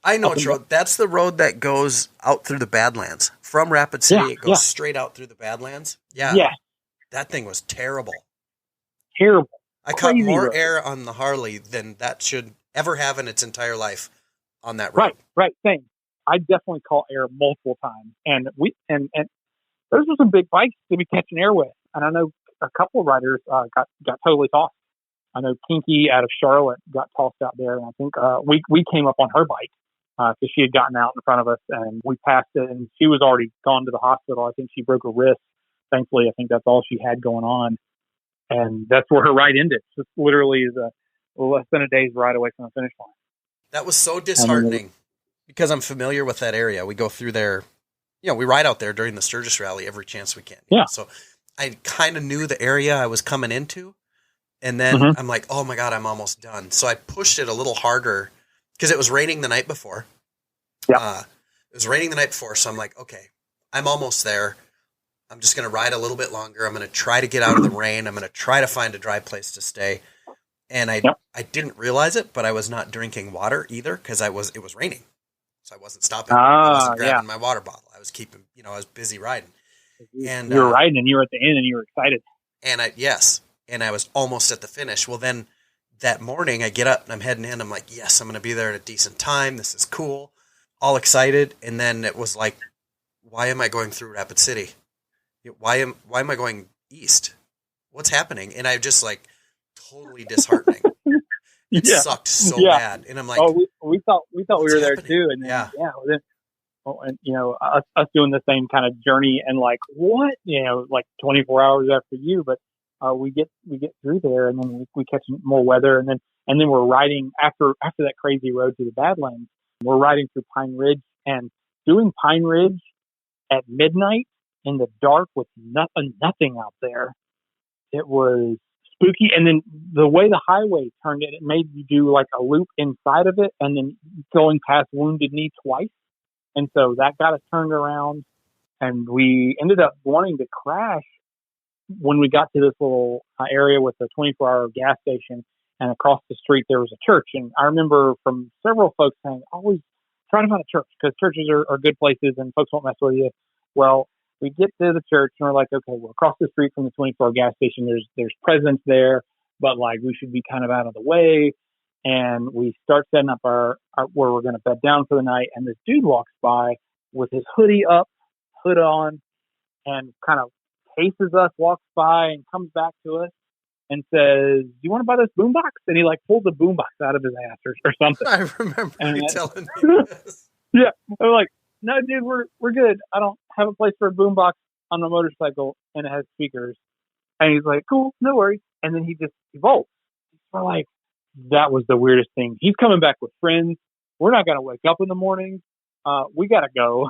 S1: I know which road. That's the road that goes out through the Badlands. From Rapid City, it goes straight out through the Badlands. Yeah. Yeah. That thing was terrible.
S3: Terrible.
S1: I caught more air on the Harley than that should ever have in its entire life on that road.
S3: Right. Same. I definitely caught air multiple times. And and those were some big bikes to be catching air with. And I know a couple of riders got totally tossed. I know Kinky out of Charlotte got tossed out there, and I think we came up on her bike because she had gotten out in front of us, and we passed it, and she was already gone to the hospital. I think she broke her wrist. Thankfully, I think that's all she had going on, and that's where her ride ended. Just literally is less than a day's ride away from the finish line.
S1: That was so disheartening because I'm familiar with that area. We go through there, we ride out there during the Sturgis Rally every chance we can.
S3: Yeah.
S1: So I kind of knew the area I was coming into, and then I'm like, oh my God, I'm almost done. So I pushed it a little harder because it was raining the night before.
S3: Yeah.
S1: It was raining the night before. So I'm like, okay, I'm almost there. I'm just going to ride a little bit longer. I'm going to try to get out of the rain. I'm going to try to find a dry place to stay. And I didn't realize it, but I was not drinking water either because it was raining. So I wasn't stopping. I wasn't grabbing my water bottle. I was keeping, I was busy riding. And
S3: you were riding and you were at the end and you were excited.
S1: And I was almost at the finish. Well, then that morning I get up and I'm heading in. I'm like, yes, I'm going to be there at a decent time. This is cool. all excited, and then it was like, why am I going through Rapid City? Why am I going east? What's happening? And I just like totally disheartening. It sucked so bad, and I'm like,
S3: we thought we were there
S1: happening?
S3: too, and then, then, and you know, us doing the same kind of journey, and like what, you know, like 24 hours after you, but we get through there, and then we catch more weather, and then we're riding after that crazy road to the Badlands. We're riding through Pine Ridge, and doing Pine Ridge at midnight in the dark with nothing out there. It was spooky. And then the way the highway turned it made you do like a loop inside of it and then going past Wounded Knee twice. And so that got us turned around, and we ended up wanting to crash when we got to this little area with a 24-hour gas station, and across the street there was a church. And I remember from several folks saying, always try to find a church, because churches are good places and folks won't mess with you. Well, we get to the church and we're like, okay, we're across the street from the 24-hour gas station. There's presence there, but like we should be kind of out of the way. And we start setting up our where we're going to bed down for the night. And this dude walks by with his hoodie up, hood on, and kind of faces us, walks by and comes back to us and says, "Do you want to buy this boombox?" And he like pulls a boombox out of his ass or something.
S1: I remember you telling me this.
S3: Yeah. I'm like, "No, dude, we're good. I don't have a place for a boombox on my motorcycle, and it has speakers." And he's like, "Cool, no worries." And then he just bolts. We're like, that was the weirdest thing. He's coming back with friends. We're not going to wake up in the morning. We got to go.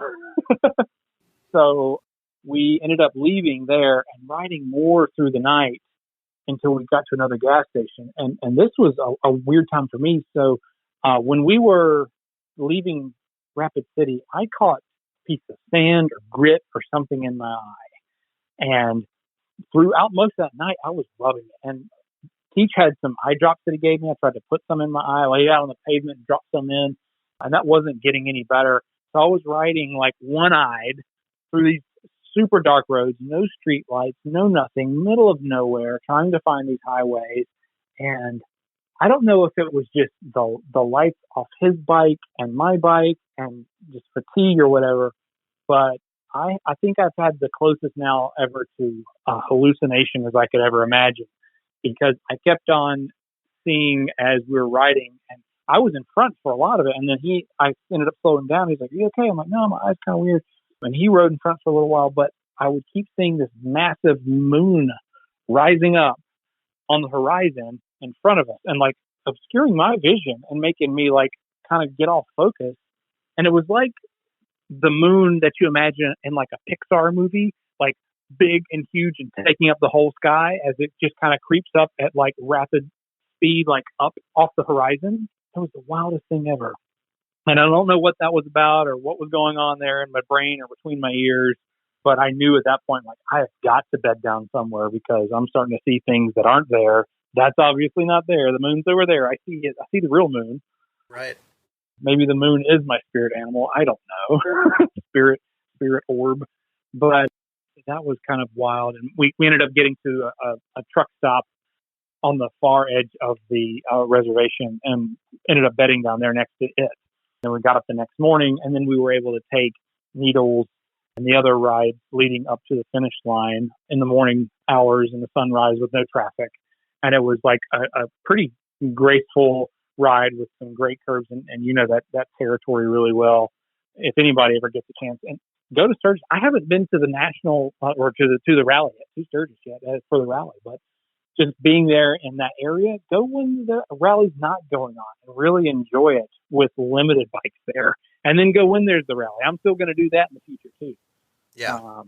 S3: So we ended up leaving there and riding more through the night until we got to another gas station. And this was a weird time for me. So when we were leaving Rapid City, I caught a piece of sand or grit or something in my eye. And throughout most of that night, I was rubbing it. And Teach had some eye drops that he gave me. I tried to put some in my eye, laid out on the pavement, and dropped some in, and that wasn't getting any better. So I was riding like one-eyed through these super dark roads, no street lights, no nothing, middle of nowhere, trying to find these highways. And I don't know if it was just the lights off his bike and my bike and just fatigue or whatever, but I think I've had the closest now ever to a hallucination as I could ever imagine. Because I kept on seeing as we were riding, and I was in front for a lot of it. And then I ended up slowing down. He's like, "Are you okay?" I'm like, "No, my eye's kind of weird." And he rode in front for a little while, but I would keep seeing this massive moon rising up on the horizon in front of us and like obscuring my vision and making me like kind of get off focus. And it was like the moon that you imagine in like a Pixar movie, like big and huge and taking up the whole sky as it just kind of creeps up at like rapid speed, like up off the horizon. It was the wildest thing ever. And I don't know what that was about or what was going on there in my brain or between my ears, but I knew at that point, like, I have got to bed down somewhere because I'm starting to see things that aren't there. That's obviously not there. The moon's over there. I see it. I see the real moon.
S1: Right.
S3: Maybe the moon is my spirit animal. I don't know. spirit orb. But that was kind of wild. And we ended up getting to a truck stop on the far edge of the reservation and ended up bedding down there next to it. And we got up the next morning, and then we were able to take Needles and the other ride leading up to the finish line in the morning hours in the sunrise with no traffic. And it was like a pretty graceful ride with some great curves, and you know that territory really well. If anybody ever gets a chance, and go to Sturgis. I haven't been to the national or to the rally yet, to Sturgis yet for the rally, but just being there in that area, go when the rally's not going on and really enjoy it with limited bikes there, and then go when there's the rally. I'm still going to do that in the future too.
S1: Yeah.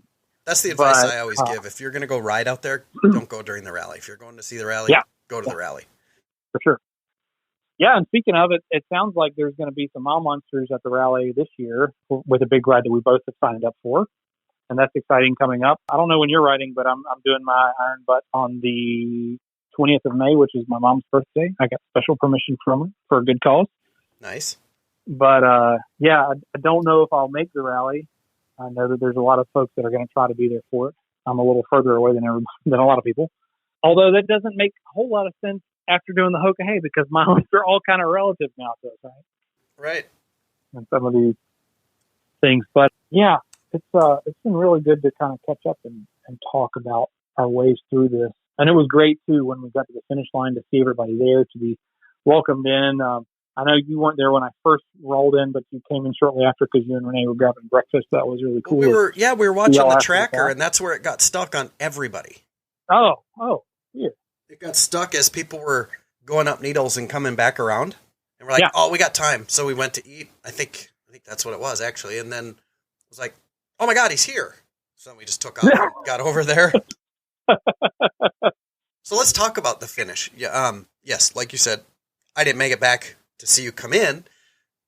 S1: That's the advice I always give. If you're going to go ride out there, don't go during the rally. If you're going to see the rally, go to the rally.
S3: For sure. Yeah, and speaking of it, it sounds like there's going to be some mile monsters at the rally this year with a big ride that we both have signed up for, and that's exciting coming up. I don't know when you're riding, but I'm doing my Iron Butt on the 20th of May, which is my mom's birthday. I got special permission from her for a good cause.
S1: Nice.
S3: But yeah, I don't know if I'll make the rally. I know that there's a lot of folks that are going to try to be there for it. I'm a little further away than a lot of people. Although that doesn't make a whole lot of sense after doing the Hoka Hey, because miles are all kind of relative now to us, right?
S1: Right.
S3: And some of these things. But yeah, it's been really good to kind of catch up and talk about our ways through this. And it was great too when we got to the finish line to see everybody there, to be welcomed in. I know you weren't there when I first rolled in, but you came in shortly after because you and Renee were grabbing breakfast. That was really cool.
S1: We were watching the tracker, and that's where it got stuck on everybody.
S3: Oh, yeah.
S1: It got stuck as people were going up needles and coming back around, and we're like, "Oh, we got time," so we went to eat. I think that's what it was actually, and then it was like, "Oh my God, he's here!" So we just took off, and got over there. So let's talk about the finish. Yeah, yes, like you said, I didn't make it back to see you come in.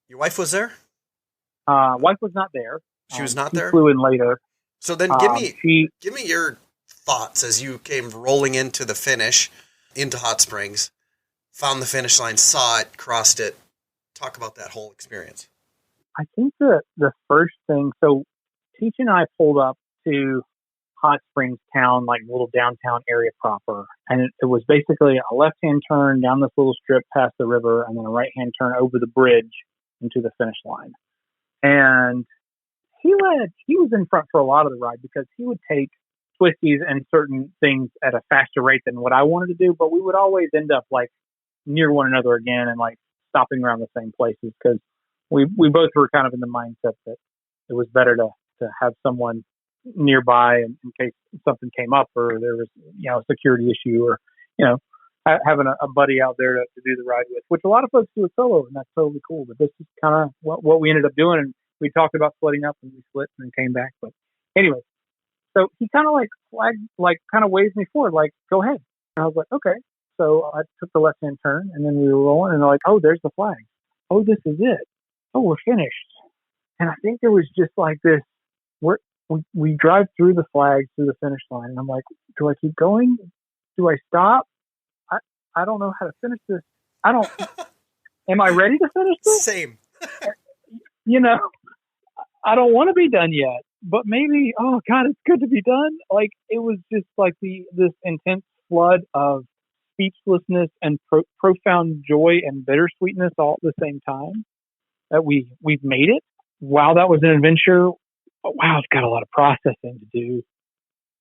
S1: Your wife was there?
S3: Wife was not there.
S1: She was not there?
S3: She flew in later.
S1: So then give me your thoughts as you came rolling into the finish, into Hot Springs, found the finish line, saw it, crossed it. Talk about that whole experience.
S3: I think the first thing, so Teach and I pulled up to Hot Springs town, like little downtown area proper. And it was basically a left-hand turn down this little strip past the river and then a right-hand turn over the bridge into the finish line. And he was in front for a lot of the ride because he would take twisties and certain things at a faster rate than what I wanted to do. But we would always end up like near one another again and like stopping around the same places because we both were kind of in the mindset that it was better to have someone nearby in case something came up or there was, a security issue or, having a buddy out there to do the ride with, which a lot of folks do a solo, and that's totally cool. But this is kind of what we ended up doing. And we talked about splitting up and we split and then came back. But anyway, so he kind of like flagged, like kind of waved me forward, like, go ahead. And I was like, okay. So I took the left-hand turn and then we were rolling and they're like, oh, there's the flag. Oh, this is it. Oh, we're finished. And I think there was just like this, we drive through the flags through the finish line, and I'm like, do I keep going? Do I stop? I don't know how to finish this. Am I ready to finish this?
S1: Same.
S3: I don't want to be done yet, but maybe, oh God, it's good to be done. Like, it was just like this intense flood of speechlessness and profound joy and bittersweetness all at the same time that we've made it. Wow, that was an adventure. Wow, it's got a lot of processing to do.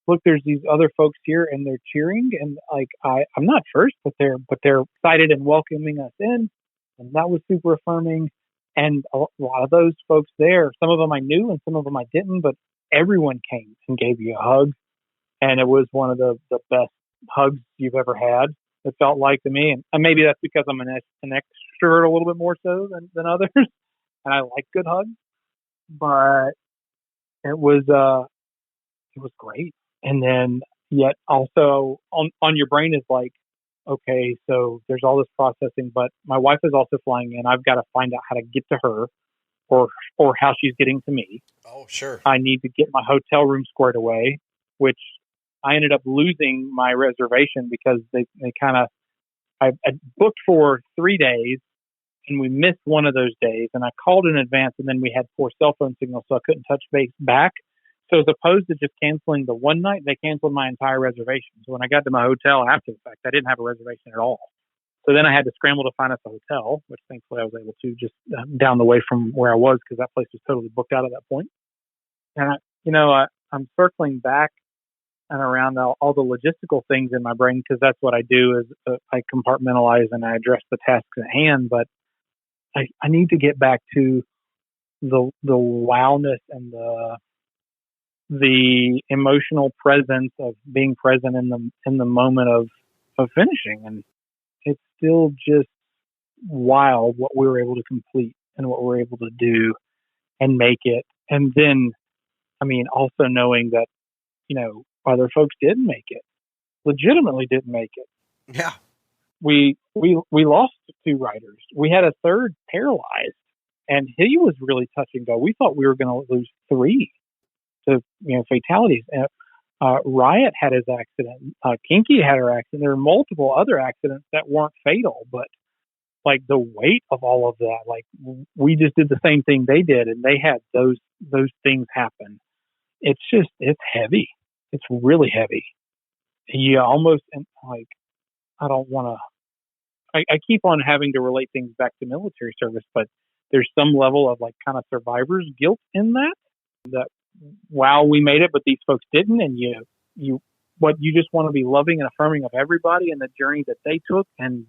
S3: Look, there's these other folks here and they're cheering, and like I'm not first, but they're excited and welcoming us in, and that was super affirming. And a lot of those folks there, some of them I knew and some of them I didn't, but everyone came and gave you a hug, and it was one of the best hugs you've ever had. It felt like to me, and maybe that's because I'm an extrovert a little bit more so than others, and I like good hugs, but it was great. And then yet also on your brain is like, okay, so there's all this processing, but my wife is also flying in. I've got to find out how to get to her or how she's getting to me.
S1: Oh, sure.
S3: I need to get my hotel room squared away, which I ended up losing my reservation because they kind of, I booked for 3 days and we missed one of those days, and I called in advance, and then we had poor cell phone signal, so I couldn't touch base back. So as opposed to just canceling the one night, they canceled my entire reservation. So when I got to my hotel after the fact, I didn't have a reservation at all. So then I had to scramble to find us a hotel, which thankfully I was able to just down the way from where I was because that place was totally booked out at that point. And I'm circling back and around all the logistical things in my brain because that's what I do is I compartmentalize and I address the tasks at hand. But I need to get back to the wowness and the emotional presence of being present in the moment of finishing. And it's still just wild what we were able to complete and what we were able to do and make it. And then, also knowing that, other folks didn't make it, legitimately didn't make it.
S1: Yeah.
S3: We lost 2 riders. We had a third paralyzed, and he was really touch and go. We thought we were going to lose 3 to fatalities. Riot had his accident. Kinky had her accident. There were multiple other accidents that weren't fatal, but like the weight of all of that, like we just did the same thing they did, and they had those things happen. It's heavy. It's really heavy. You almost, like, I don't want to. I keep on having to relate things back to military service, but there's some level of like kind of survivor's guilt in that wow, we made it, but these folks didn't. And you just want to be loving and affirming of everybody and the journey that they took and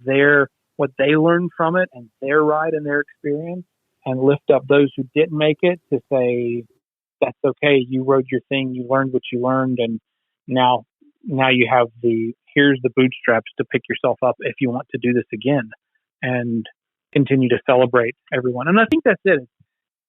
S3: what they learned from it and their ride and their experience, and lift up those who didn't make it to say, that's okay. You rode your thing. You learned what you learned. And now you have here's the bootstraps to pick yourself up if you want to do this again, and continue to celebrate everyone. And I think that's it.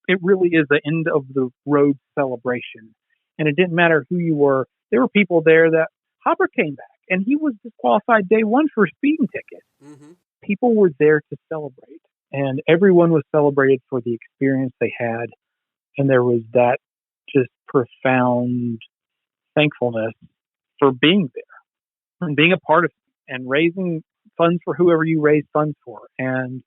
S3: It really is the end of the road celebration. And it didn't matter who you were. There were people there that Hopper came back and he was disqualified day one for a speeding ticket. Mm-hmm. People were there to celebrate, and everyone was celebrated for the experience they had. And there was that just profound thankfulness for being there and being a part of it and raising funds for whoever you raise funds for, and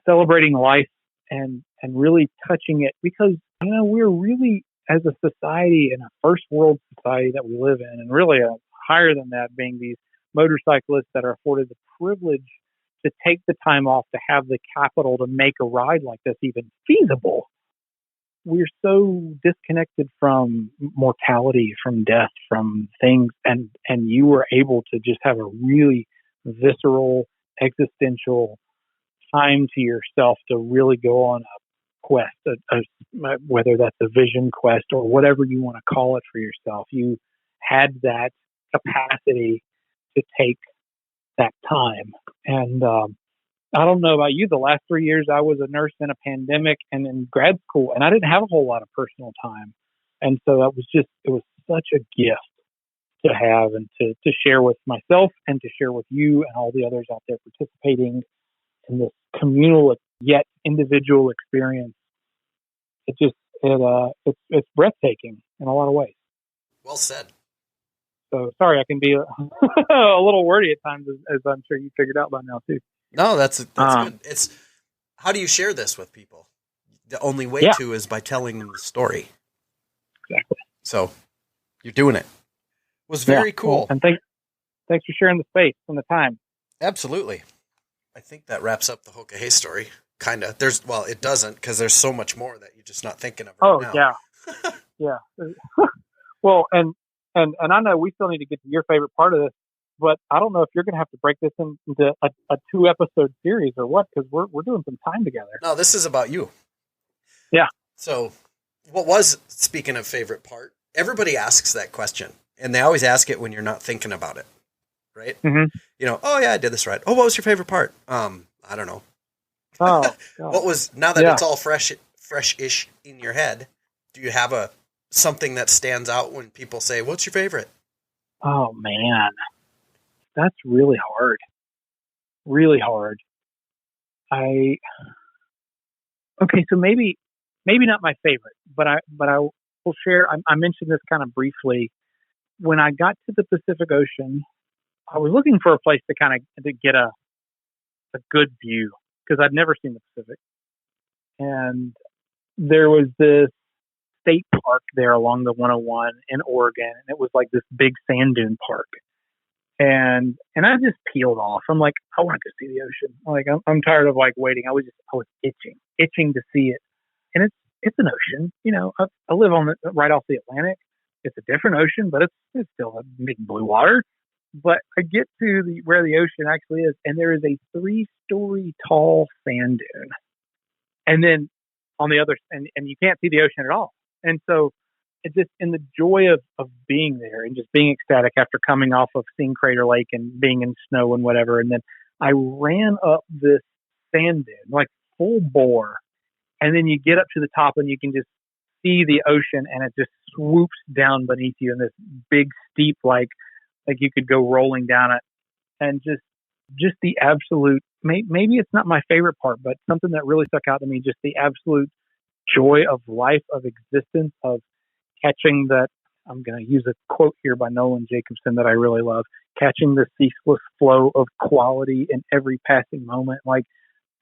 S3: celebrating life and really touching it, because, we're really, as a society, in a first world society that we live in, and really higher than that being these motorcyclists that are afforded the privilege to take the time off to have the capital to make a ride like this even feasible. We're so disconnected from mortality, from death, from things, and you were able to just have a really visceral, existential time to yourself to really go on a quest, whether that's a vision quest or whatever you want to call it for yourself. You had that capacity to take that time. And I don't know about you, the last 3 years I was a nurse in a pandemic and in grad school, and I didn't have a whole lot of personal time. And so it was such a gift to have and to share with myself and to share with you and all the others out there participating in this communal yet individual experience. It's breathtaking in a lot of ways.
S1: Well said.
S3: So sorry, I can be a little wordy at times, as I'm sure you figured out by now too.
S1: No, that's good. It's, how do you share this with people? The only way to is by telling them the story.
S3: Exactly.
S1: So you're doing it. It was very cool.
S3: Well, and thanks for sharing the space and the time.
S1: Absolutely. I think that wraps up the Hoka Hey story. Kind of. It doesn't, because there's so much more that you're just not thinking of right now.
S3: Yeah. Well, and I know we still need to get to your favorite part of this, but I don't know if you're going to have to break this into a 2-episode series or what, because we're doing some time together.
S1: No, this is about you.
S3: Yeah.
S1: So speaking of favorite part, everybody asks that question, and they always ask it when you're not thinking about it, right? Mm-hmm. Oh yeah, I did this right. Oh, what was your favorite part? I don't know.
S3: Oh,
S1: what was, now that it's all fresh-ish in your head, do you have something that stands out when people say, what's your favorite?
S3: Oh man, that's really hard. Really hard. Okay, so maybe not my favorite, but I will share. I mentioned this kind of briefly. When I got to the Pacific Ocean, I was looking for a place to get a good view, because I'd never seen the Pacific. And there was this state park there along the 101 in Oregon, and it was like this big sand dune park. And I just peeled off. I'm like, I want to go see the ocean. Like, I'm tired of like waiting. I was itching to see it. And it's an ocean. I live right off the Atlantic. It's a different ocean, but it's still a big blue water. But I get to where the ocean actually is, and there is a 3-story tall sand dune. And then on the other, and you can't see the ocean at all. And so it's just in the joy of being there and just being ecstatic after coming off of seeing Crater Lake and being in snow and whatever. And then I ran up this sand dune, like full bore. And then you get up to the top and you can just see the ocean, and it just swoops down beneath you in this big, steep, like you could go rolling down it. And just the absolute, maybe it's not my favorite part, but something that really stuck out to me, just the absolute joy of life, of existence, of catching that. I'm going to use a quote here by Nolan Jacobson that I really love, catching the ceaseless flow of quality in every passing moment. Like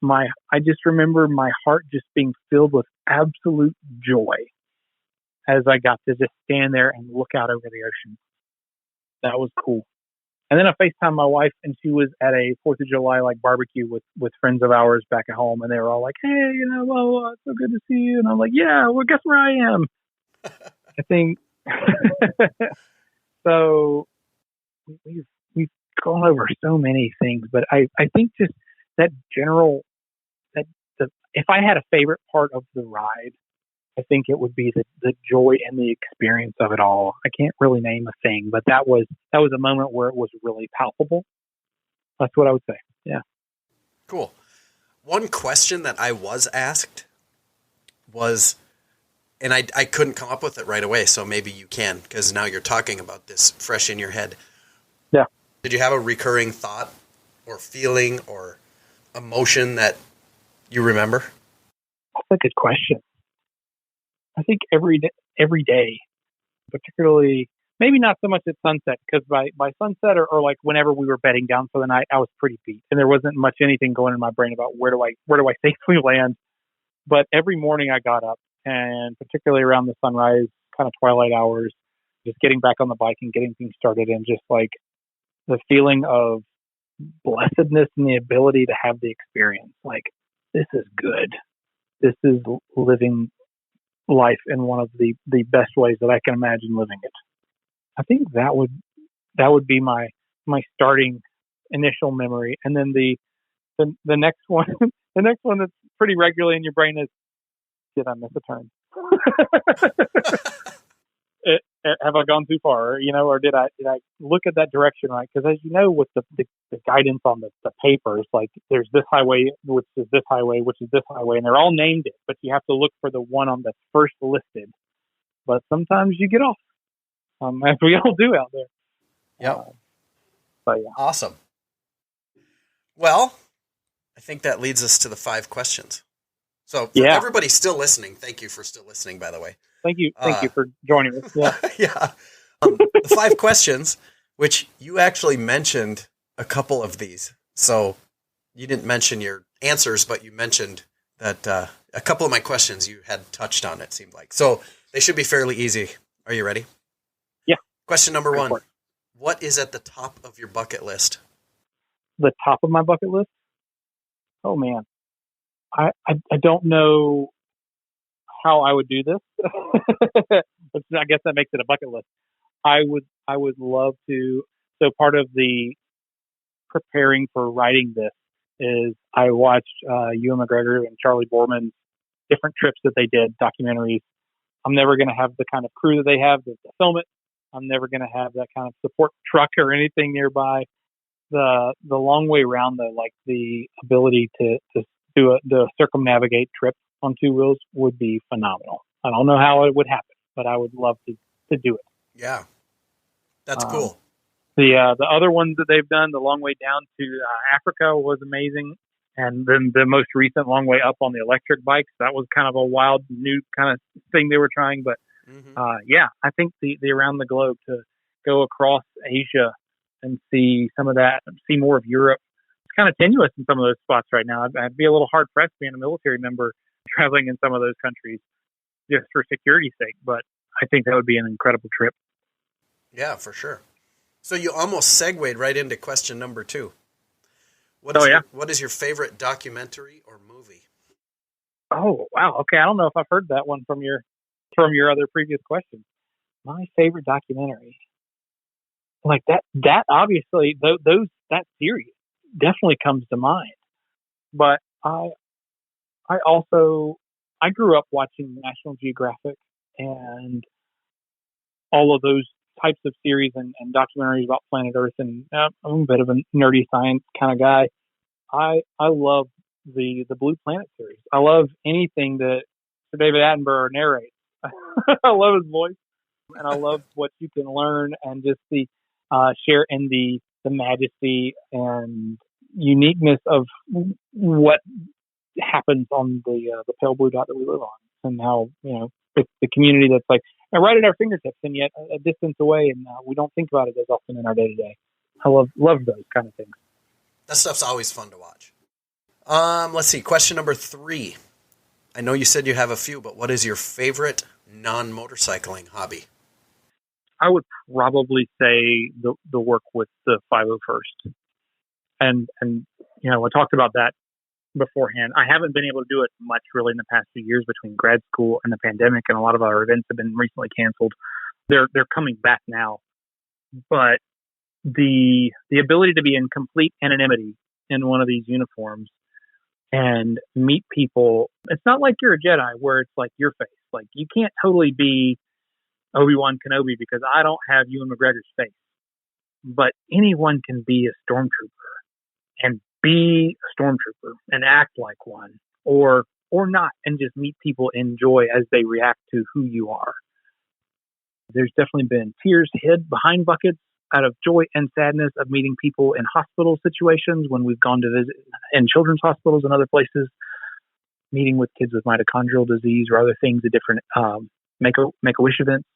S3: I just remember my heart just being filled with absolute joy as I got to just stand there and look out over the ocean. That was cool. And then I FaceTimed my wife, and she was at a 4th of July like barbecue with friends of ours back at home, and they were all like, "Hey, well, it's so good to see you." And I'm like, "Yeah, well, guess where I am?" I think so. We've gone over so many things, but I think just that general if I had a favorite part of the ride, I think it would be the joy and the experience of it all. I can't really name a thing, but that was a moment where it was really palpable. That's what I would say. Yeah.
S1: Cool. One question that I was asked was, and I couldn't come up with it right away, so maybe you can, because now you're talking about this fresh in your head.
S3: Yeah.
S1: Did you have a recurring thought or feeling or emotion that you remember?
S3: That's a good question. I think every day, particularly, maybe not so much at sunset, because by sunset or like whenever we were bedding down for the night, I was pretty beat, and there wasn't much anything going in my brain about where do I safely land. But every morning I got up, and particularly around the sunrise, kind of twilight hours, just getting back on the bike and getting things started, and just like the feeling of blessedness and the ability to have the experience. Like, this is good. This is living life in one of the best ways that I can imagine living it. I think that would be my starting initial memory. And then the next one, the next one that's pretty regularly in your brain is, did I miss a turn? Have I gone too far? Or did I look at that direction right? Because as you know, with the guidance on the papers, like there's this highway, which is this highway, which is this highway, and they're all named it, but you have to look for the one on that's first listed. But sometimes you get off, as we all do out there.
S1: Yep.
S3: But yeah.
S1: Awesome. Well, I think that leads us to the 5 questions. So for everybody still listening, thank you for still listening, by the way.
S3: Thank you for joining us. Yeah.
S1: Yeah. The 5 questions, which you actually mentioned a couple of these. So you didn't mention your answers, but you mentioned that a couple of my questions you had touched on, it seemed like. So they should be fairly easy. Are you ready?
S3: Yeah.
S1: Question number 1. What is at the top of your bucket list?
S3: The top of my bucket list? Oh, man. I don't know how I would do this. I guess that makes it a bucket list. I would love to. So part of the preparing for writing this is I watched Ewan McGregor and Charlie Borman's different trips that they did, documentaries. I'm never going to have the kind of crew that they have to film it. I'm never going to have that kind of support truck or anything nearby. The long way around, though, like the ability to do the circumnavigate trip on 2 wheels would be phenomenal. I don't know how it would happen, but I would love to do it.
S1: Yeah, that's cool.
S3: The other ones that they've done, the long way down to Africa was amazing. And then the most recent long way up on the electric bikes, that was kind of a wild new kind of thing they were trying. But I think the around the globe, to go across Asia and see some of that, see more of Europe. It's kind of tenuous in some of those spots right now. I'd be a little hard pressed being a military member traveling in some of those countries just for security's sake. But I think that would be an incredible trip.
S1: Yeah, for sure. So you almost segued right into question number 2. What is your favorite documentary or movie?
S3: Oh, wow. Okay. I don't know if I've heard that one from your other previous questions. My favorite documentary. Like that obviously that series definitely comes to mind. But I grew up watching National Geographic and all of those types of series and documentaries about planet Earth, and I'm a bit of a nerdy science kind of guy. I love the Blue Planet series. I love anything that Sir David Attenborough narrates. I love his voice, and I love what you can learn and just the share in the majesty and uniqueness of what happens on the pale blue dot that we live on, and how it's the community that's like right at our fingertips and yet a distance away, and we don't think about it as often in our day to day. I love those kind of things.
S1: That stuff's always fun to watch. Let's see. Question number 3. I know you said you have a few, but what is your favorite non-motorcycling hobby?
S3: I would probably say the work with the 501st. And I talked about that beforehand. I haven't been able to do it much really in the past few years between grad school and the pandemic, and a lot of our events have been recently canceled. They're coming back now, but the ability to be in complete anonymity in one of these uniforms and meet people, it's not like you're a Jedi where it's like your face. Like you can't totally be Obi-Wan Kenobi because I don't have Ewan McGregor's face, but anyone can be a stormtrooper and be a stormtrooper and act like one, or not, and just meet people and enjoy as they react to who you are. There's definitely been tears hid behind buckets out of joy and sadness of meeting people in hospital situations when we've gone to visit in children's hospitals and other places, meeting with kids with mitochondrial disease or other things at different Make-A-Wish events.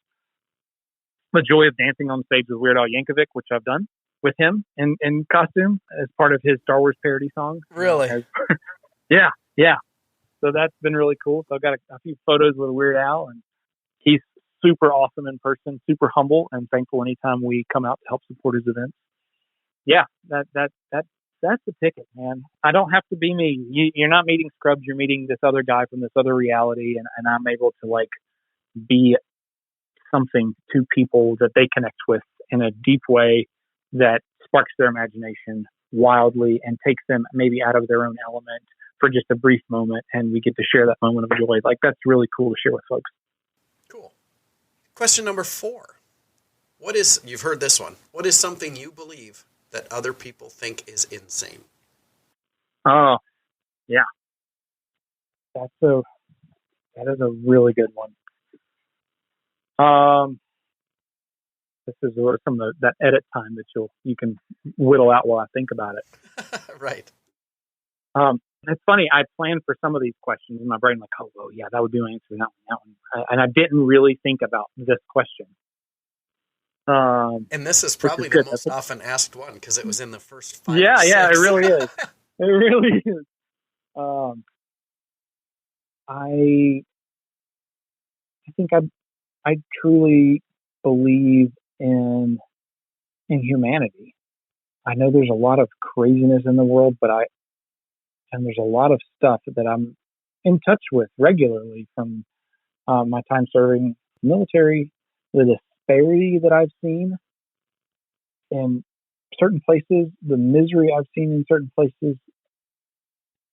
S3: The joy of dancing on stage with Weird Al Yankovic, which I've done with him in costume as part of his Star Wars parody song.
S1: Really?
S3: Yeah. So that's been really cool. So I've got a few photos with Weird Al, and he's super awesome in person, super humble, and thankful anytime we come out to help support his events. Yeah, that's the ticket, man. I don't have to be me. You're not meeting Scrubs. You're meeting this other guy from this other reality, and I'm able to like be something to people that they connect with in a deep way that sparks their imagination wildly and takes them maybe out of their own element for just a brief moment, and we get to share that moment of joy. Like that's really cool to share with folks.
S1: Cool. Question number 4. You've heard this one. What is something you believe that other people think is insane?
S3: Oh, yeah. That is a really good one. This is some of that edit time that you can whittle out while I think about it.
S1: Right.
S3: It's funny. I planned for some of these questions in my brain, like, oh, well, yeah, that would be my answer. That one. And I didn't really think about this question.
S1: And this is probably the most often asked one because it was in the first 5 or 6.
S3: Yeah, it really is. It really is. I think I truly believe in humanity. I know there's a lot of craziness in the world, and there's a lot of stuff that I'm in touch with regularly from my time serving military, the disparity that I've seen in certain places, the misery I've seen in certain places,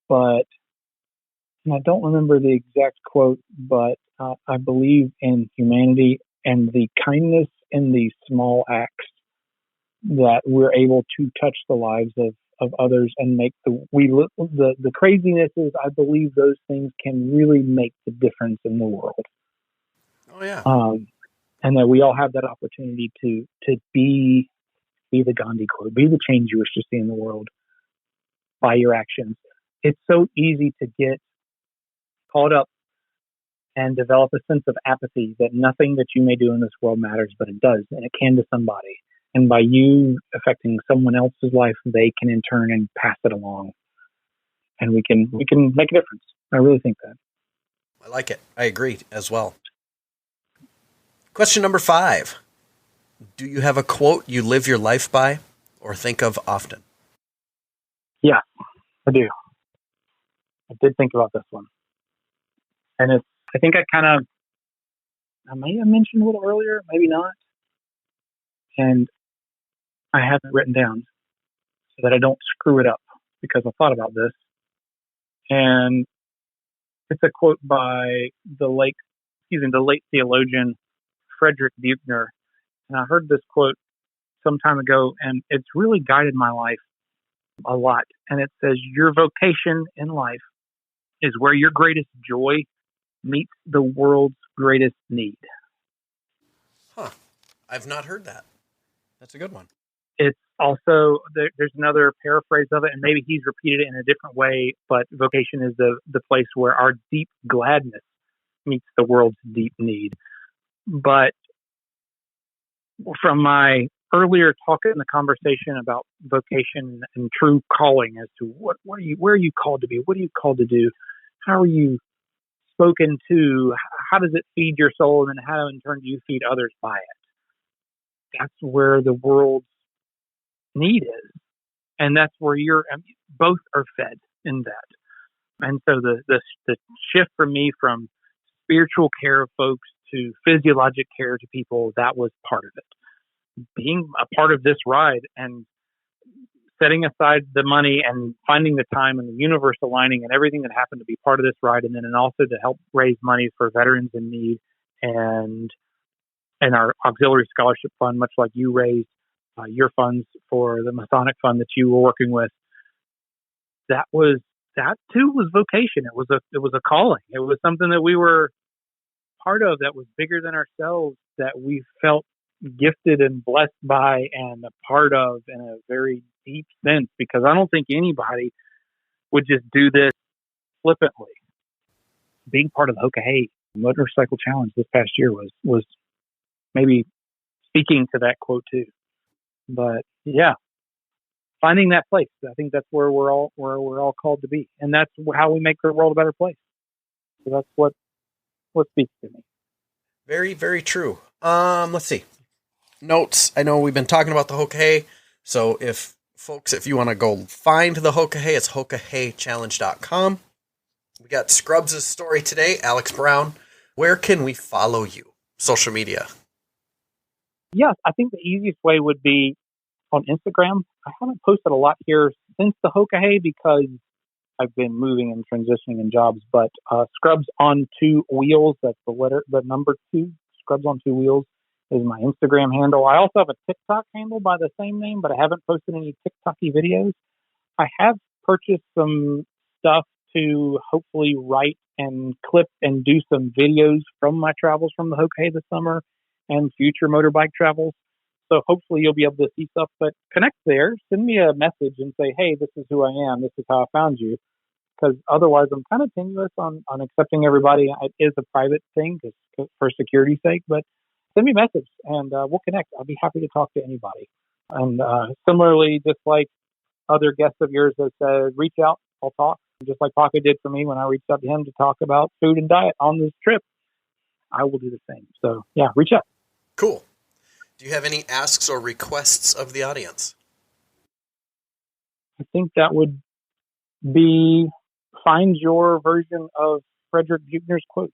S3: and I don't remember the exact quote, but I believe in humanity and the kindness in these small acts that we're able to touch the lives of others and make the craziness is, I believe those things can really make the difference in the world.
S1: Oh yeah.
S3: And that we all have that opportunity to be the Gandhi quote, be the change you wish to see in the world by your actions. It's so easy to get caught up and develop a sense of apathy that nothing that you may do in this world matters, but it does, and it can to somebody. And by you affecting someone else's life, they can in turn and pass it along. And we can make a difference. I really think that.
S1: I like it. I agree as well. Question number 5. Do you have a quote you live your life by or think of often?
S3: Yeah, I do. I did think about this one. And I think I may have mentioned a little earlier, maybe not. And I have it written down so that I don't screw it up because I thought about this. And it's a quote by the late theologian Frederick Buechner. And I heard this quote some time ago, and it's really guided my life a lot. And it says, your vocation in life is where your greatest joy meets the world's greatest need.
S1: Huh. I've not heard that. That's a good one.
S3: It's also, there's another paraphrase of it, and maybe he's repeated it in a different way, but vocation is the place where our deep gladness meets the world's deep need. But from my earlier talk in the conversation about vocation and true calling as to where are you called to be? What are you called to do? How are you spoken to? How does it feed your soul? And then how in turn do you feed others by it? that's where the world's need is. And that's where both are fed in that. And so the shift for me from spiritual care of folks to physiologic care to people, that was part of it. Being a part of this ride and setting aside the money and finding the time and the universe aligning and everything that happened to be part of this ride, and then also to help raise money for veterans in need and our auxiliary scholarship fund, much like you raised your funds for the Masonic fund that you were working with. That too was vocation. It was a calling. It was something that we were part of that was bigger than ourselves, that we felt gifted and blessed by and a part of in a very deep sense, because I don't think anybody would just do this flippantly. Being part of the Hoka Hey Motorcycle Challenge this past year was maybe speaking to that quote too. But yeah, finding that place, I think that's where we're all called to be, and that's how we make the world a better place. So that's what speaks to me.
S1: Very, very true. Let's see. Notes. I know we've been talking about the Hoka Hey, so if you want to go find the Hoka Hey, it's HokaHeyChallenge.com. We got Scrubs' story today, Alex Brown. Where can we follow you? Social media.
S3: Yes, I think the easiest way would be on Instagram. I haven't posted a lot here since the Hoka Hey because I've been moving and transitioning in jobs, but Scrubs on 2 Wheels, that's the number 2, Scrubs on 2 Wheels is my Instagram handle. I also have a TikTok handle by the same name, but I haven't posted any TikToky videos. I have purchased some stuff to hopefully write and clip and do some videos from my travels from the Hoka Hey this summer and future motorbike travels. So hopefully you'll be able to see stuff, but connect there. Send me a message and say, hey, this is who I am. This is how I found you. Because otherwise I'm kind of tenuous on accepting everybody. It is a private thing for security's sake, but send me a message and we'll connect. I'll be happy to talk to anybody. And similarly, just like other guests of yours have said, reach out, I'll talk. Just like Paco did for me when I reached out to him to talk about food and diet on this trip, I will do the same. So yeah, reach out.
S1: Cool. Do you have any asks or requests of the audience?
S3: I think that would be find your version of Frederick Buechner's quote.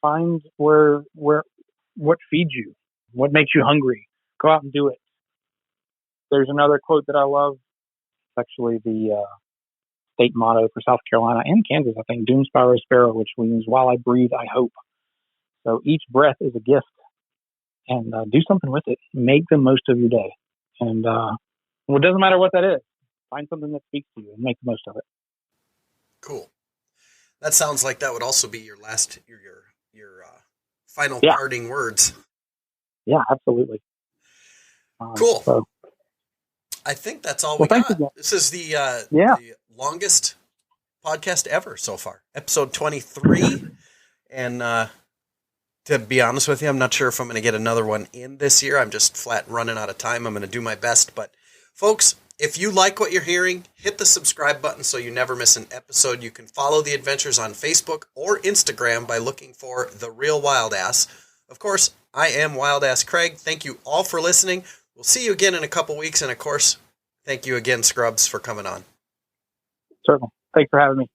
S3: Find what feeds you, what makes you hungry. Go out and do it. There's another quote that I love. It's actually the state motto for South Carolina and Kansas, I think, Doom Sparrow Sparrow, which means while I breathe, I hope. So each breath is a gift, and do something with it. Make the most of your day. And it doesn't matter what that is. Find something that speaks to you and make the most of it.
S1: Cool. That sounds like that would also be your last, your final parting words.
S3: Yeah, absolutely.
S1: Cool.
S3: So,
S1: I think that's all we got. This is the longest podcast ever so far. Episode 23. And to be honest with you, I'm not sure if I'm going to get another one in this year. I'm just flat running out of time. I'm going to do my best. But folks, if you like what you're hearing, hit the subscribe button so you never miss an episode. You can follow the adventures on Facebook or Instagram by looking for The Real Wild Ass. Of course, I am Wild Ass Craig. Thank you all for listening. We'll see you again in a couple weeks. And of course, thank you again, Scrubs, for coming on.
S3: Certainly. Thanks for having me.